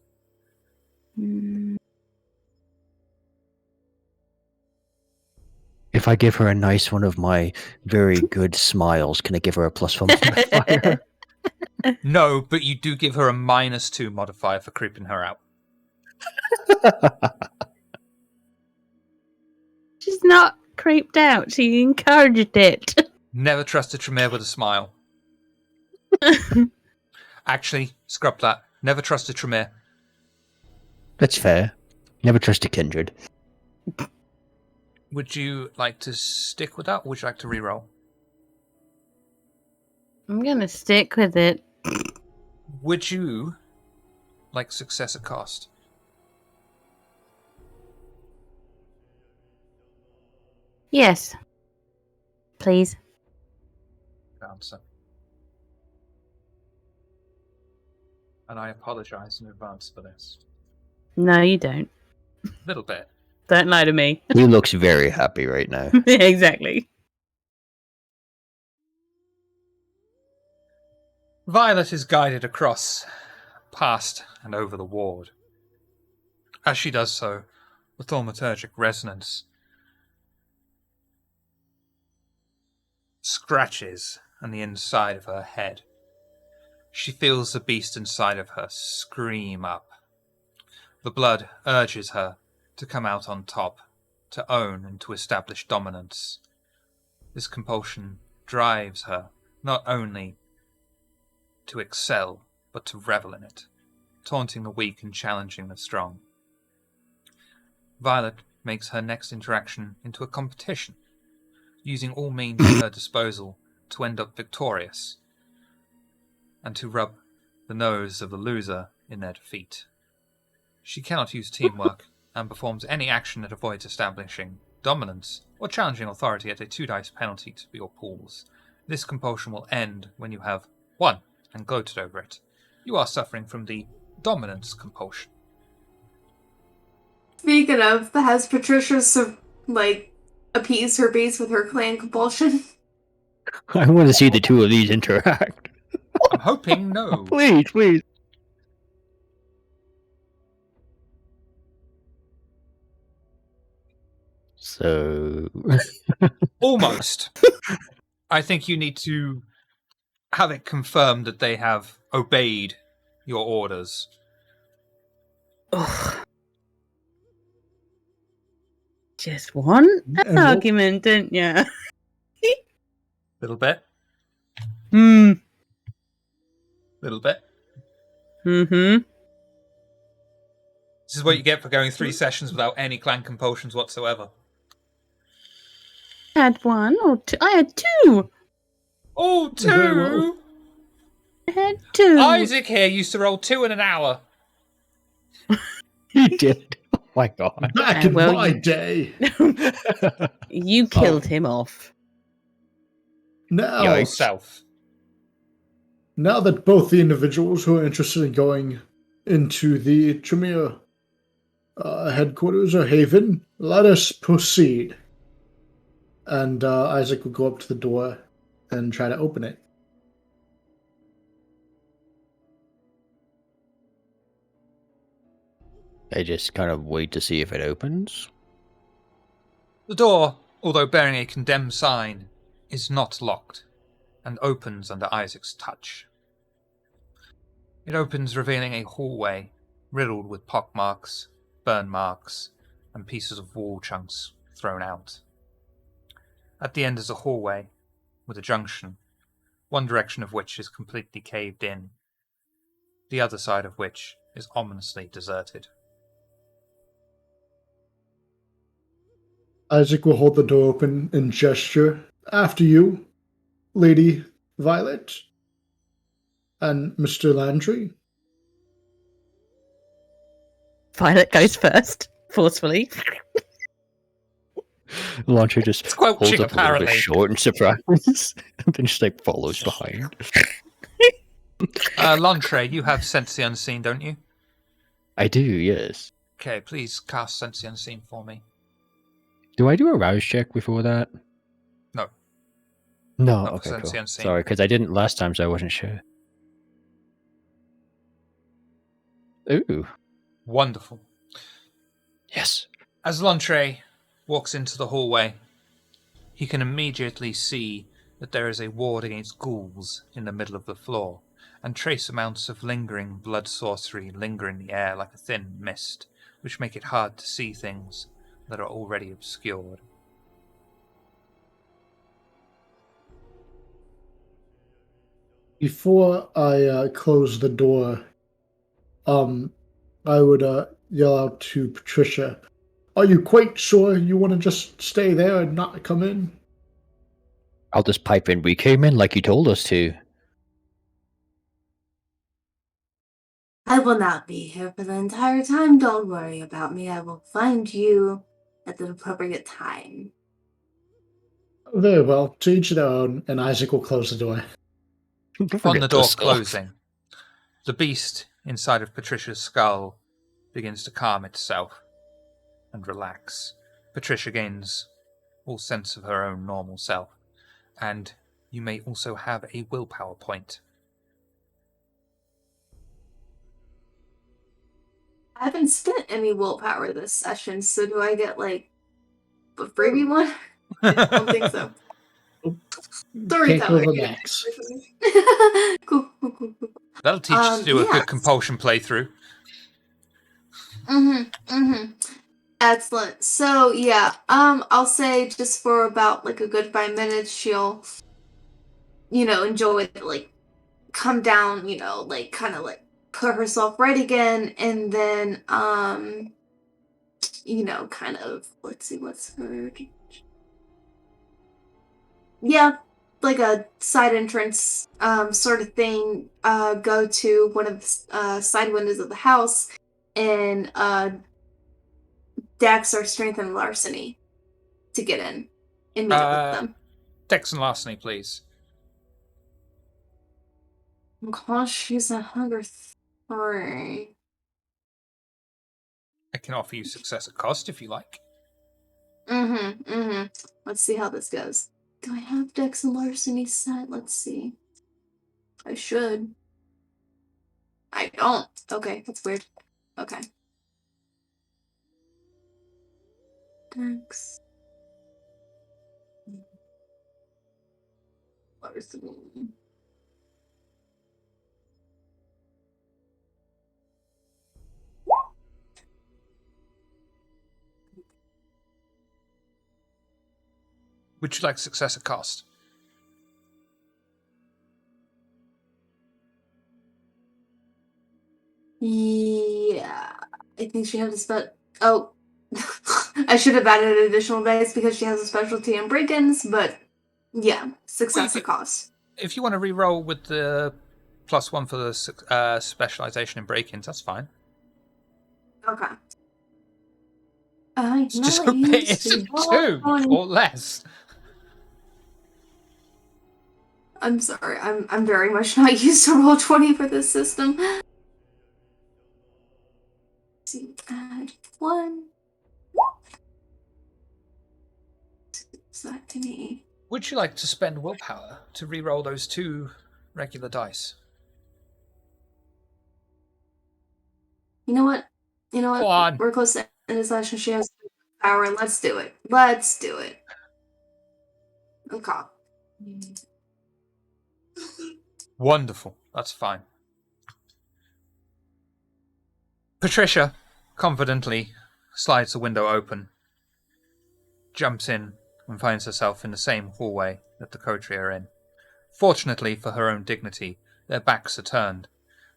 If I give her a nice one of my very good smiles, can I give her a +1 modifier? No, but you do give her a -2 modifier for creeping her out. She's not creeped out. She encouraged it. Never trust a Tremere with a smile. Actually, scrub that. Never trust a Tremere. That's fair. Never trust a kindred. Would you like to stick with that, or would you like to reroll? I'm gonna stick with it. Would you like success at cost? Yes. Please. Good answer. And I apologise in advance for this. No, you don't. A little bit. Don't lie to me. He looks very happy right now. Exactly. Violet is guided across, past and over the ward. As she does so, the thaumaturgic resonance scratches on the inside of her head. She feels the beast inside of her scream up. The blood urges her to come out on top, to own and to establish dominance. This compulsion drives her not only to excel, but to revel in it, taunting the weak and challenging the strong. Violet makes her next interaction into a competition, using all means at her disposal to end up victorious, and to rub the nose of the loser in their defeat. She cannot use teamwork, and performs any action that avoids establishing dominance or challenging authority at a 2-dice penalty to your pools. This compulsion will end when you have won and gloated over it. you are suffering from the dominance compulsion. Speaking of, has Patricia appeased her beast with her clan compulsion? I want to see the two of these interact. I'm hoping no. Please, please. So, Almost. I think you need to have it confirmed that they have obeyed your orders. Ugh. Just one And argument, didn't you? Little bit. Hmm. Little bit. Mm-hmm. This is what you get for going 3 sessions without any clan compulsions whatsoever. I had one or two. I had two. Oh, Very well. 2! I had two. Isaac here used to roll 2 in an hour. he did. Oh my god. Back in well, my you- day. You killed him off. Now, Yikes. Yourself. now that both the individuals who are interested in going into the Tremere headquarters or haven, let us proceed. And Isaac will go up to the door and try to open it. I just kind of wait to see if it opens. The door, although bearing a condemned sign, is not locked, and opens under Isaac's touch. It opens, revealing a hallway riddled with pockmarks, burn marks, and pieces of wall chunks thrown out. At the end is a hallway with a junction, one direction of which is completely caved in, the other side of which is ominously deserted. Isaac will hold the door open and gesture. After you, Lady Violet and Mr. Landry. Violet goes first, forcefully. Launcher just holds Squelching, up a little bit apparently. short and surprise, and then just like follows behind. Lantre, you have Sense the Unseen, don't you? I do, yes. Okay, please cast Sense the Unseen for me. Do I do a rouse check before that? No. No, Not for okay, Sense cool. the Unseen. Sorry, because I didn't last time, so I wasn't sure. Ooh, Wonderful. yes. As Lantre walks into the hallway, he can immediately see that there is a ward against ghouls in the middle of the floor, and trace amounts of lingering blood sorcery linger in the air like a thin mist, which make it hard to see things that are already obscured. Before I close the door, I would yell out to Patricia, "Are you quite sure you want to just stay there and not come in?" I'll just pipe in. We came in like you told us to. I will not be here for the entire time. Don't worry about me. I will find you at the appropriate time. Very well. To each their own, and Isaac will close the door. On the door closing, the beast inside of Patricia's skull begins to calm itself and relax. Patricia gains all sense of her own normal self, and you may also have a willpower point. I haven't spent any willpower this session, so do I get like a freebie one? I don't think so. Can't kill Storyteller. the max. Cool, cool, cool, cool. That'll teach you to do a Yes. good compulsion playthrough. Excellent. So yeah, I'll say just for about like a good 5 minutes, she'll, enjoy it, like come down, like kind of like put herself right again, and then kind of let's see what's her, yeah, like a side entrance sort of thing. Go to one of the side windows of the house and Dex or Strength and Larceny to get in and meet up with them. Dex and Larceny, please. Because she's a hunger 3. I can offer you success at cost if you like. Let's see how this goes. Do I have Dex and Larceny set? Let's see. I should. I don't. Okay, that's weird. Okay. Dex. Larceny. Would you like success at cost? Yeah. I think she has a Oh. I should have added an additional dice because she has a specialty in break-ins, but yeah, success at cost. If you want to re-roll with the +1 for the specialization in break-ins, that's fine. Okay. It's just hope it isn't 2 or less. I'm sorry. I'm very much not used to Roll20 for this system. Let's see, add 1. Is that to me? Would you like to spend willpower to re-roll those 2 regular dice? You know what? Go on. We're close to end of session. She has power. Let's do it. Let's do it. Okay. Wonderful. That's fine. Patricia confidently slides the window open, jumps in, and finds herself in the same hallway that the coterie are in. Fortunately for her own dignity, their backs are turned,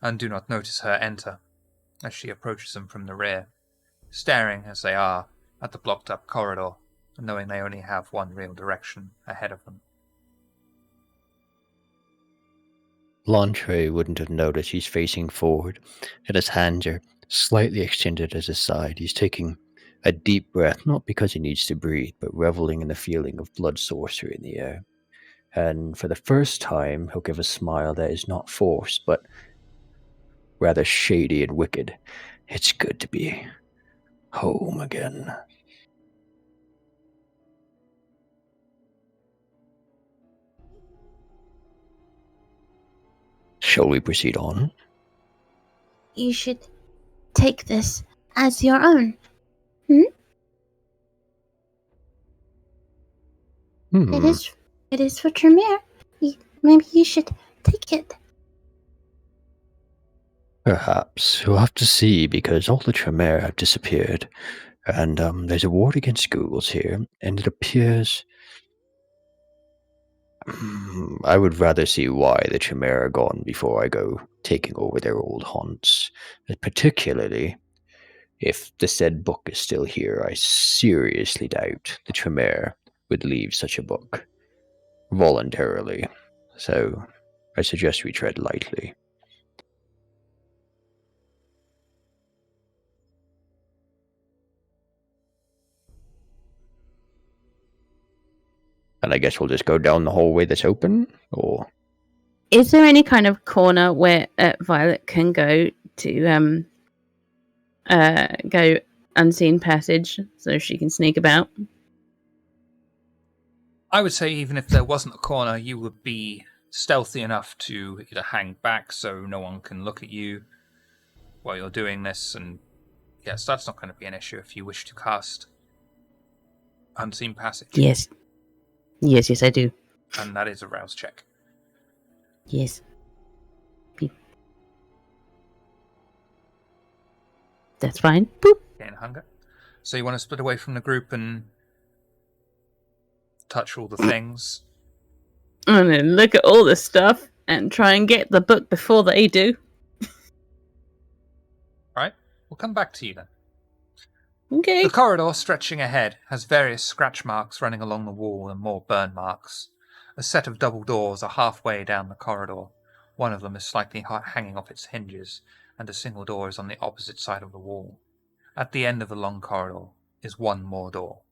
and do not notice her enter, as she approaches them from the rear, staring as they are at the blocked-up corridor, and knowing they only have one real direction ahead of them. Lantre wouldn't have noticed. He's facing forward, and his hands are slightly extended at his side. He's taking a deep breath, not because he needs to breathe, but reveling in the feeling of blood sorcery in the air. And for the first time, he'll give a smile that is not forced, but rather shady and wicked. It's good to be home again. Shall we proceed on? You should take this as your own. It is for Tremere. Maybe you should take it. Perhaps. We'll have to see, because all the Tremere have disappeared. And there's a ward against ghouls here, and it appears... I would rather see why the Tremere are gone before I go taking over their old haunts. Particularly, if the said book is still here, I seriously doubt the Tremere would leave such a book voluntarily. So, I suggest we tread lightly. And I guess we'll just go down the hallway that's open, or... Is there any kind of corner where Violet can go to go unseen passage so she can sneak about? I would say even if there wasn't a corner, you would be stealthy enough to either hang back so no one can look at you while you're doing this, and yes, that's not going to be an issue if you wish to cast Unseen Passage. Yes. Yes, I do. And that is a rouse check. Yes. That's fine. Boop. Gain hunger. So you want to split away from the group and touch all the things. And then look at all this stuff and try and get the book before they do. Alright, we'll come back to you then. Okay. The corridor stretching ahead has various scratch marks running along the wall and more burn marks. A set of double doors are halfway down the corridor. One of them is slightly hanging off its hinges, and a single door is on the opposite side of the wall. At the end of the long corridor is one more door.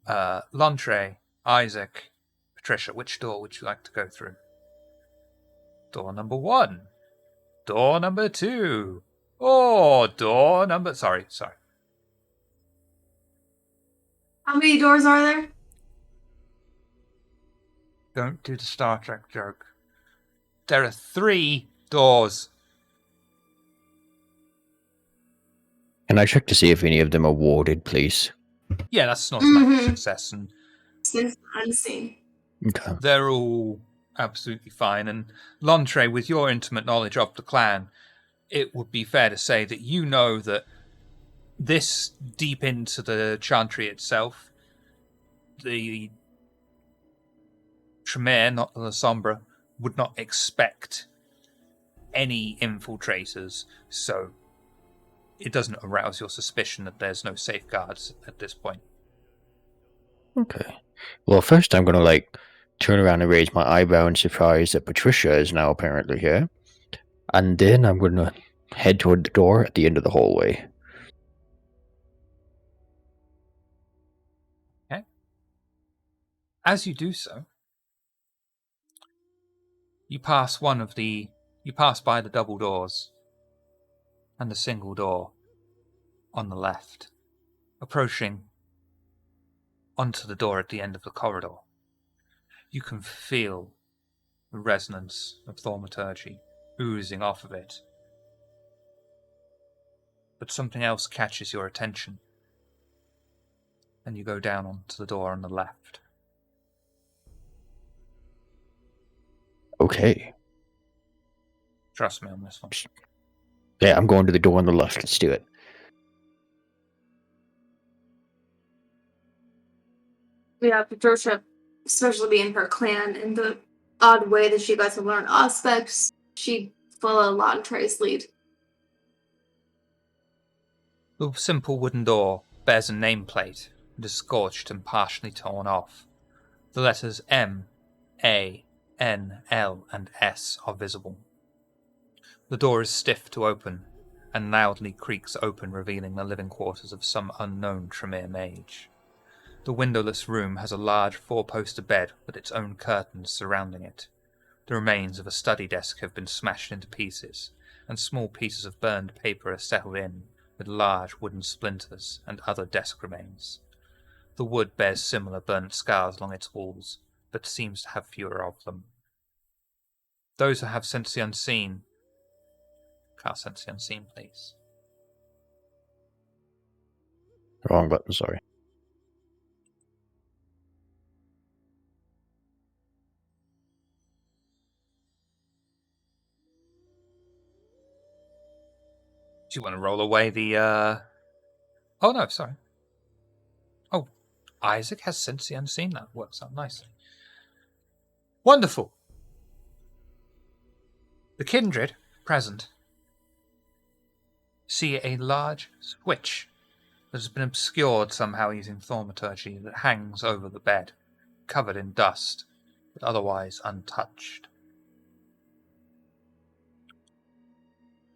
Lantre, Isaac, Patricia, which door would you like to go through? Door number 1. Door number 2. Or door number... Sorry. How many doors are there? Don't do the Star Trek joke. There are 3 doors. Can I check to see if any of them are warded, please? Yeah, that's an automatic Mhm. success, and Since unseen. Okay. they're all absolutely fine. And Lontre, with your intimate knowledge of the clan, it would be fair to say that you know that this deep into the Chantry itself, the Tremere, not the La Sombra, would not expect any infiltrators, so it doesn't arouse your suspicion that there's no safeguards at this point. Okay. Well, first I'm gonna turn around and raise my eyebrow in surprise that Patricia is now apparently here, and then I'm gonna head toward the door at the end of the hallway. Okay. As you do so, you pass by the double doors and the single door on the left, approaching onto the door at the end of the corridor. You can feel the resonance of thaumaturgy oozing off of it. But something else catches your attention, and you go down onto the door on the left. Okay. Trust me on this one. Yeah, I'm going to the door on the left. Let's do it. Yeah, Patricia, especially being her clan and the odd way that she got to learn aspects, she'd follow Lantre's lead. The simple wooden door bears a nameplate and is scorched and partially torn off. The letters M, A, N, L, and S are visible. The door is stiff to open, and loudly creaks open, revealing the living quarters of some unknown Tremere mage. The windowless room has a large 4-poster bed with its own curtains surrounding it. The remains of a study desk have been smashed into pieces, and small pieces of burned paper are settled in, with large wooden splinters and other desk remains. The wood bears similar burnt scars along its walls, but seems to have fewer of them. Those who have Sense the Unseen, cast Sense the Unseen, please. Wrong button, sorry. Do you want to roll away the, Oh, no, sorry. Oh, Isaac has Sense the Unseen. That works out nicely. Wonderful. The kindred present see a large switch that has been obscured somehow using thaumaturgy that hangs over the bed, covered in dust, but otherwise untouched.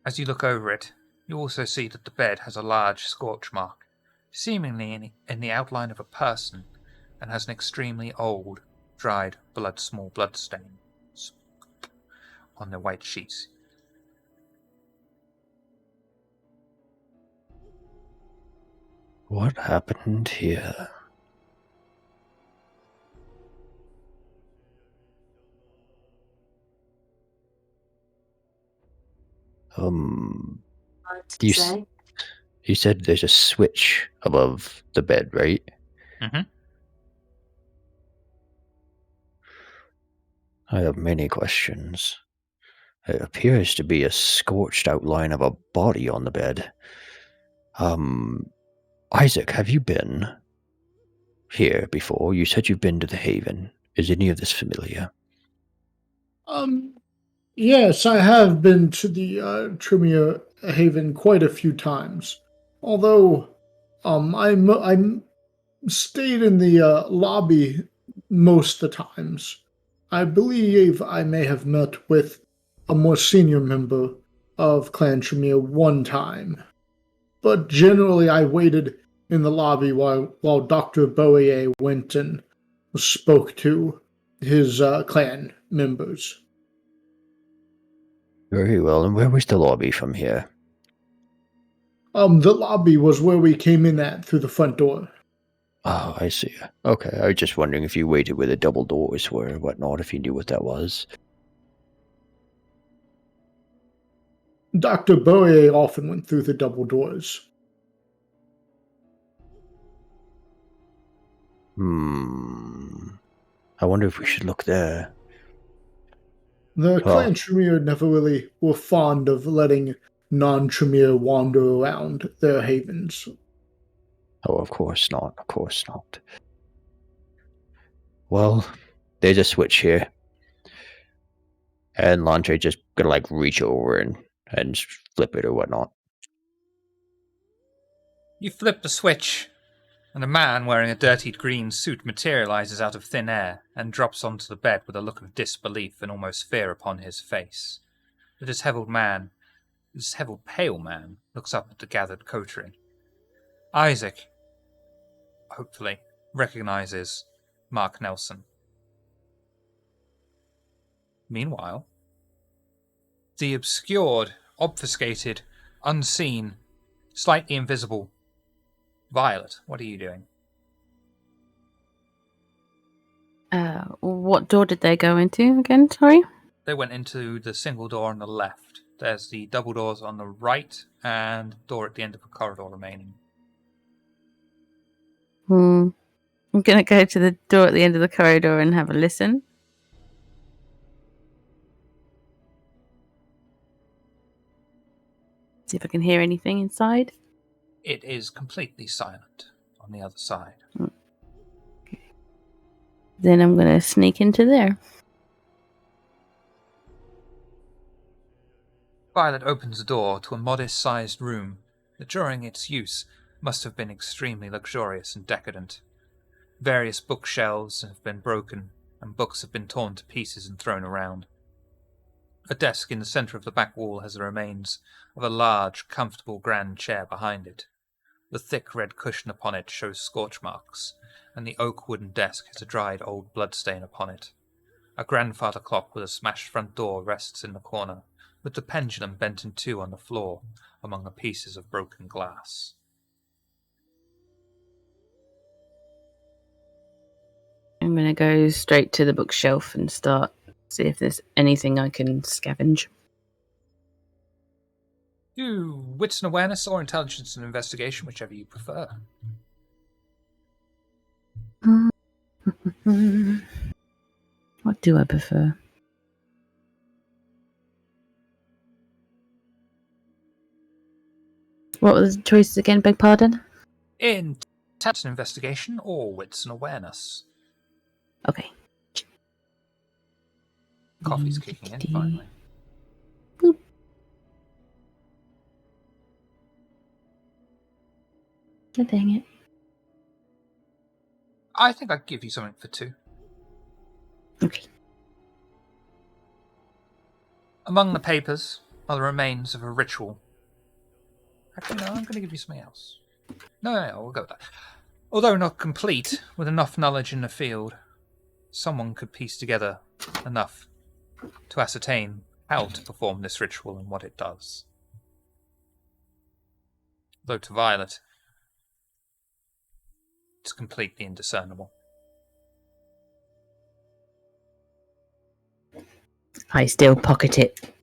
As you look over it, you also see that the bed has a large scorch mark, seemingly in the outline of a person, and has an extremely old, dried, small blood stain on the white sheets. What happened here? Hard to You say. You said there's a switch above the bed, right? Mm-hmm. I have many questions. It appears to be a scorched outline of a body on the bed. Isaac, have you been here before? You said you've been to the Haven. Is any of this familiar? Yes, I have been to the Tremere Haven quite a few times. Although, I'm stayed in the lobby most of the times. I believe I may have met with a more senior member of Clan Tremere one time. But generally, I waited in the lobby while Dr. Boyer went and spoke to his clan members. Very well. And where was the lobby from here? The lobby was where we came in at through the front door. Oh, I see. Okay, I was just wondering if you waited where the double doors were or whatnot, if you knew what that was. Dr. Boyer often went through the double doors. I wonder if we should look there. The Well- clan Tremere never really were fond of letting non-Tremere wander around their havens. Oh, of course not. Of course not. Well, there's a switch here. And Landre just gonna like reach over and flip it or whatnot. You flip the switch, and a man wearing a dirtied green suit materializes out of thin air and drops onto the bed with a look of disbelief and almost fear upon his face. The dishevelled pale man, looks up at the gathered coterie. Isaac, hopefully, recognizes Mark Nelson. Meanwhile, the obscured, obfuscated, unseen, slightly invisible Violet, what are you doing? What door did they go into again? Sorry. They went into the single door on the left. There's the double doors on the right and door at the end of the corridor remaining. I'm gonna go to the door at the end of the corridor and have a listen. See if I can hear anything inside. It is completely silent on the other side. Then I'm gonna sneak into there. Violet opens the door to a modest-sized room that during its use must have been extremely luxurious and decadent. Various bookshelves have been broken, and books have been torn to pieces and thrown around. A desk in the centre of the back wall has the remains of a large, comfortable grand chair behind it. The thick red cushion upon it shows scorch marks, and the oak wooden desk has a dried old bloodstain upon it. A grandfather clock with a smashed front door rests in the corner, with the pendulum bent in two on the floor among the pieces of broken glass. I'm gonna go straight to the bookshelf and see if there's anything I can scavenge. Do wits and awareness or intelligence and investigation, whichever you prefer. What do I prefer? What were the choices again? Beg pardon? Intelligence and investigation or wits and awareness. Okay. Coffee's kicking in finally. Boop. Oh, dang it. I think I'd give you something for 2. Okay. Among the papers are the remains of a ritual. Actually, no, I'm going to give you something else. No, we'll go with that. Although not complete, with enough knowledge in the field, someone could piece together enough to ascertain how to perform this ritual and what it does. Though to Violet, it's completely indiscernible. I still pocket it.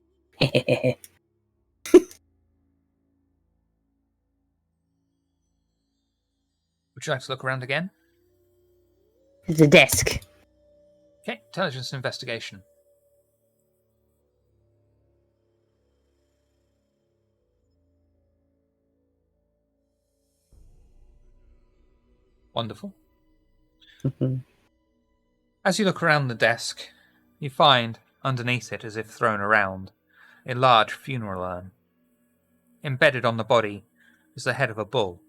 Would you like to look around again? The desk. Okay, intelligence and investigation. Wonderful. As you look around the desk, you find, underneath it, as if thrown around, a large funeral urn. Embedded on the body is the head of a bull.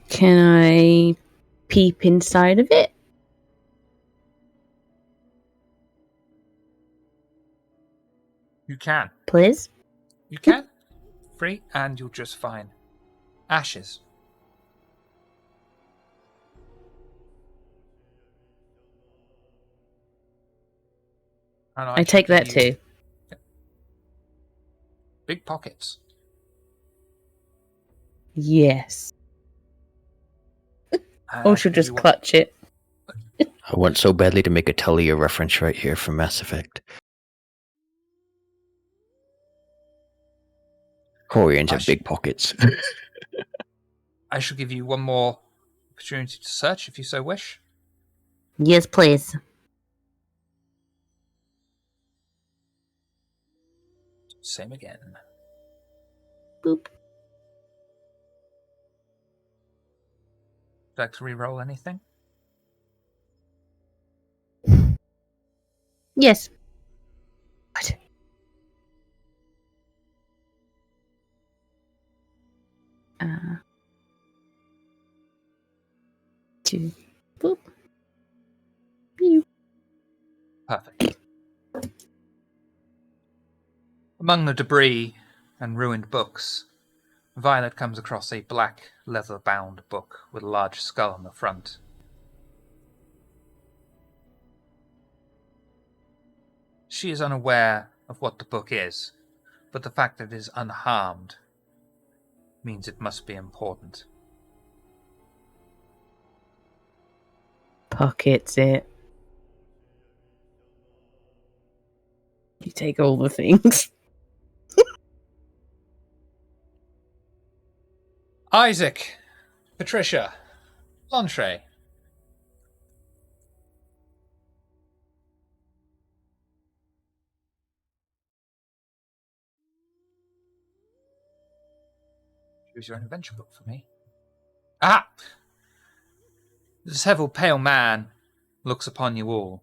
Can I peep inside of it? You can. Please? You can. Free, and you'll just find ashes And I shall take that give you too. Big pockets. Yes. And Or I she'll shall give just you one. clutch it. I want so badly to make a Talia reference right here from Mass Effect. Corians have big pockets. I shall give you one more opportunity to search if you so wish. Yes, please. Same again. Boop. Would you like to re-roll anything? Yes. What? Two. Boop. Pew. Perfect. Among the debris and ruined books, Violet comes across a black leather-bound book with a large skull on the front. She is unaware of what the book is, but the fact that it is unharmed means it must be important. Pockets it. You take all the things. Isaac, Patricia, Lantre. Choose your own adventure book for me. Ah! The several pale man looks upon you all,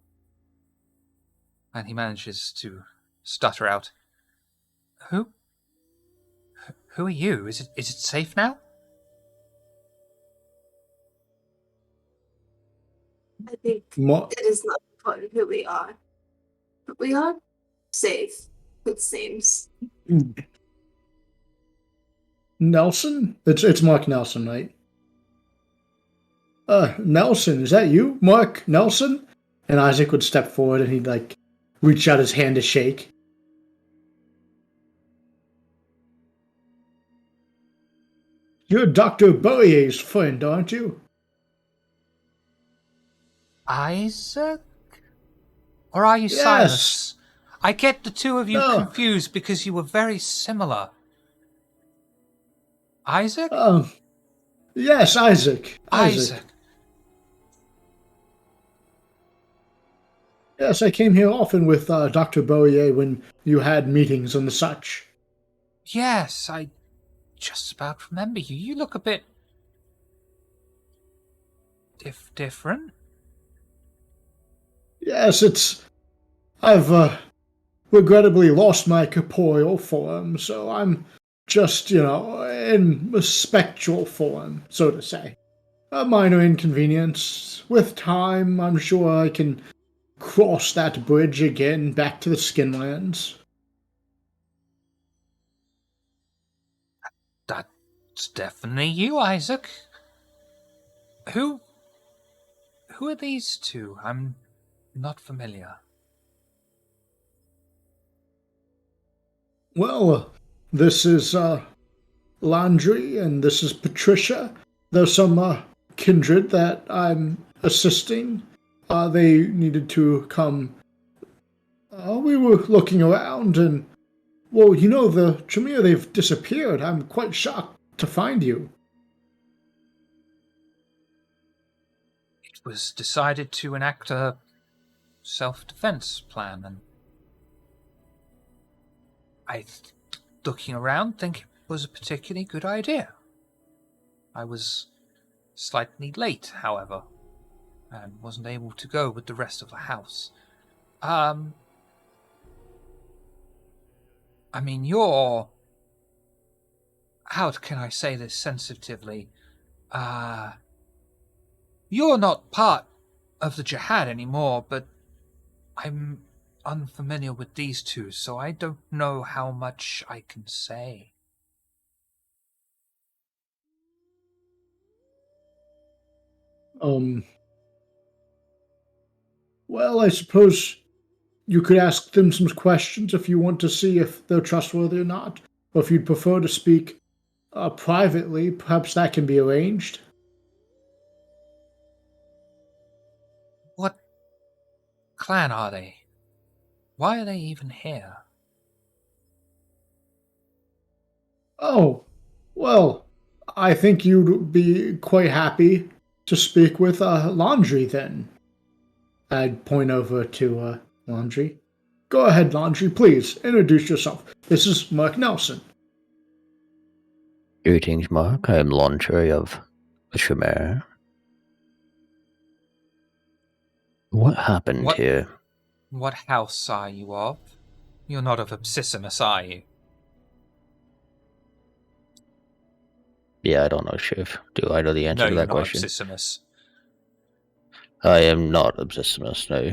and he manages to stutter out, Who? Who are you? Is it safe now? I think Mo- it is not important who we are. But we are safe, it seems. Nelson? It's Mark Nelson, right? Nelson, is that you? Mark Nelson? And Isaac would step forward and he'd like reach out his hand to shake. You're Dr. Boyer's friend, aren't you? Isaac? Or are you Yes. Silas? I get the two of you No. confused because you were very similar. Isaac? Yes, Isaac. Isaac. Yes, I came here often with Dr. Boyer when you had meetings and such. Yes, I just about remember you. You look a bit different. Yes, I've regrettably lost my corporeal form, so I'm just, in a spectral form, so to say. A minor inconvenience. With time, I'm sure I can cross that bridge again back to the Skinlands. That's definitely you, Isaac. Who are these two? I'm not familiar. Well, this is Landry, and this is Patricia. There's some kindred that I'm assisting. They needed to come. We were looking around, and well, the Tremere, they've disappeared. I'm quite shocked to find you. It was decided to enact a self-defense plan, and looking around, think it was a particularly good idea. I was slightly late, however, and wasn't able to go with the rest of the house. I mean, you're... How can I say this sensitively? You're not part of the Jihad anymore, but I'm unfamiliar with these two, so I don't know how much I can say. Well, I suppose you could ask them some questions if you want to see if they're trustworthy or not. Or if you'd prefer to speak privately, perhaps that can be arranged. What clan are they? Why are they even here? Oh, well, I think you'd be quite happy to speak with Laundry then. I'd point over to Laundry. Go ahead, Laundry, please introduce yourself. This is Mark Nelson. Greetings, Mark. I am Laundry of the Tremere. What happened What here? What house are you of? You're not of Absissimus, are you? Yeah, I don't know, Shiv. Do I know the answer No, to you're that not question? Absissimus. I am not Obsessimus, no.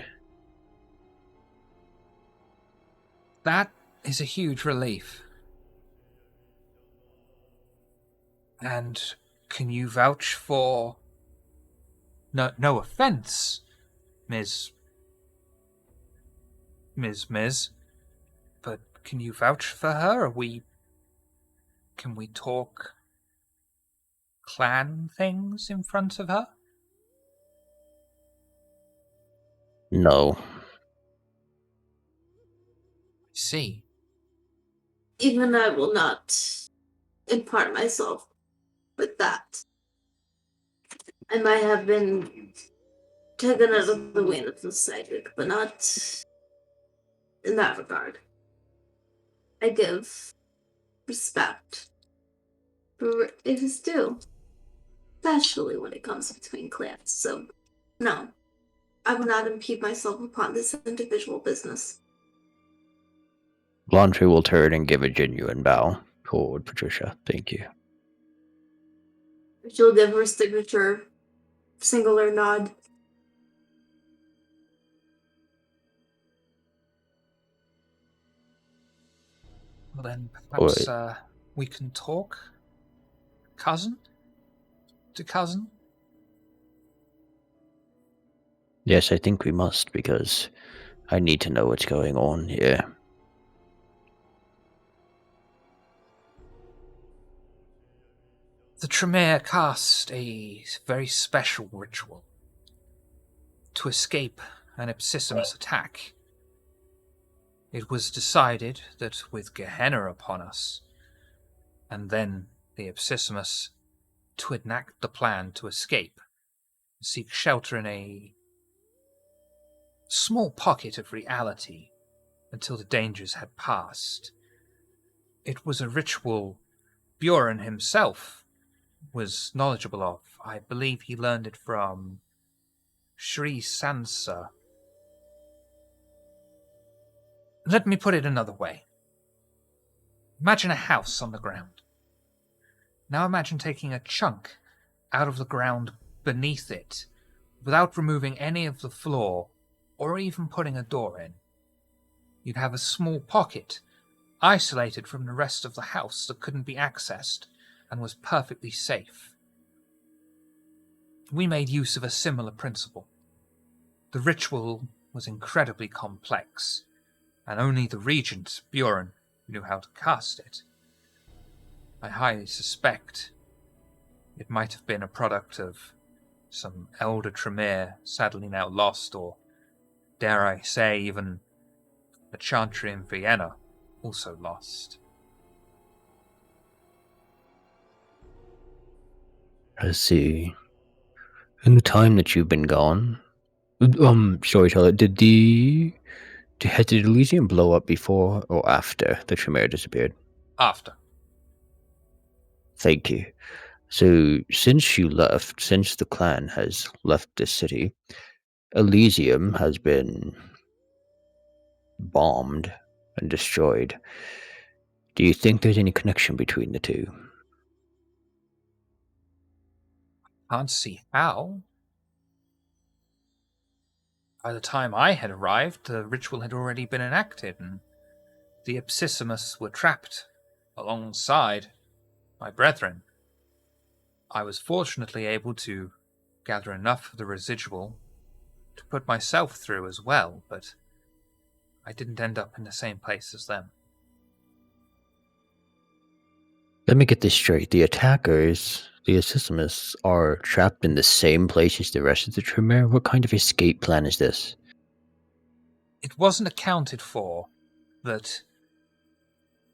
That is a huge relief. And can you vouch for... No offense, Ms. But can you vouch for her? Can we talk clan things in front of her? No. See. Even I will not impart myself with that. I might have been taken out of the wind of the psychic, but not in that regard. I give respect for it is due, especially when it comes between clans. So, no, I will not impede myself upon this individual business. Laundry will turn and give a genuine bow toward Patricia. Thank you. She'll give her signature singular nod. Well then, perhaps Wait. we can talk? Cousin? To cousin? Yes, I think we must, because I need to know what's going on here. The Tremere cast a very special ritual to escape an Absissimus attack. It was decided that with Gehenna upon us, and then the Absissimus, to enact the plan to escape, seek shelter in a small pocket of reality until the dangers had passed. It was a ritual Bjorn himself was knowledgeable of. I believe he learned it from Sri Sansa. Let me put it another way. Imagine a house on the ground. Now imagine taking a chunk out of the ground beneath it without removing any of the floor or even putting a door in. You'd have a small pocket, isolated from the rest of the house that couldn't be accessed and was perfectly safe. We made use of a similar principle. The ritual was incredibly complex, and only the regent, Bjorn, knew how to cast it. I highly suspect it might have been a product of some elder Tremere sadly now lost, or, dare I say, even a chantry in Vienna also lost. I see. In the time that you've been gone, storyteller, had the Elysium blow up before or after the Tremere disappeared? After. Thank you. So, since you left, since the clan has left this city, Elysium has been bombed and destroyed. Do you think there's any connection between the two? Can't see how. By the time I had arrived, the ritual had already been enacted, and the Absissimus were trapped alongside my brethren. I was fortunately able to gather enough of the residual to put myself through as well, but I didn't end up in the same place as them. Let me get this straight. The attackers, the Assassimists, are trapped in the same place as the rest of the Tremere? What kind of escape plan is this? It wasn't accounted for that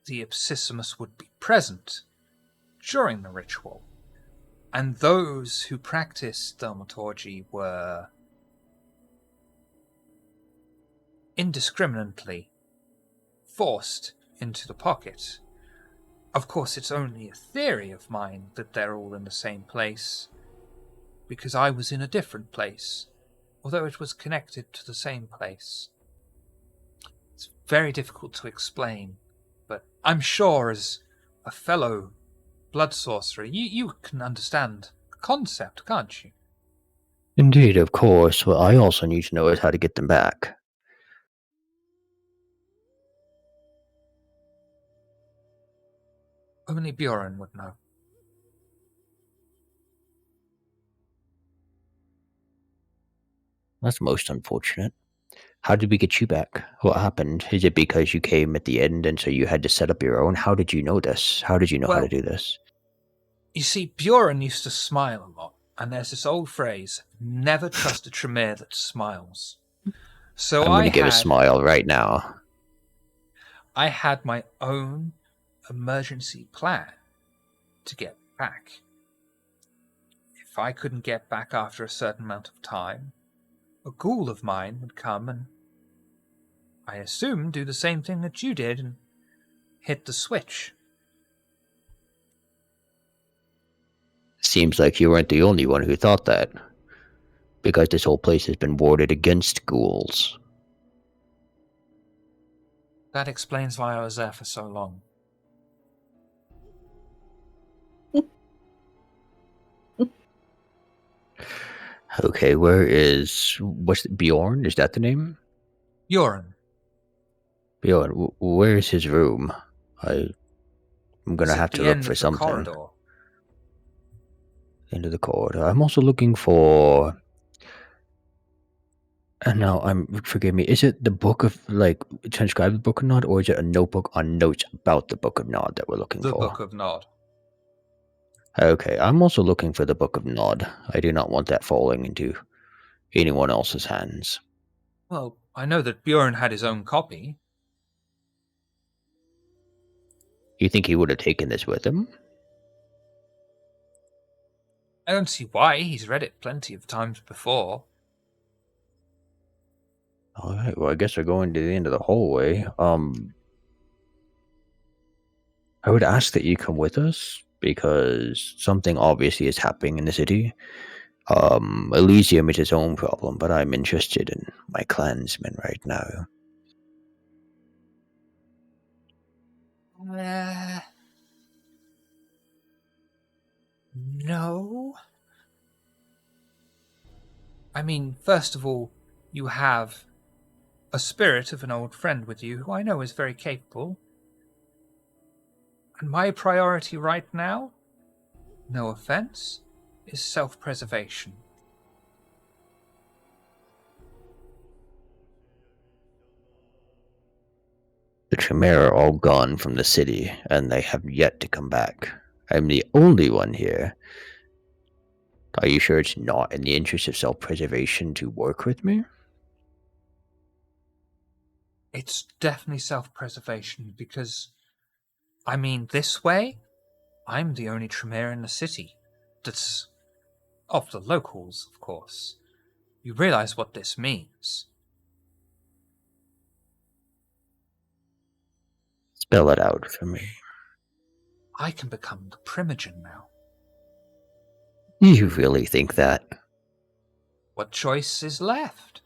the Absissimus would be present during the ritual, and those who practiced thaumaturgy were indiscriminately forced into the pocket. Of course, it's only a theory of mine that they're all in the same place, because I was in a different place, although it was connected to the same place. It's very difficult to explain, but I'm sure as a fellow blood sorcerer, you can understand the concept, can't you? Indeed, of course. What I also need to know is how to get them back. Only Bjorn would know. That's most unfortunate. How did we get you back? What happened? Is it because you came at the end and so you had to set up your own? How did you know this? How did you know how to Well, do this? You see, Bjorn used to smile a lot, and there's this old phrase, never trust a Tremere that smiles. So I'm going to get a smile right now. I had my own emergency plan to get back. If I couldn't get back after a certain amount of time, a ghoul of mine would come and, I assume, do the same thing that you did and hit the switch. Seems like you weren't the only one who thought that. Because this whole place has been warded against ghouls. That explains why I was there for so long. Okay, what's Bjorn? Is that the name? Bjorn. Bjorn, where's his room? I'm gonna have to look for something. Corridor. Into the corridor. I'm also looking for. And now forgive me. Is it the book of transcribe the book of Nod, or is it a notebook on notes about the book of Nod that we're looking The for? Book of Nod. Okay, I'm also looking for the book of Nod. I do not want that falling into anyone else's hands. Well, I know that Bjorn had his own copy. You think he would have taken this with him? I don't see why. He's read it plenty of times before. Alright, well I guess we're going to the end of the hallway. I would ask that you come with us, because something obviously is happening in the city. Elysium is its own problem, but I'm interested in my clansmen right now. No. I mean, first of all, you have a spirit of an old friend with you who I know is very capable. And my priority right now, no offense, is self-preservation. The Tremere are all gone from the city, and they have yet to come back. I'm the only one here. Are you sure it's not in the interest of self-preservation to work with me? It's definitely self-preservation because, I mean, this way, I'm the only Tremere in the city that's of the locals, of course. You realize what this means. Spell it out for me. I can become the Primogen now. You really think that? What choice is left?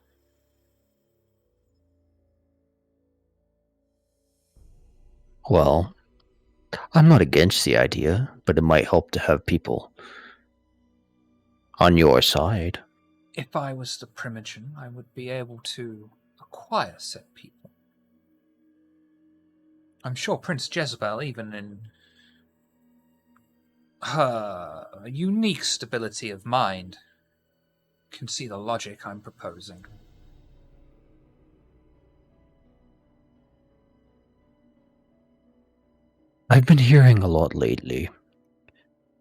Well, I'm not against the idea, but it might help to have people on your side. If I was the Primogen, I would be able to acquire said people. I'm sure Prince Jezebel, even in her unique stability of mind, can see the logic I'm proposing. I've been hearing a lot lately.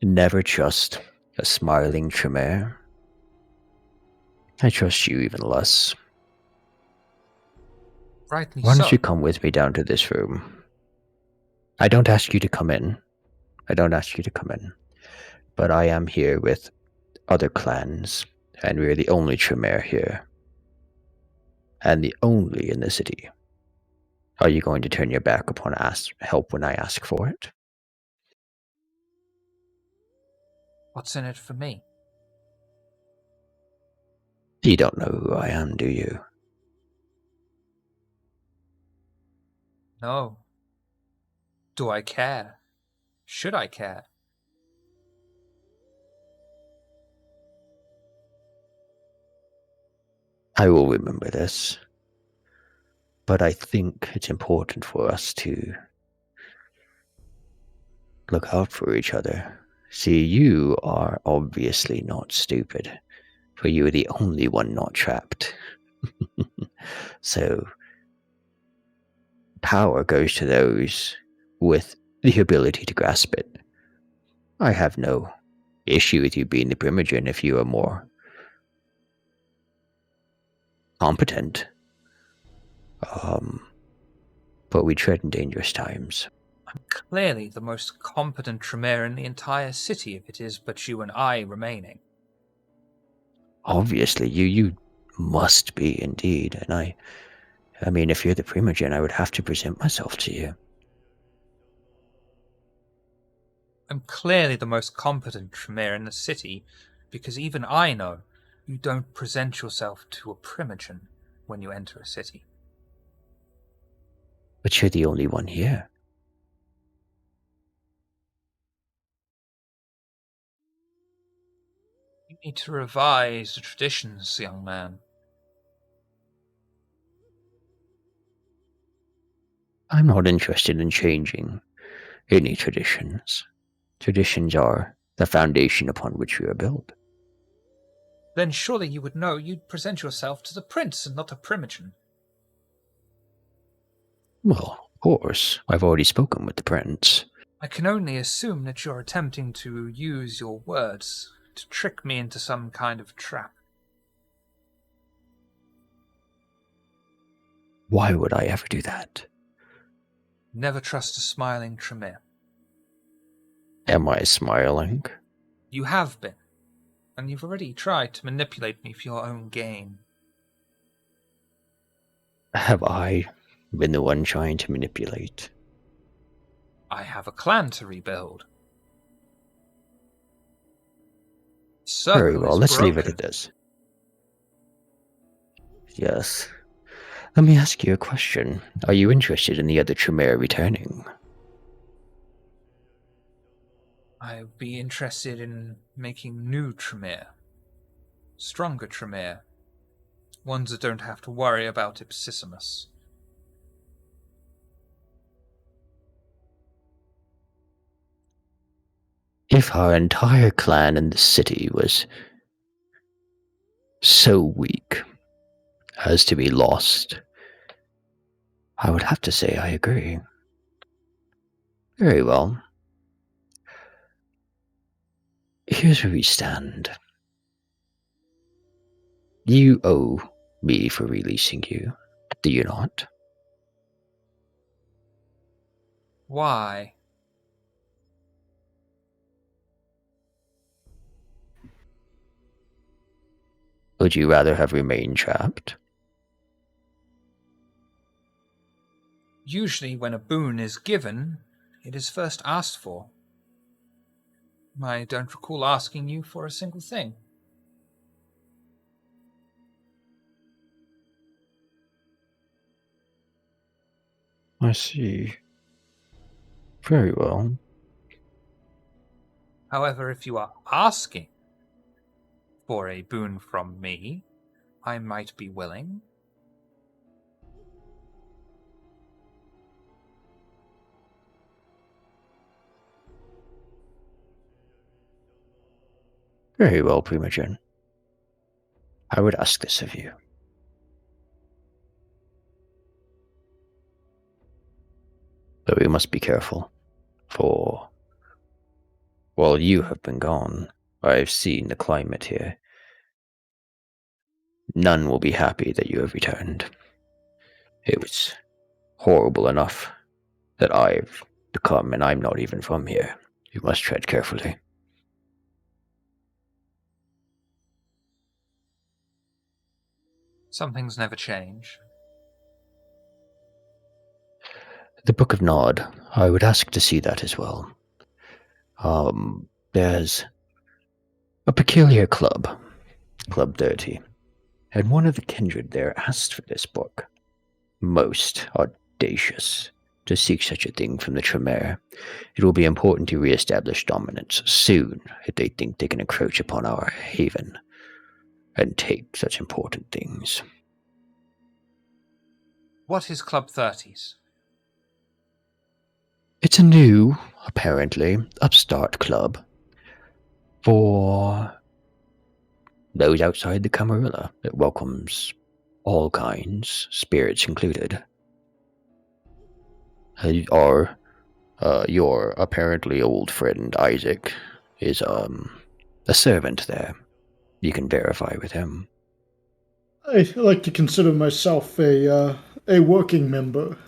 Never trust a smiling Tremere. I trust you even less. Rightly Why don't so. you come with me down to this room? I don't ask you to come in. But I am here with other clans, and we're the only Tremere here. And the only in the city. Are you going to turn your back upon help when I ask for it? What's in it for me? You don't know who I am, do you? No. Do I care? Should I care? I will remember this. But I think it's important for us to look out for each other. See, you are obviously not stupid, for you are the only one not trapped. So, power goes to those with the ability to grasp it. I have no issue with you being the Primogen if you are more competent. But we tread in dangerous times. I'm clearly the most competent Tremere in the entire city if it is but you and I remaining. Obviously, you must be indeed, and I mean, if you're the Primogen, I would have to present myself to you. I'm clearly the most competent Tremere in the city because even I know you don't present yourself to a Primogen when you enter a city. But you're the only one here. You need to revise the traditions, young man. I'm not interested in changing any traditions. Traditions are the foundation upon which we are built. Then surely you would know you'd present yourself to the prince and not a Primogen. Well, of course, I've already spoken with the prince. I can only assume that you're attempting to use your words to trick me into some kind of trap. Why would I ever do that? Never trust a smiling Tremere. Am I smiling? You have been, and you've already tried to manipulate me for your own gain. Have I been the one trying to manipulate? I have a clan to rebuild. Very Circle well, is let's leave it broken. at this. Yes. Let me ask you a question. Are you interested in the other Tremere returning? I would be interested in making new Tremere. Stronger Tremere. Ones that don't have to worry about Ipsissimus. If our entire clan in the city was so weak as to be lost, I would have to say I agree. Very well. Here's where we stand. You owe me for releasing you, do you not? Why? Would you rather have remained trapped? Usually when a boon is given, it is first asked for. I don't recall asking you for a single thing. I see. Very well. However, if you are asking for a boon from me, I might be willing. Very well, Primogen. I would ask this of you. But we must be careful. For while you have been gone, I've seen the climate here. None will be happy that you have returned. It was horrible enough that I've become, and I'm not even from here. You must tread carefully. Some things never change. The Book of Nod, I would ask to see that as well. There's a peculiar club, Club 30, and one of the kindred there asked for this book. Most audacious to seek such a thing from the Tremere. It will be important to re-establish dominance soon if they think they can encroach upon our haven and take such important things. What is Club 30s? It's a new, apparently, upstart club for those outside the Camarilla. It welcomes all kinds, spirits included. Your apparently old friend Isaac is a servant there. You can verify with him. I like to consider myself a working member.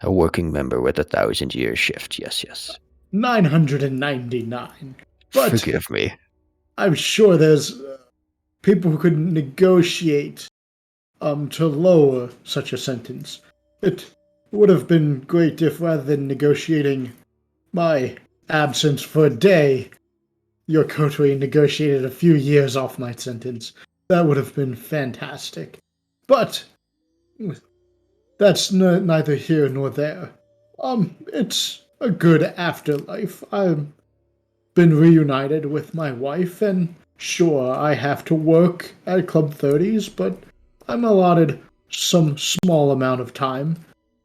A working member with 1,000-year shift, yes. 999. But Forgive me. I'm sure there's people who could negotiate to lower such a sentence. It would have been great if, rather than negotiating my absence for a day, your coterie negotiated a few years off my sentence. That would have been fantastic. But that's neither here nor there. It's a good afterlife. I've been reunited with my wife, and sure, I have to work at Club 30s, but I'm allotted some small amount of time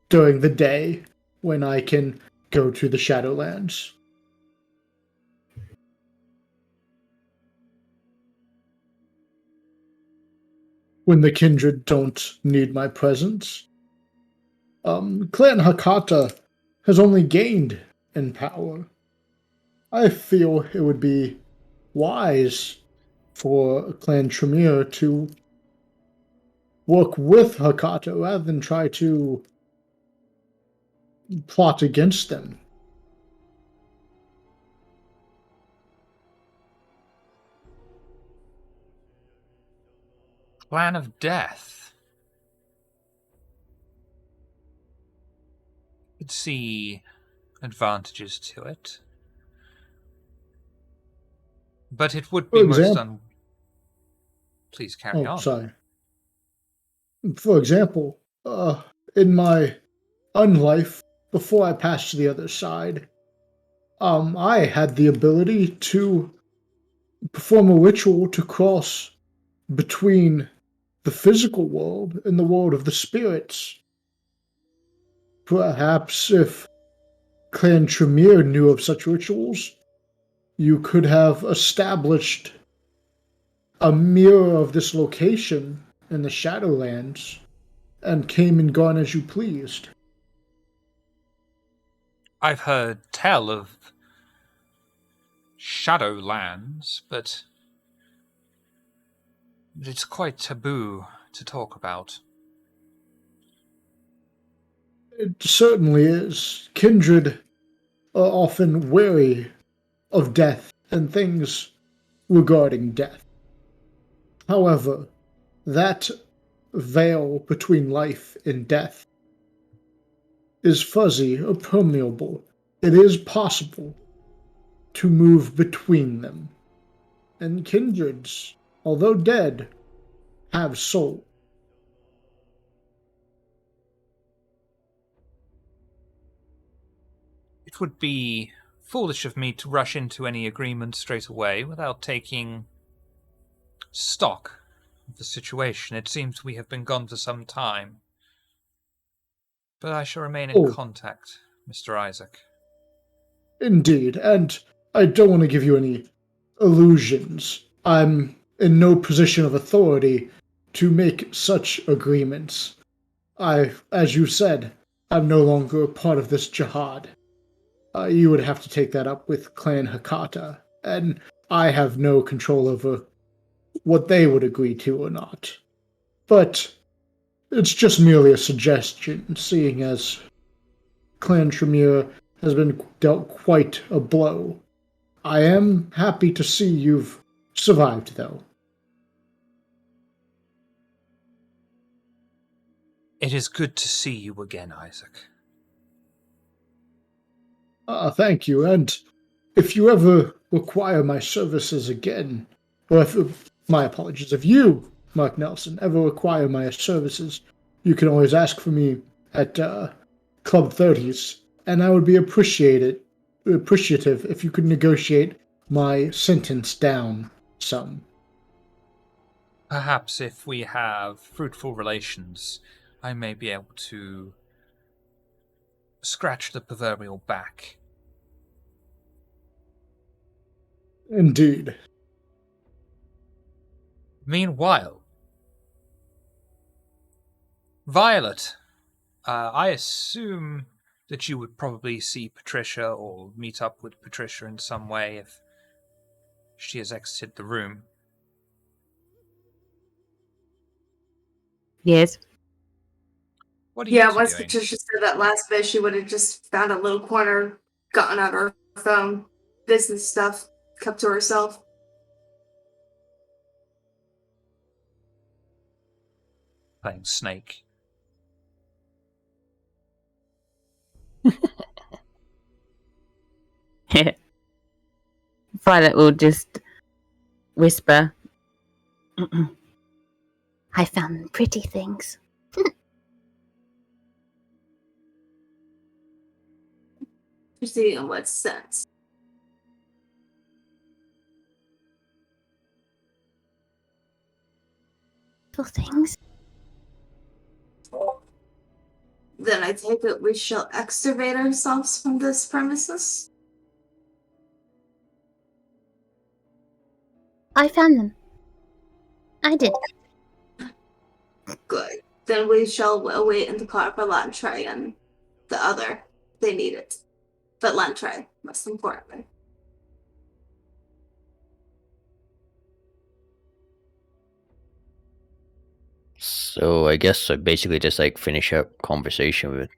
during the day when I can go to the Shadowlands. When the kindred don't need my presence. Clan Hakata has only gained in power. I feel it would be wise for Clan Tremere to work with Hakata rather than try to plot against them. Clan of Death. Could see advantages to it. But it would be Please carry on. Sorry. For example, in my unlife, before I passed to the other side, I had the ability to perform a ritual to cross between the physical world and the world of the spirits. Perhaps if Clan Tremere knew of such rituals, you could have established a mirror of this location in the Shadowlands and came and gone as you pleased. I've heard tell of Shadowlands, but it's quite taboo to talk about. It certainly is. Kindred are often wary of death and things regarding death. However, that veil between life and death is fuzzy or permeable. It is possible to move between them. And kindreds, although dead, have soul. It would be foolish of me to rush into any agreement straight away without taking stock of the situation. It seems we have been gone for some time. But I shall remain in contact, Mr. Isaac. Indeed, and I don't want to give you any illusions. I'm in no position of authority to make such agreements. As you said, I'm no longer a part of this jihad. you would have to take that up with Clan Hakata, and I have no control over what they would agree to or not. But it's just merely a suggestion, seeing as Clan Tremere has been dealt quite a blow. I am happy to see you've survived, though. It is good to see you again, Isaac. Thank you, and if you ever require my services again, or my apologies, if you, Mark Nelson, ever require my services, you can always ask for me at Club 30s, and I would be appreciative if you could negotiate my sentence down some. Perhaps if we have fruitful relations, I may be able to scratch the proverbial back. Indeed. Meanwhile, Violet, I assume that you would probably see Patricia or meet up with Patricia in some way if she has exited the room. Yes. What are you Yeah, two once doing? Patricia said that last bit, she would have just found a little corner, gotten out her phone, business stuff, kept to herself. Playing Snake. Violet will just whisper, I found pretty things. Pretty in what sense? Things. Then I take it we shall extravate ourselves from this premises? I found them. I did. Good. Then we shall await and depart for Lantray and the other. They need it. But Lantray, most importantly. So I guess I basically just like finish up conversation with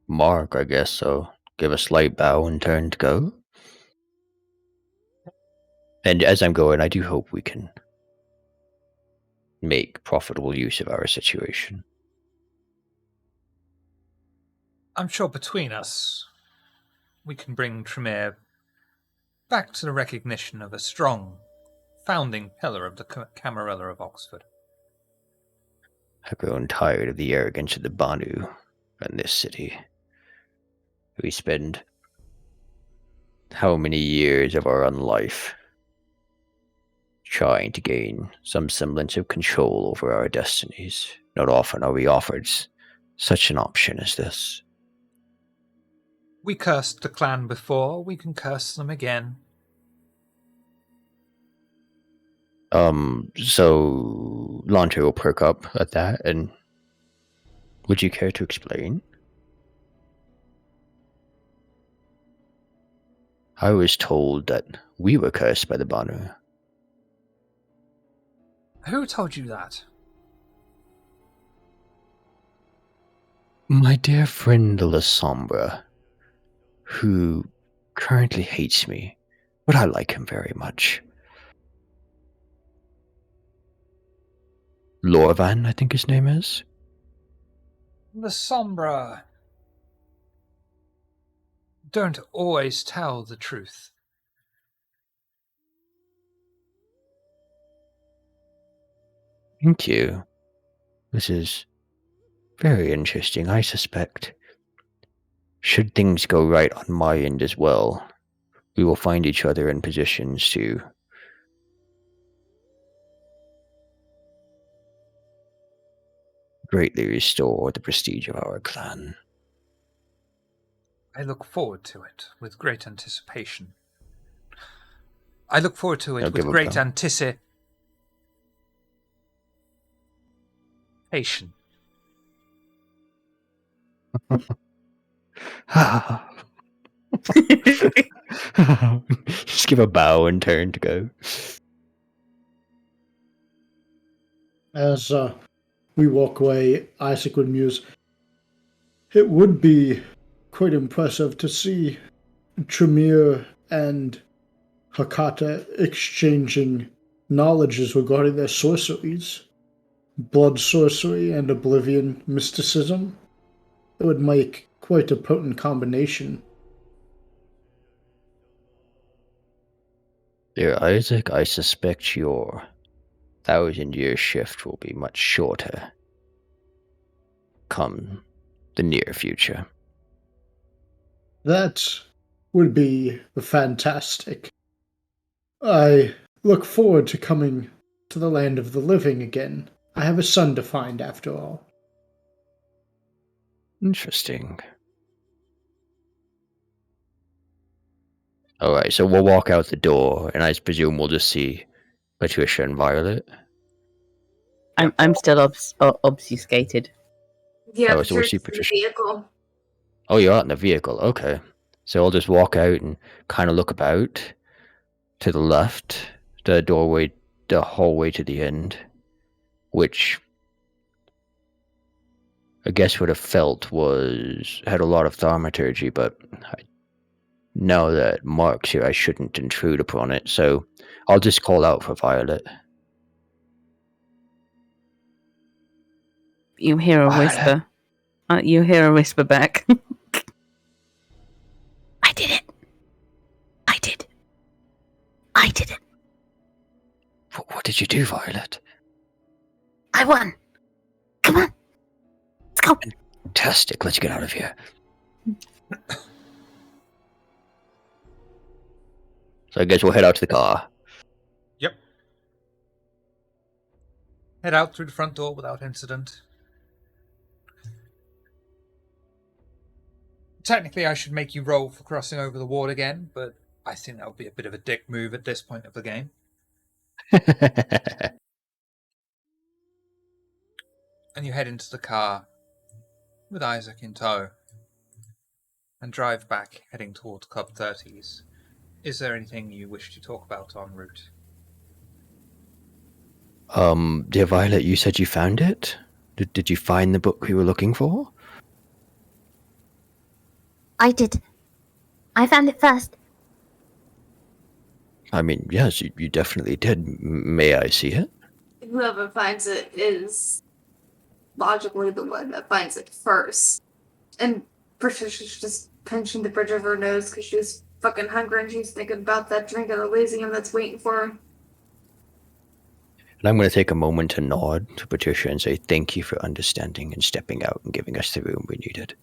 Mark, I guess. So give a slight bow and turn to go. And as I'm going, I do hope we can make profitable use of our situation. I'm sure between us, we can bring Tremere back to the recognition of a strong founding pillar of the Camarilla of Oxford. I've grown tired of the arrogance of the Banu in this city. We spend how many years of our own life trying to gain some semblance of control over our destinies. Not often are we offered such an option as this. We cursed the clan before, we can curse them again. So Lante will perk up at that, and would you care to explain? I was told that we were cursed by the Banu. Who told you that? My dear friend La Sombra, who currently hates me, but I like him very much. Lorvan, I think his name is. The Sombra don't always tell the truth. Thank you. This is very interesting. I suspect, should things go right on my end as well, we will find each other in positions to greatly restore the prestige of our clan. I look forward to it with great anticipation. I look forward to it I'll with give a great bow. anticipation. Just give a bow and turn to go. As we walk away, Isaac would muse. It would be quite impressive to see Tremere and Hakata exchanging knowledges regarding their sorceries, blood sorcery and oblivion mysticism. It would make quite a potent combination. Dear Isaac, I suspect your 1,000-year shift will be much shorter come the near future. That would be fantastic. I look forward to coming to the land of the living again. I have a son to find, after all. Interesting. Alright, so we'll walk out the door, and I presume we'll just see Patricia and Violet. I'm still obfuscated. Yeah, Oh, so we'll see Patricia's Patricia. in the vehicle. Oh, you're out in the vehicle. Okay. So I'll just walk out and kind of look about to the left, the doorway, the hallway to the end, which I guess would have felt had a lot of thaumaturgy, but now that Mark's here, I shouldn't intrude upon it. So I'll just call out for Violet. You hear a whisper. You hear a whisper back. I did it. I did. I did it. What did you do, Violet? I won. Come on. Let's go. Fantastic. Let's get out of here. So I guess we'll head out to the car. Yep. Head out through the front door without incident. Technically, I should make you roll for crossing over the wall again, but I think that would be a bit of a dick move at this point of the game. And you head into the car with Isaac in tow and drive back, heading towards Club 30s. Is there anything you wish to talk about en route? Dear Violet, you said you found it? Did you find the book we were looking for? I did. I found it first. I mean, yes, you definitely did. May I see it? Whoever finds it is logically the one that finds it first. And Patricia's just pinching the bridge of her nose because she's fucking hungry and she's thinking about that drink at Elysium that's waiting for her. And I'm going to take a moment to nod to Patricia and say thank you for understanding and stepping out and giving us the room we needed.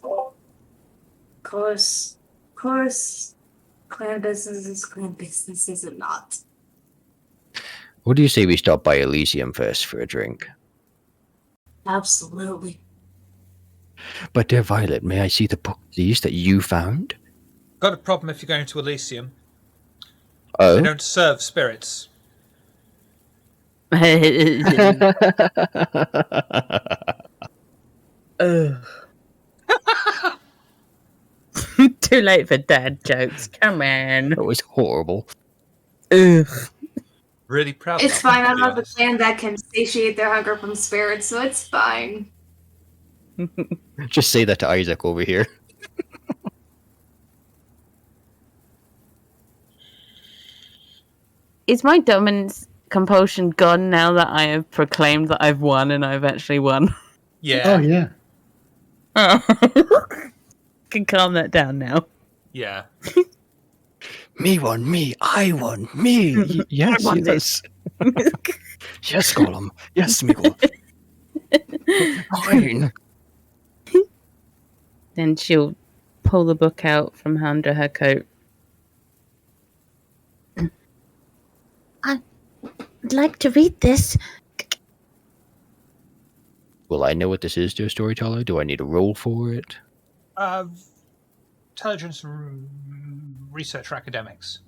Of course. Clan business is it not. What do you say we stop by Elysium first for a drink? Absolutely. But dear Violet, may I see the book these that you found? Got a problem if you're going to Elysium. Oh? They don't serve spirits. Too late for dad jokes. Come on. That was horrible. Ugh. Really proud. It's of them, fine. to I'm be not the honest. clan that can satiate their hunger from spirits, so it's fine. Just say that to Isaac over here. Is my dominance compulsion gone now that I have proclaimed that I've won and I've actually won? Yeah. Oh, yeah. Oh. Can calm that down now. Yeah. Me won, me. I won, me. Yes, won yes. Yes, Gollum. Yes, Miguel. Fine. Then she'll pull the book out from under her coat. I'd like to read this. Will I know what this is, dear storyteller? Do I need a roll for it? Intelligence research or academics.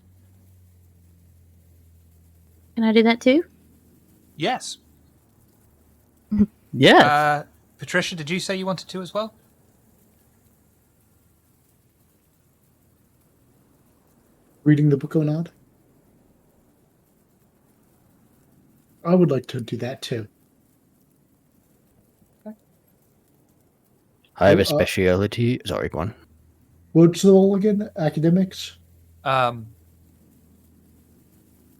Can I do that too? Yes. Yeah. Patricia, did you say you wanted to as well? reading the book or not? I would like to do that too. I have a Oh, specialty. Sorry, go on. What's the role again? Academics?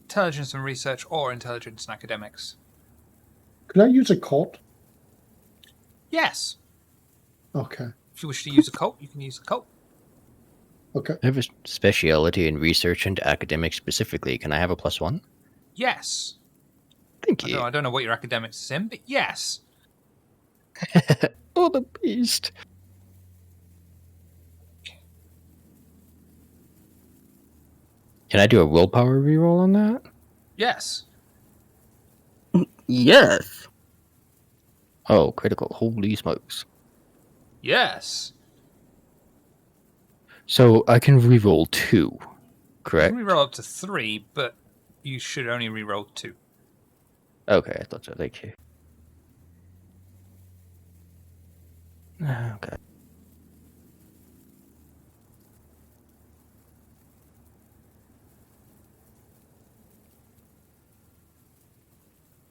Intelligence and research or intelligence and academics. Could I use a cult? Yes. Okay. If you wish to use a cult, you can use a cult. Okay. I have a specialty in research and academics specifically. Can I have a +1? Yes. Thank you. I don't know what your academics is in, but yes. Oh, the beast. Can I do a willpower reroll on that? Yes. Yes. Oh, critical. Holy smokes. Yes. So I can reroll 2, You correct? can reroll up to 3, but you should only reroll 2. Okay, I thought so. Thank you. Okay.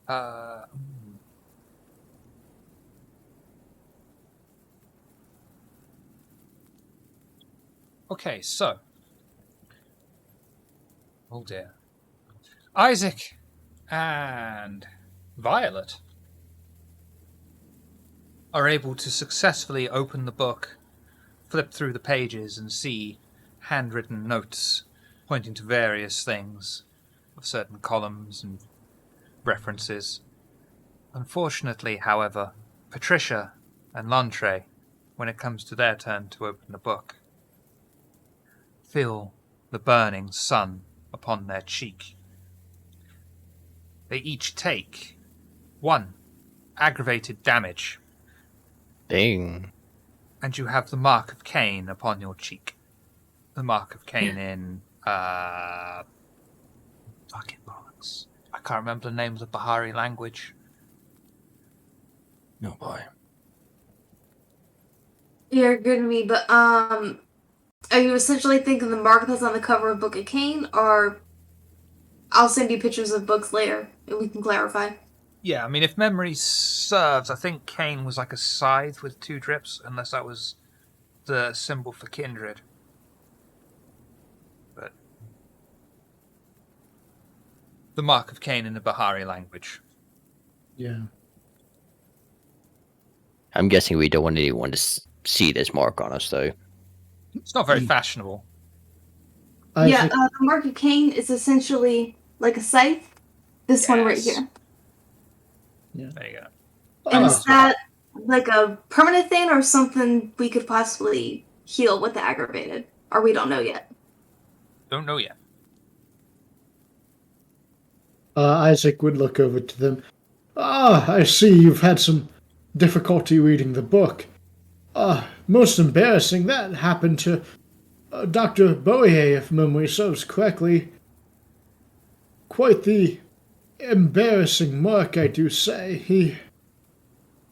Uh, okay, so. Oh dear. Isaac and Violet are able to successfully open the book, flip through the pages, and see handwritten notes pointing to various things of certain columns and references. Unfortunately, however, Patricia and Lantre, when it comes to their turn to open the book, feel the burning sun upon their cheek. They each take 1 aggravated damage, Dang. and you have the mark of Cain upon your cheek. The mark of Cain in fucking bollocks. I can't remember the name of the Bahari language. No boy. You're good to me, but are you essentially thinking the mark that's on the cover of Book of Cain, or I'll send you pictures of books later and we can clarify. Yeah, I mean, if memory serves, I think Cain was like a scythe with 2 drips, unless that was the symbol for kindred. But the mark of Cain in the Bahari language. Yeah. I'm guessing we don't want anyone to see this mark on us, though. It's not very fashionable. Isaac, The mark of Cain is essentially like a scythe. This one right Yes. here. There you go. And Ah, is that like a permanent thing or something we could possibly heal with the aggravated? Or we don't know yet. Don't know yet. Isaac would look over to them. Ah, I see you've had some difficulty reading the book. Most embarrassing. That happened to Dr. Boyer, if memory serves correctly. Quite the embarrassing mark, I do say. He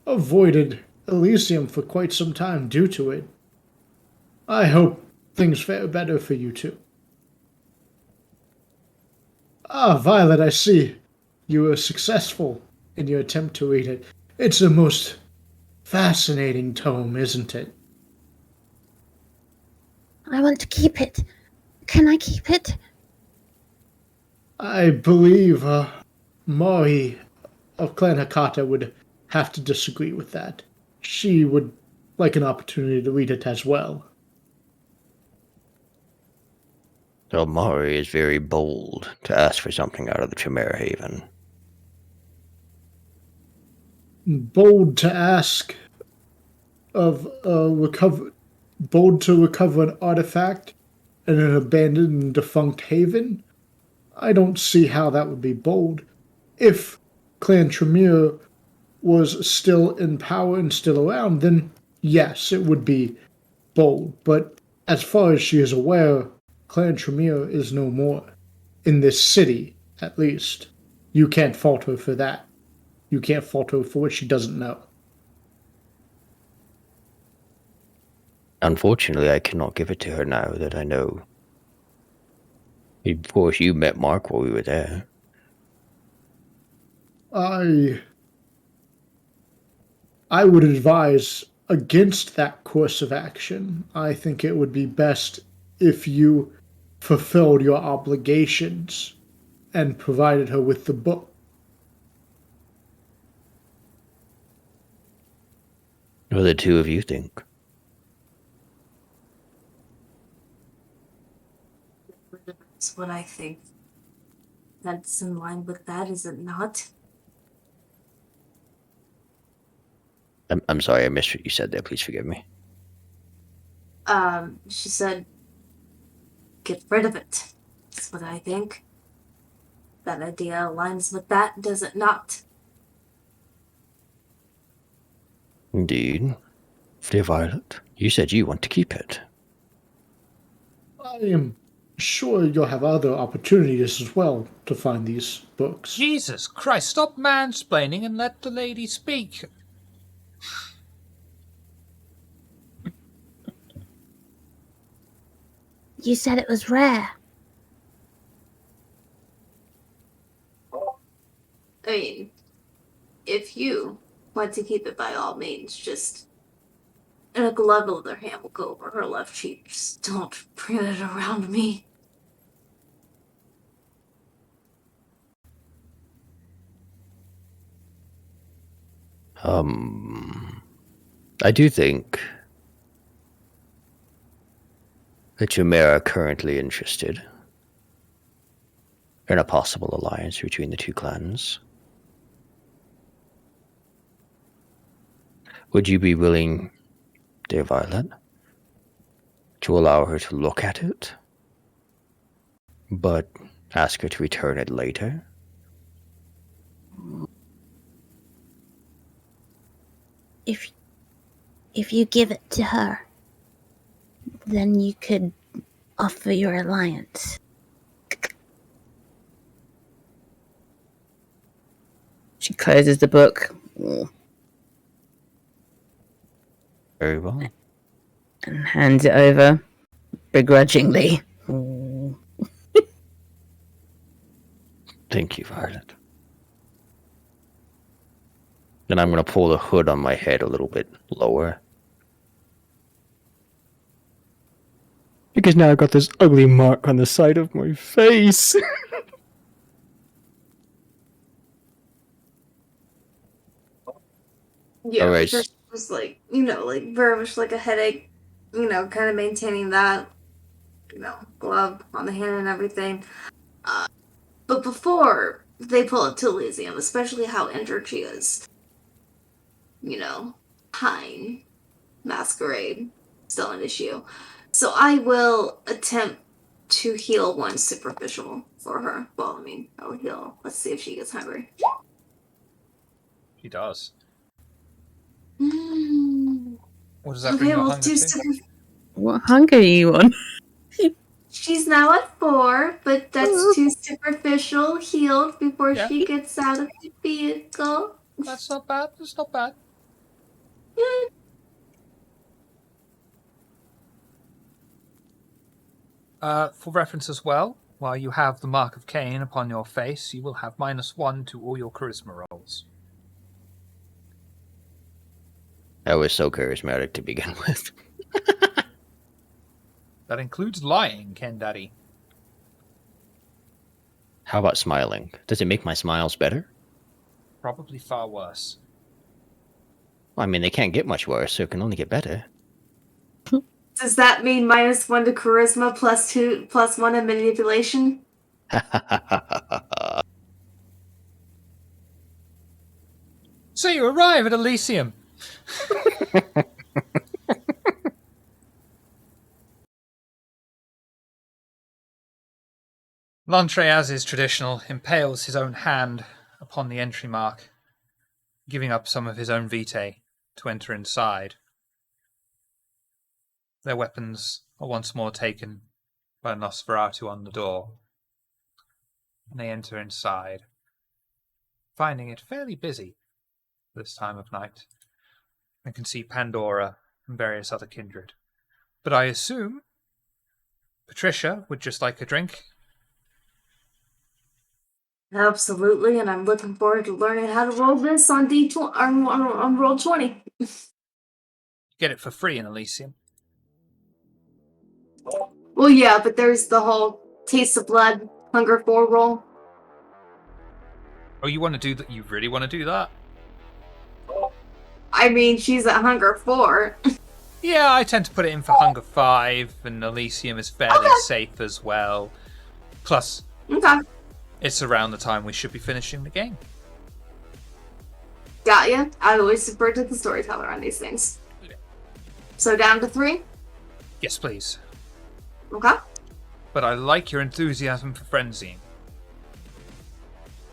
avoided Elysium for quite some time due to it. I hope things fare better for you two. Violet, I see you were successful in your attempt to read it. It's a most fascinating tome, isn't it? I want to keep it. Can I keep it? I believe Mari of Clan Hakata would have to disagree with that. She would like an opportunity to read it as well. So Mari is very bold to ask for something out of the Chimera Haven. Bold to ask of bold to recover an artifact in an abandoned and defunct haven? I don't see how that would be bold. If Clan Tremere was still in power and still around, then yes, it would be bold. But as far as she is aware, Clan Tremere is no more. In this city, at least. You can't fault her for that. You can't fault her for what she doesn't know. Unfortunately, I cannot give it to her now that I know Of course, you met Mark while we were there. I would advise against that course of action. I think it would be best if you fulfilled your obligations and provided her with the book. What do the two of you think? That's what I think. That's in line with that, is it not? I'm sorry, I missed what you said there. Please forgive me. She said, get rid of it. That's what I think. That idea aligns with that, does it not? Indeed. Dear Violet, you said you want to keep it. I am sure you'll have other opportunities as well to find these books. Jesus Christ, stop mansplaining and let the lady speak. You said it was rare. I mean, if you want to keep it, by all means, just in a glove of their hand will go over her left cheek. Just don't bring it around me. I do think that you may are currently interested in a possible alliance between the two clans. Would you be willing, dear Violet, to allow her to look at it, but ask her to return it later? If you give it to her, then you could offer your alliance. She closes the book Very well. and hands it over begrudgingly. Thank you, Violet. Then I'm going to pull the hood on my head a little bit lower. Because now I've got this ugly mark on the side of my face. Yeah, All right. just like, like very much like a headache, kind of maintaining that, glove on the hand and everything. But before they pull it to Elysium, especially how injured she is, Pine, Masquerade, still an issue. So I will attempt to heal one superficial for her. Well, I mean, I'll heal. Let's see if she gets hungry. She does. Mm. What does that bring your hunger to? What hunger are you on? She's now at 4, but that's too superficial. Healed before Yeah. she gets out of the vehicle. That's not bad. That's not bad. For reference as well, while you have the mark of Cain upon your face, you will have -1 to all your charisma rolls. I was so charismatic to begin with. That includes lying, Ken Daddy. How about smiling? Does it make my smiles better? Probably far worse. Well, I mean, they can't get much worse, so it can only get better. Does that mean -1 to charisma, +1 in manipulation? So you arrive at Elysium. Lantre, as is traditional, impales his own hand upon the entry mark, giving up some of his own vitae to enter inside. Their weapons are once more taken by Nosferatu on the door, and they enter inside, finding it fairly busy this time of night, and can see Pandora and various other kindred. But I assume Patricia would just like a drink, Absolutely, and I'm looking forward to learning how to roll this on D20 on roll 20. Get it for free in Elysium. Well, yeah, but there's the whole Taste of Blood, Hunger 4 roll. Oh, you want to do that? You really want to do that? I mean, she's at Hunger 4. Yeah, I tend to put it in for Hunger 5, and Elysium is fairly safe as well. Plus, Okay. it's around the time we should be finishing the game. Got ya. I always defer to the storyteller on these things. So down to 3? Yes, please. Okay. But I like your enthusiasm for frenzying.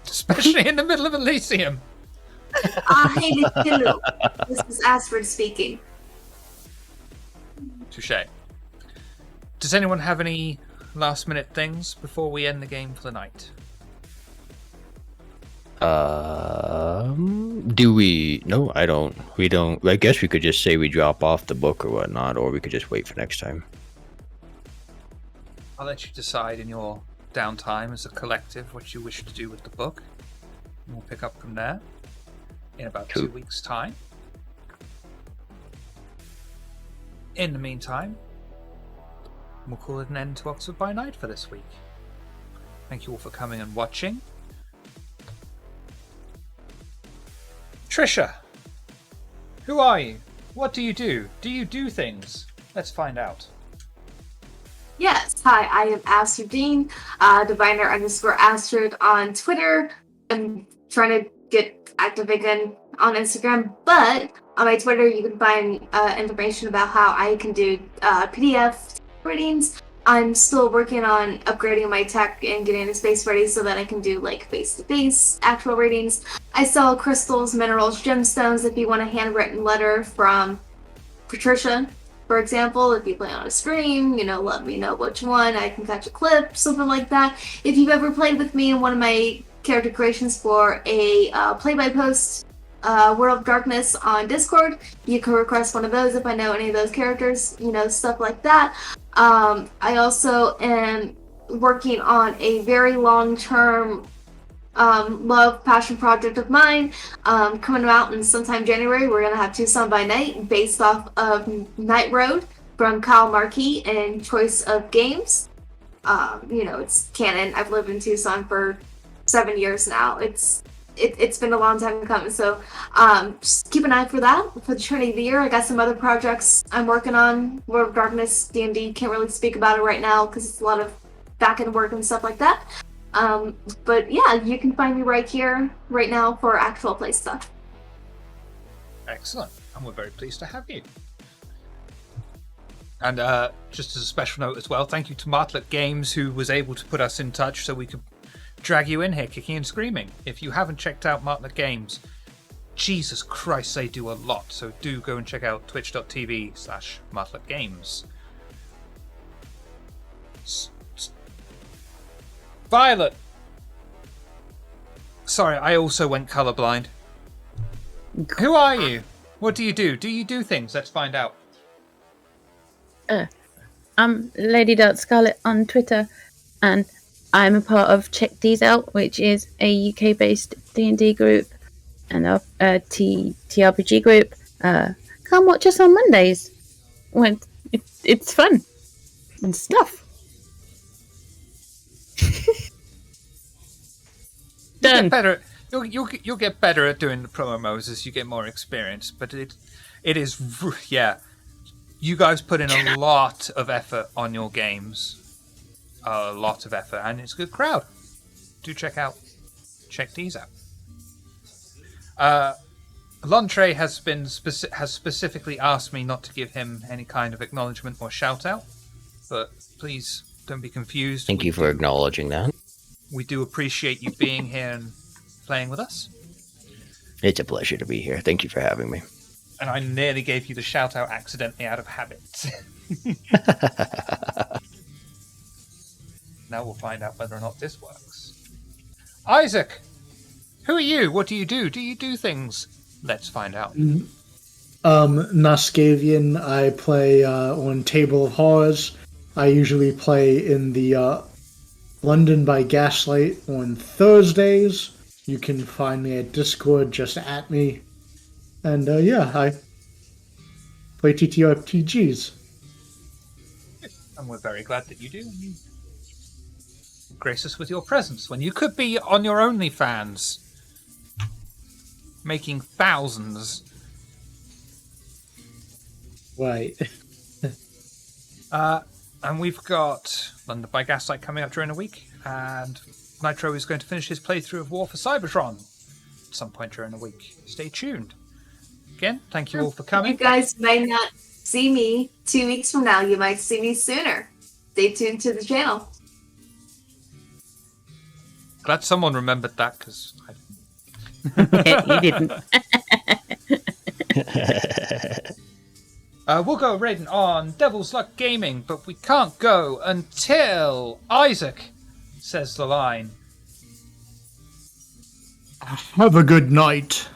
Especially in the middle of Elysium. Hey, Lilu. This is Astrid speaking. Touche. Does anyone have any last minute things before we end the game for the night? Do we? No, I don't. We don't. I guess we could just say we drop off the book or whatnot, or we could just wait for next time. I'll let you decide in your downtime as a collective what you wish to do with the book. And we'll pick up from there in about Cool. 2 weeks' time. In the meantime, we'll call it an end to Oxford by Night for this week. Thank you all for coming and watching. Trisha, who are you? What do you do? Do you do things? Let's find out. Yes, hi, I am Astrid Dean, diviner_Astrid on Twitter. I'm trying to get active again on Instagram, but on my Twitter you can find information about how I can do PDF readings. I'm still working on upgrading my tech and getting the space ready so that I can do like face-to-face actual readings. I sell crystals, minerals, gemstones. If you want a handwritten letter from Patricia, for example, if you plan on a stream, let me know which one. I can catch a clip, something like that. If you've ever played with me in one of my character creations for a play-by-post World of Darkness on Discord, you can request one of those if I know any of those characters, stuff like that. I also am working on a very long-term love passion project of mine coming out in sometime January. We're gonna have Tucson by Night based off of Night Road from Kyle Markey and Choice of Games. It's canon. I've lived in Tucson for 7 years now. It's been a long time coming, so just keep an eye for that for the Trinity of the Year. I got some other projects I'm working on. World of Darkness, D&D, can't really speak about it right now because it's a lot of back-end work and stuff like that. But yeah, you can find me right here, right now, for actual play stuff. Excellent, and we're very pleased to have you. And just as a special note as well, thank you to Martlet Games, who was able to put us in touch so we could drag you in here kicking and screaming. If you haven't checked out Martlet Games, Jesus Christ, they do a lot. So do go and check out twitch.tv/Martlet Games. Violet! Sorry, I also went colorblind. Who are you? What do you do? Do you do things? Let's find out. I'm Lady Dart Scarlet on Twitter, and I'm a part of Check These Out, which is a UK-based D&D group and a TRPG group. Come watch us on Mondays. When it's fun and stuff. Done. You'll get better at doing the promos as you get more experience, but it is, yeah. You guys put in a lot of effort on your games. A lot of effort, and it's a good crowd. Do check these out. Lontre has specifically asked me not to give him any kind of acknowledgement or shout out, but please don't be confused. Thank you for acknowledging that. We do appreciate you being here and playing with us. It's a pleasure to be here. Thank you for having me. And I nearly gave you the shout out accidentally out of habit. Now we'll find out whether or not this works. Isaac! Who are you? What do you do? Do you do things? Let's find out. Nascavian. I play on Table of Horrors. I usually play in the London by Gaslight on Thursdays. You can find me at Discord, just at me. And yeah, I play TTRPGs. And we're very glad that you do. You grace us with your presence when you could be on your OnlyFans making thousands. Right. And we've got London by Gaslight coming up during the week, and Nitro is going to finish his playthrough of War for Cybertron at some point during the week. Stay tuned. Again, thank you all for coming. You guys might not see me 2 weeks from now. You might see me sooner. Stay tuned to the channel. Glad someone remembered that, because You didn't. we'll go raiding on Devil's Luck Gaming, but we can't go until Isaac says the line. Have a good night.